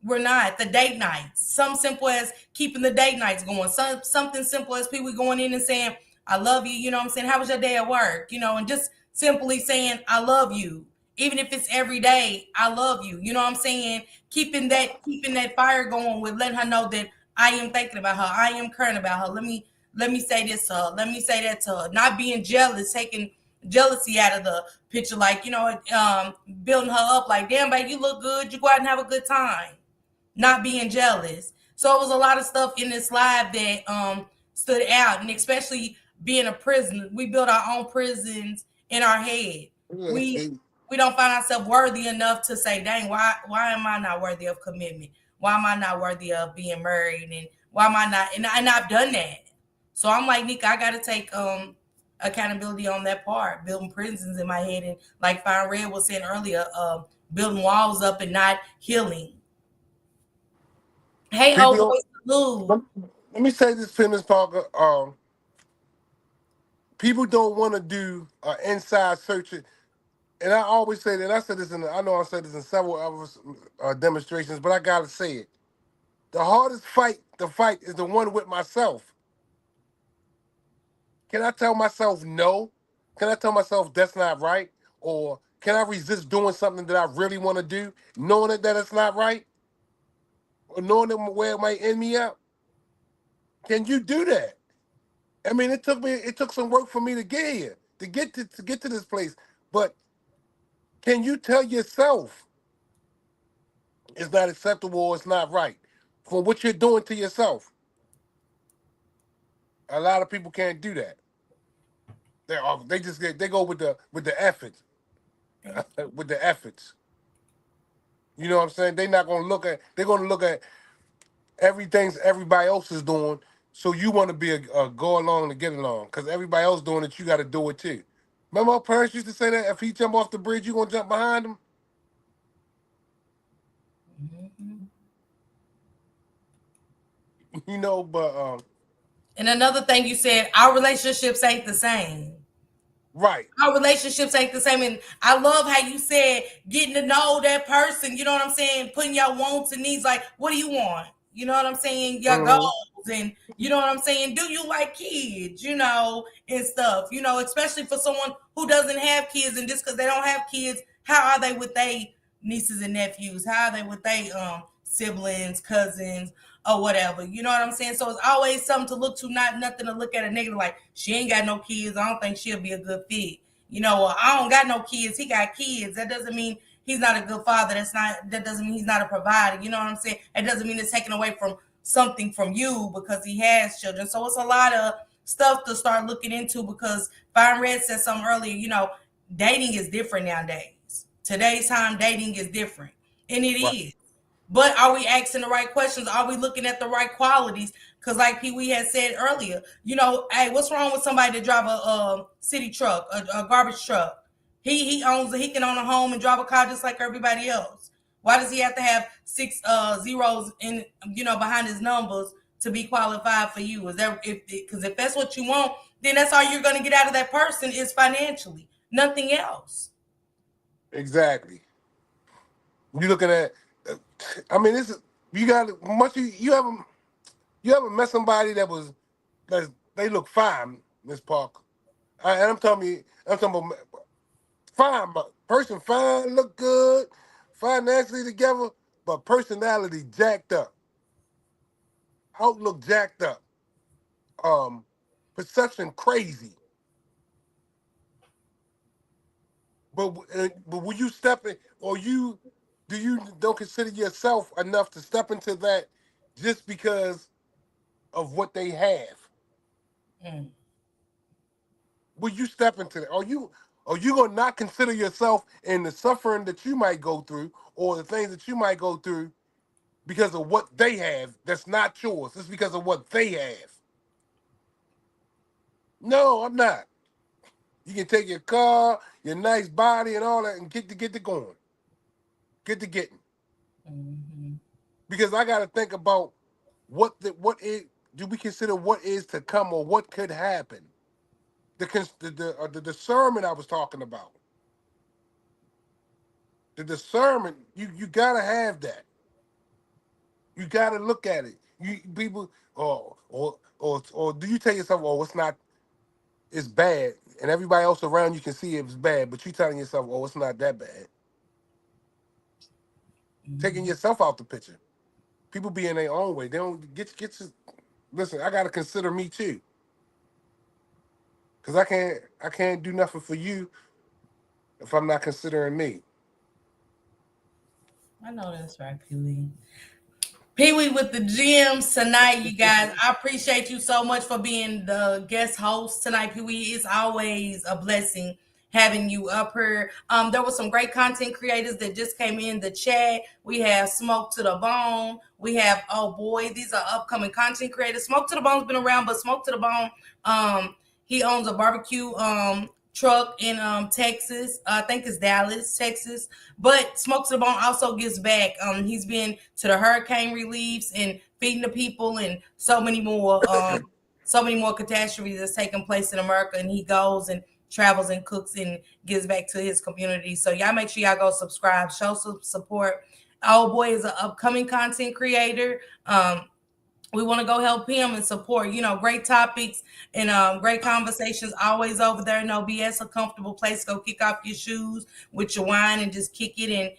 The date nights, some simple as keeping the date nights going, something simple as people going in and saying I love you, you know what I'm saying, how was your day at work, and just simply saying I love you, even if it's every day, I love you, you know what I'm saying, keeping that fire going with letting her know that I am thinking about her, I am caring about her. Let me say this to her. Let me say that to her. Not being jealous, taking jealousy out of the picture, like, building her up, like, damn, babe, you look good. You go out and have a good time. Not being jealous. So it was a lot of stuff in this live that stood out, and especially being a prisoner. We build our own prisons in our head. We we don't find ourselves worthy enough to say, dang, why am I not worthy of commitment? Why am I not worthy of being married? And why am I not? And I've done that. So I'm like, Nika, I got to take accountability on that part, building prisons in my head. And like Fine Red was saying earlier, building walls up and not healing. Hey, old boy, People, salute. let me say this to Miss Parker. People don't want to do inside search. and I always say that. I said this I know I said this in several other demonstrations, but I gotta say it. The hardest fight to fight is the one with myself. Can I tell myself no? Can I tell myself that's not right? Or can I resist doing something that I really want to do, knowing that it's not right? Or knowing that where it might end me up? Can you do that? I mean, it took some work for me to get here, to get to this place. But can you tell yourself it's not acceptable or it's not right for what you're doing to yourself? A lot of people can't do that. They go with the efforts, with the efforts. You know what I'm saying? They're gonna look at everything everybody else is doing. So you want to be a go along to get along because everybody else doing it, you got to do it too. Remember our parents used to say that if he jump off the bridge, you gonna jump behind him. You know, but And another thing you said, our relationships ain't the same. right. Our relationships ain't the same. And I love how you said getting to know that person, you know what I'm saying? Putting your wants and needs, like, what do you want? You know what I'm saying? Your goals, and you know what I'm saying? Do you like kids, you know, and stuff, you know, especially for someone who doesn't have kids, and just because they don't have kids, how are they with their nieces and nephews? How are they with their siblings, cousins, or whatever? You know what I'm saying? So it's always something to look to, not nothing to look at a negative, like she ain't got no kids, I don't think she'll be a good fit. You know, or I don't got no kids, he got kids. That doesn't mean he's not a good father. That doesn't mean he's not a provider. You know what I'm saying? It doesn't mean it's taken away from something from you because he has children. So it's a lot of stuff to start looking into, because Fine Red said something earlier, you know, dating is different nowadays. Today's time, dating is different. And it is. But are we asking the right questions? Are we looking at the right qualities? Because like Pee Wee had said earlier, you know, hey, what's wrong with somebody that drive a city truck, a garbage truck? He can own a home and drive a car just like everybody else. Why does he have to have 6 zeros in, you know, behind his numbers to be qualified for you? Is that because if that's what you want, then that's all you're going to get out of that person is financially, nothing else. Exactly. You looking at, I mean, this is, you got much. You haven't met somebody that they look fine, Miss Parker. And I'm talking about fine, but person fine, look good, financially together, but personality jacked up, outlook jacked up, perception crazy. But when you step in, or you don't consider yourself enough to step into that just because of what they have? Will you step into that? Are you gonna not consider yourself in the suffering that you might go through, or the things that you might go through because of what they have that's not yours? It's because of what they have. No, I'm not. You can take your car, your nice body, and all that, and get to going. Get to getting. Because I got to think about do we consider what is to come or what could happen. The discernment I was talking about. The discernment, you gotta have that. You gotta look at it. You people, or do you tell yourself, oh, it's bad, and everybody else around you can see it's bad, but you telling yourself, oh, it's not that bad. Taking yourself out the picture. People be in their own way. They don't get to listen. I gotta consider me too, because I can't do nothing for you if I'm not considering me. I know that's right, Pee Wee. Pee Wee with the gems tonight, you guys. I appreciate you so much for being the guest host tonight, Pee Wee. It's always a blessing having you up here. There were some great content creators that just came in the chat. We have Smoke to the Bone. We have, oh boy, these are upcoming content creators. Smoke to the Bone's been around, but Smoke to the Bone, he owns a barbecue truck in Texas. I think it's Dallas, Texas. But Smoke to the Bone also gives back. He's been to the hurricane reliefs and feeding the people, and so many more catastrophes that's taking place in America. And he goes and travels and cooks and gives back to his community. So y'all make sure y'all go subscribe, show some support. Old boy is an upcoming content creator. We want to go help him and support, great topics and great conversations always over there. No BS, a comfortable place. Go kick off your shoes with your wine and just kick it. And,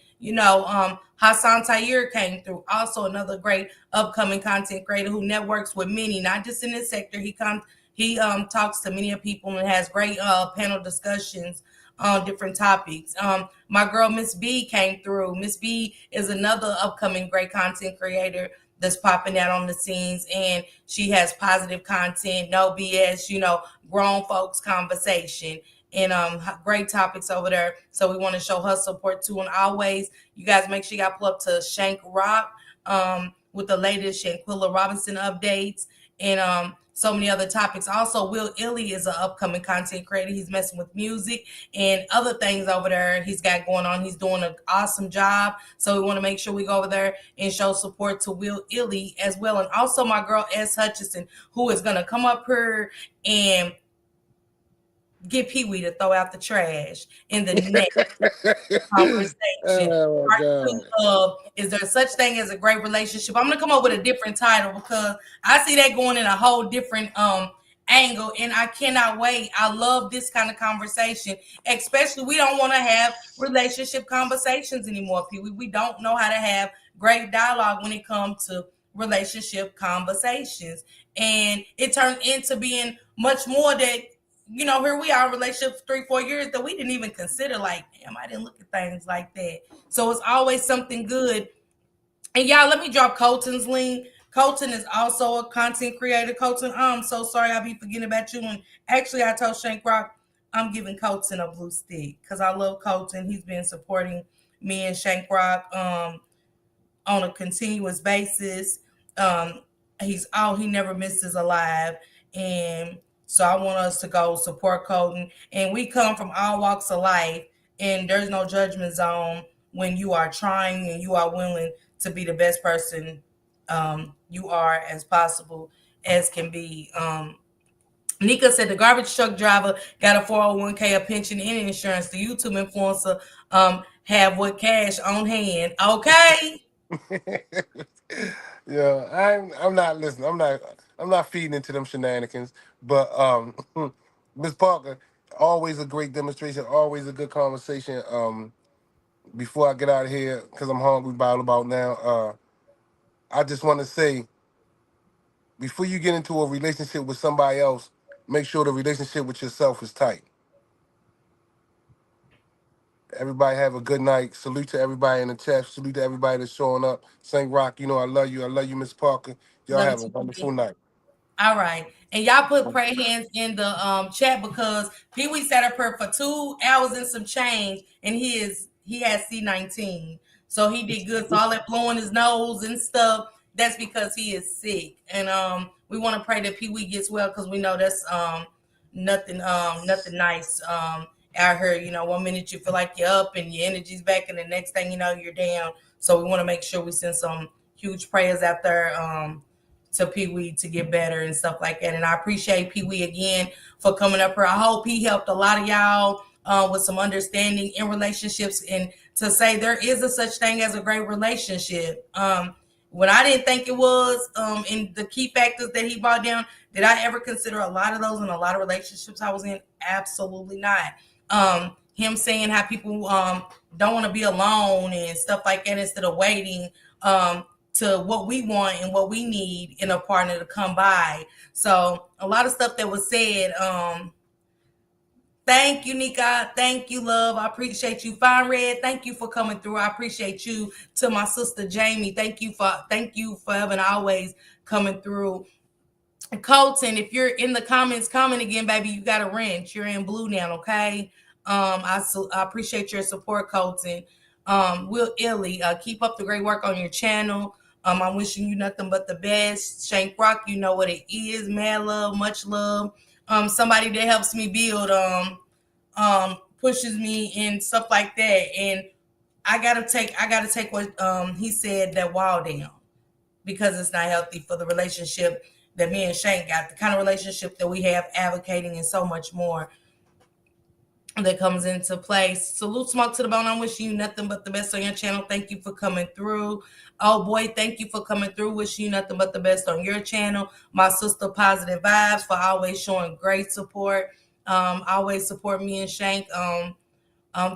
Hassan Tayyir came through. Also another great upcoming content creator who networks with many, not just in this sector. He talks to many people and has great panel discussions on different topics. My girl, Miss B, came through. Miss B is another upcoming great content creator that's popping out on the scenes, and she has positive content, no BS, grown folks conversation, and great topics over there. So we want to show her support too. And always, you guys make sure y'all pull up to Shank Rock with the latest Shanquilla Robinson updates and so many other topics. Also, Will Illy is an upcoming content creator. He's messing with music and other things over there he's got going on. He's doing an awesome job. So we want to make sure we go over there and show support to Will Illy as well. And also my girl, S. Hutchison, who is going to come up here and get Pee Wee to throw out the trash in the next conversation. Oh, Part two of, is there such thing as a great relationship? I'm gonna come up with a different title because I see that going in a whole different angle, and I cannot wait. I love this kind of conversation, especially we don't want to have relationship conversations anymore, Pee Wee. We don't know how to have great dialogue when it comes to relationship conversations, and it turned into being much more that, here we are in relationships 3-4 years that we didn't even consider, like, damn, I didn't look at things like that. So it's always something good. And y'all, let me drop Colton's link. Colton is also a content creator. Colton, I'm so sorry I'll be forgetting about you. And actually, I told Shank Rock I'm giving Colton a blue stick because I love Colton. He's been supporting me and Shank Rock on a continuous basis. He never misses a live. And so I want us to go support Colton. And we come from all walks of life, and there's no judgment zone when you are trying and you are willing to be the best person you are as possible as can be. Nika said the garbage truck driver got a 401k, a pension, and insurance. The YouTube influencer have what cash on hand. Okay. Yeah, I'm not listening. I'm not feeding into them shenanigans. But Miss Parker, always a great demonstration, always a good conversation. Before I get out of here, because I'm hungry about now, I just want to say, before you get into a relationship with somebody else, make sure the relationship with yourself is tight. Everybody have a good night. Salute to everybody in the chat. Salute to everybody that's showing up. Saint Rock, I love you. I love you, Miss Parker. Y'all Love have a you. wonderful night. All right. And y'all put prayer hands in the chat because Pee Wee sat up here for 2 hours and some change, and he has C19. So he did good. So all that blowing his nose and stuff, that's because he is sick. And we want to pray that Pee Wee gets well because we know that's nothing nice out here. 1 minute you feel like you're up and your energy's back, and the next thing you know, you're down. So we want to make sure we send some huge prayers out there to Pee Wee to get better and stuff like that. And I appreciate Pee Wee again for coming up here. I hope he helped a lot of y'all with some understanding in relationships, and to say there is a such thing as a great relationship. When I didn't think it was, in the key factors that he brought down, did I ever consider a lot of those in a lot of relationships I was in? Absolutely not. Him saying how people don't want to be alone and stuff like that instead of waiting to what we want and what we need in a partner to come by. So a lot of stuff that was said. Thank you, Nika. Thank you, love. I appreciate you. Fine Red, thank you for coming through. I appreciate you. To my sister Jamie, thank you forever and always coming through. Colton, if you're in the comments, comment again, baby. You got a wrench. You're in blue now, okay? I appreciate your support, Colton. Will Illy, keep up the great work on your channel. I'm wishing you nothing but the best. Shank Rock, you know what it is. Mad love, much love. Somebody that helps me build, pushes me and stuff like that. And I gotta take what he said, that wall down, because it's not healthy for the relationship that me and Shank got, the kind of relationship that we have, advocating and so much more. that comes into place. Salute, Smoke to the Bone. I'm wishing you nothing but the best on your channel. Thank you for coming through. Oh boy, thank you for coming through. Wishing you nothing but the best on your channel. My sister, Positive Vibes, for always showing great support. Always support me and Shank.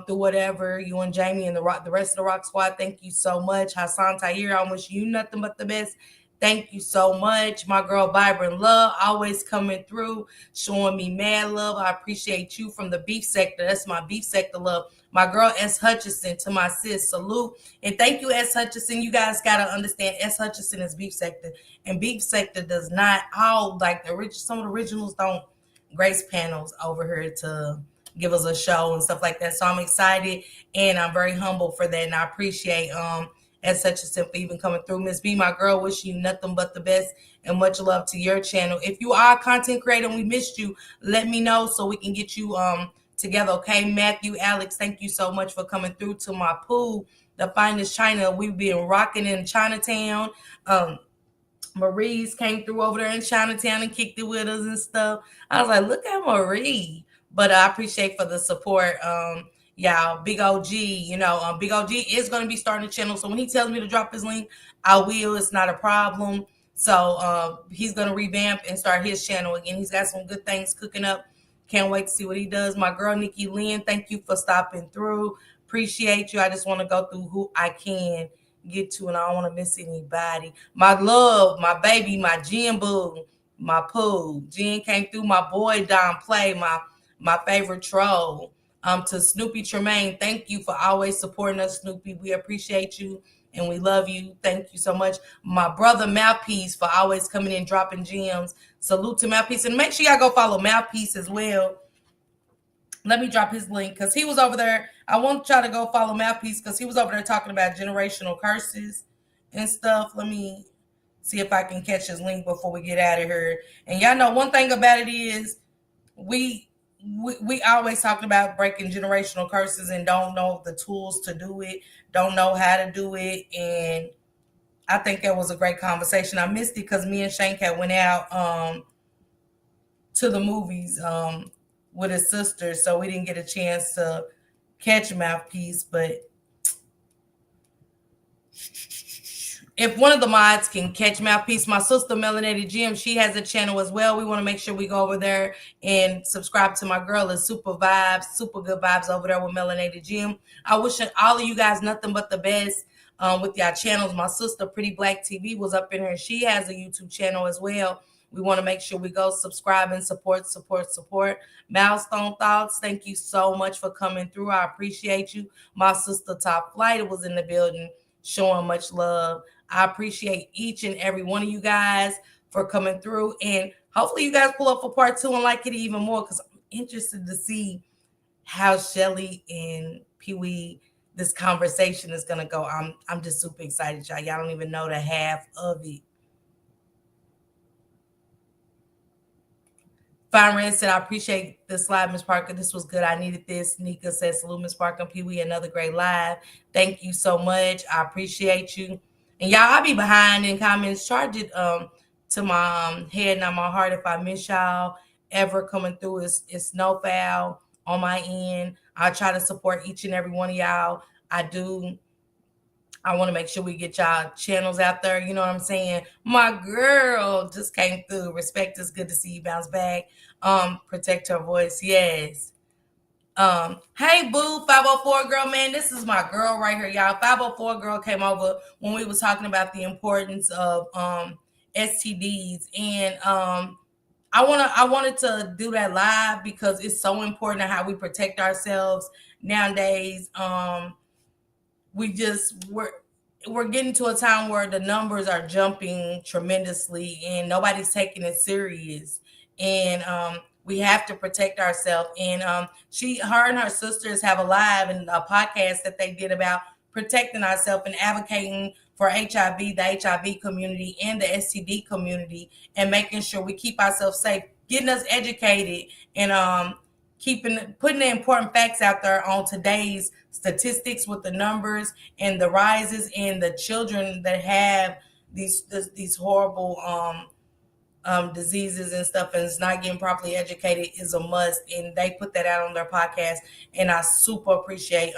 Through whatever you and Jamie and the rest of the Rock Squad. Thank you so much. Hassan Tahir, I wish you nothing but the best. Thank you so much. My girl Vibrant Love, always coming through, showing me mad love. I appreciate you from the beef sector. That's my beef sector love. My girl S. Hutchison, to my sis, salute. And thank you, S. Hutchison. You guys got to understand, S. Hutchison is beef sector. And beef sector does not, all like some of the originals don't grace panels over here to give us a show and stuff like that. So I'm excited and I'm very humble for that. And I appreciate as such a simple even coming through. Miss B, my girl, wish you nothing but the best and much love to your channel. If you are a content creator and we missed you, let me know so we can get you together. Okay, Matthew, Alex, thank you so much for coming through to my pool, the finest China. We've been rocking in Chinatown. Marie's came through over there in Chinatown and kicked it with us and stuff. I was like, look at Marie. But I appreciate for the support. Y'all, Big OG, Big OG is going to be starting a channel. So when he tells me to drop his link, I will. It's not a problem. So he's going to revamp and start his channel again. He's got some good things cooking up. Can't wait to see what he does. My girl, Nikki Lynn, thank you for stopping through. Appreciate you. I just want to go through who I can get to, and I don't want to miss anybody. My love, my baby, my Jen Boo, my Pooh. Jen came through. My boy Don Play, my favorite troll. To Snoopy Tremaine, thank you for always supporting us, Snoopy. We appreciate you and we love you. Thank you so much. My brother Mouthpiece for always coming in, dropping gems. Salute to Mouthpiece. And make sure y'all go follow Mouthpiece as well. Let me drop his link because he was over there. I want y'all to go follow Mouthpiece because he was over there talking about generational curses and stuff. Let me see if I can catch his link before we get out of here. And y'all know one thing about it is we always talking about breaking generational curses and don't know the tools to do it, don't know how to do it. And I think that was a great conversation. I missed it because me and Shank had went out to the movies with his sister, so we didn't get a chance to catch Mouthpiece. But if one of the mods can catch Mouthpiece, my sister Melanated Gym, she has a channel as well. We want to make sure we go over there and subscribe to my girl. It's super vibes, super good vibes over there with Melanated Gym. I wish all of you guys nothing but the best with y'all channels. My sister Pretty Black TV was up in here. She has a YouTube channel as well. We want to make sure we go subscribe and support. Milestone Thoughts, thank you so much for coming through. I appreciate you. My sister Top Flight was in the building showing much love. I appreciate each and every one of you guys for coming through. And hopefully you guys pull up for part 2 and like it even more because I'm interested to see how Shelly and Pee Wee, this conversation is going to go. I'm just super excited, y'all. Y'all don't even know the half of it. Fine Red said, I appreciate this live, Miss Parker. This was good. I needed this. Nika said, salute, Miss Parker and Pee Wee. Another great live. Thank you so much. I appreciate you. And y'all, I'll be behind in comments. Charge it to my head, not my heart. If I miss y'all ever coming through, it's no foul on my end. I try to support each and every one of y'all. I want to make sure we get y'all channels out there. You know what I'm saying? My girl just came through. Respect is good to see you bounce back. Protect her voice. Yes. Hey, boo, 504 girl, man. This is my girl right here, y'all. 504 girl came over when we was talking about the importance of STDs. And I wanted to do that live because it's so important how we protect ourselves nowadays. We're getting to a time where the numbers are jumping tremendously and nobody's taking it serious. And we have to protect ourselves. And her and her sisters have a live and a podcast that they did about protecting ourselves and advocating for HIV, the HIV community and the STD community, and making sure we keep ourselves safe, getting us educated, and putting the important facts out there on today's statistics with the numbers and the rises in the children that have these horrible diseases and stuff, and is not getting properly educated is a must. And they put that out on their podcast, and I super appreciate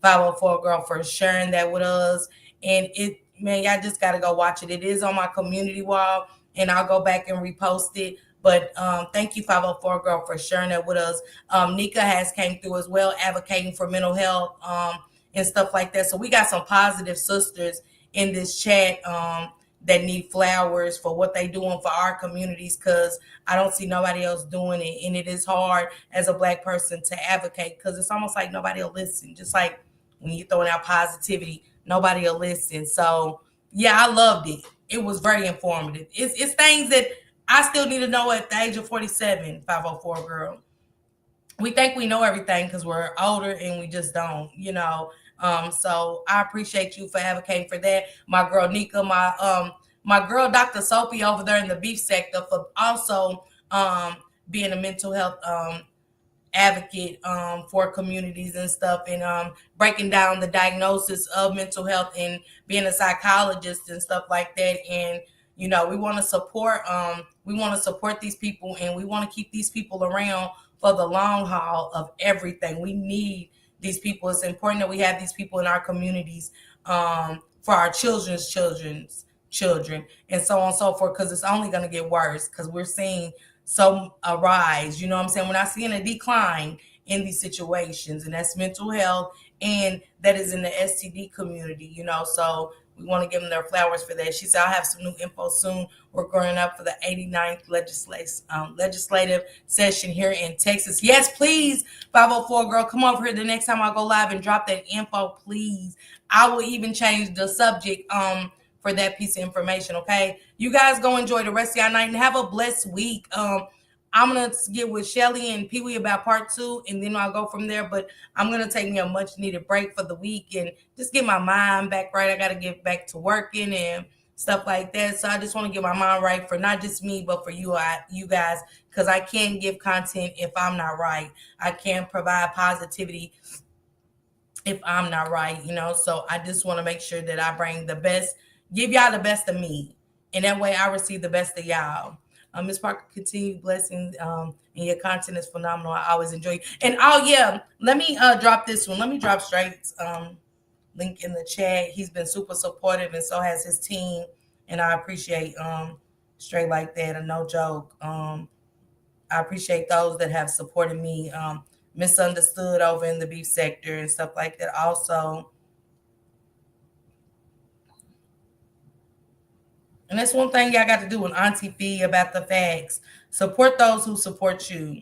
504 Girl for sharing that with us. And it, man, y'all just got to go watch it. It is on my community wall, and I'll go back and repost it. But thank you, 504 Girl, for sharing that with us. Nika has came through as well, advocating for mental health and stuff like that. So we got some positive sisters in this chat that need flowers for what they doing for our communities, because I don't see nobody else doing it. And it is hard as a Black person to advocate, because it's almost like nobody will listen. Just like when you're throwing out positivity, nobody will listen. So yeah, I loved it. It was very informative. It's things that I still need to know at the age of 47, 504 Girl. We think we know everything because we're older, and we just don't, you know. So I appreciate you for advocating for that. My girl Nika, my girl Dr. Sophie over there in the beef sector, for also being a mental health advocate for communities and stuff, and breaking down the diagnosis of mental health and being a psychologist and stuff like that. And you know, we want to support these people, and we want to keep these people around for the long haul of everything. We need these people. It's important that we have these people in our communities for our children, and so on and so forth, because it's only going to get worse, because we're seeing a rise, you know what I'm saying? We're not seeing a decline in these situations, and that's mental health, and that is in the STD community, you know. So we want to give them their flowers for that. She said, I'll have some new info soon. We're going up for the 89th legislative session here in Texas. Yes, please, 504 Girl, come over here the next time I go live and drop that info, please. I will even change the subject for that piece of information, okay? You guys go enjoy the rest of your night and have a blessed week. I'm going to get with Shelly and Pee Wee about part 2, and then I'll go from there. But I'm going to take me a much-needed break for the week and just get my mind back right. I got to get back to working and stuff like that. So I just want to get my mind right for not just me, but for you guys, because I can't give content if I'm not right. I can't provide positivity if I'm not right, you know. So I just want to make sure that I bring the best, give y'all the best of me, and that way I receive the best of y'all. Ms. Parker, continue blessings, and your content is phenomenal. I always enjoy it. And oh yeah, let me drop this one. Let me drop Straight's link in the chat. He's been super supportive, and so has his team. And I appreciate Straight like that. And no joke. I appreciate those that have supported me. Misunderstood over in the beef sector and stuff like that. Also. And that's one thing y'all got to do in Auntie Fee about the facts. Support those who support you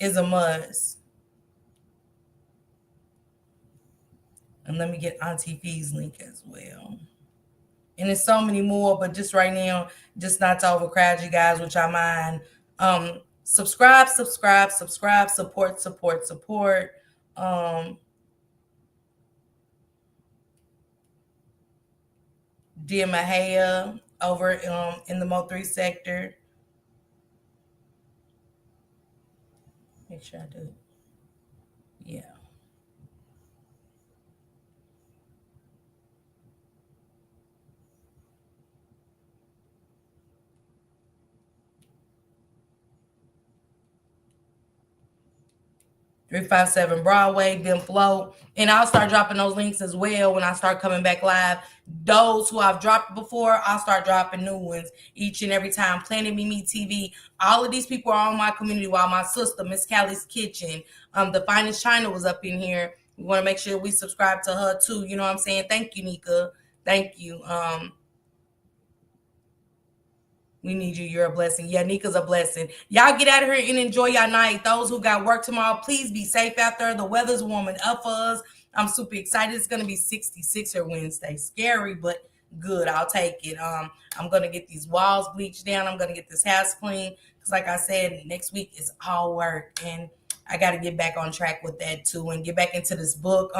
is a must. And let me get Auntie Fee's link as well. And there's so many more, but just right now, just not to overcrowd you guys, which I mind. Subscribe, support. Dear Mahaya over in the Mo3 sector. Make sure I do it. Yeah. .357 Broadway, Ben Flow. And I'll start dropping those links as well when I start coming back live. Those who I've dropped before, I'll start dropping new ones each and every time. Planet Mimi TV. All of these people are on my community wall. My sister, Miss Callie's Kitchen. The Finest China was up in here. We want to make sure we subscribe to her too. You know what I'm saying? Thank you, Nika. Thank you. We need you. You're a blessing. Yeah, Nika's a blessing. Y'all get out of here and enjoy your night. Those who got work tomorrow, please be safe out there. The weather's warming up for us. I'm super excited. It's going to be 66 or Wednesday. Scary, but good. I'll take it. I'm going to get these walls bleached down. I'm going to get this house clean. Because like I said, next week is all work. And I got to get back on track with that too and get back into this book.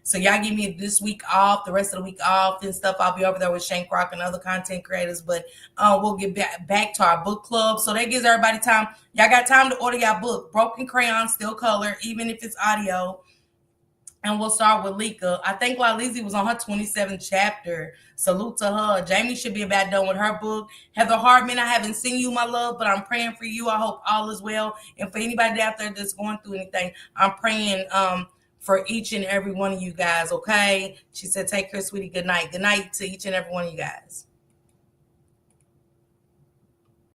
So y'all give me this week off, the rest of the week off and stuff. I'll be over there with Shank Rock and other content creators, but we'll get back to our book club. So that gives everybody time. Y'all got time to order y'all book. Broken Crayon, still color, even if it's audio. And we'll start with Lika. I think Lalizi was on her 27th chapter. Salute to her. Jamie should be about done with her book. Heather Hartman, I haven't seen you, my love, but I'm praying for you. I hope all is well. And for anybody out there that's going through anything, I'm praying for each and every one of you guys, okay? She said, take care, sweetie. Good night. Good night to each and every one of you guys.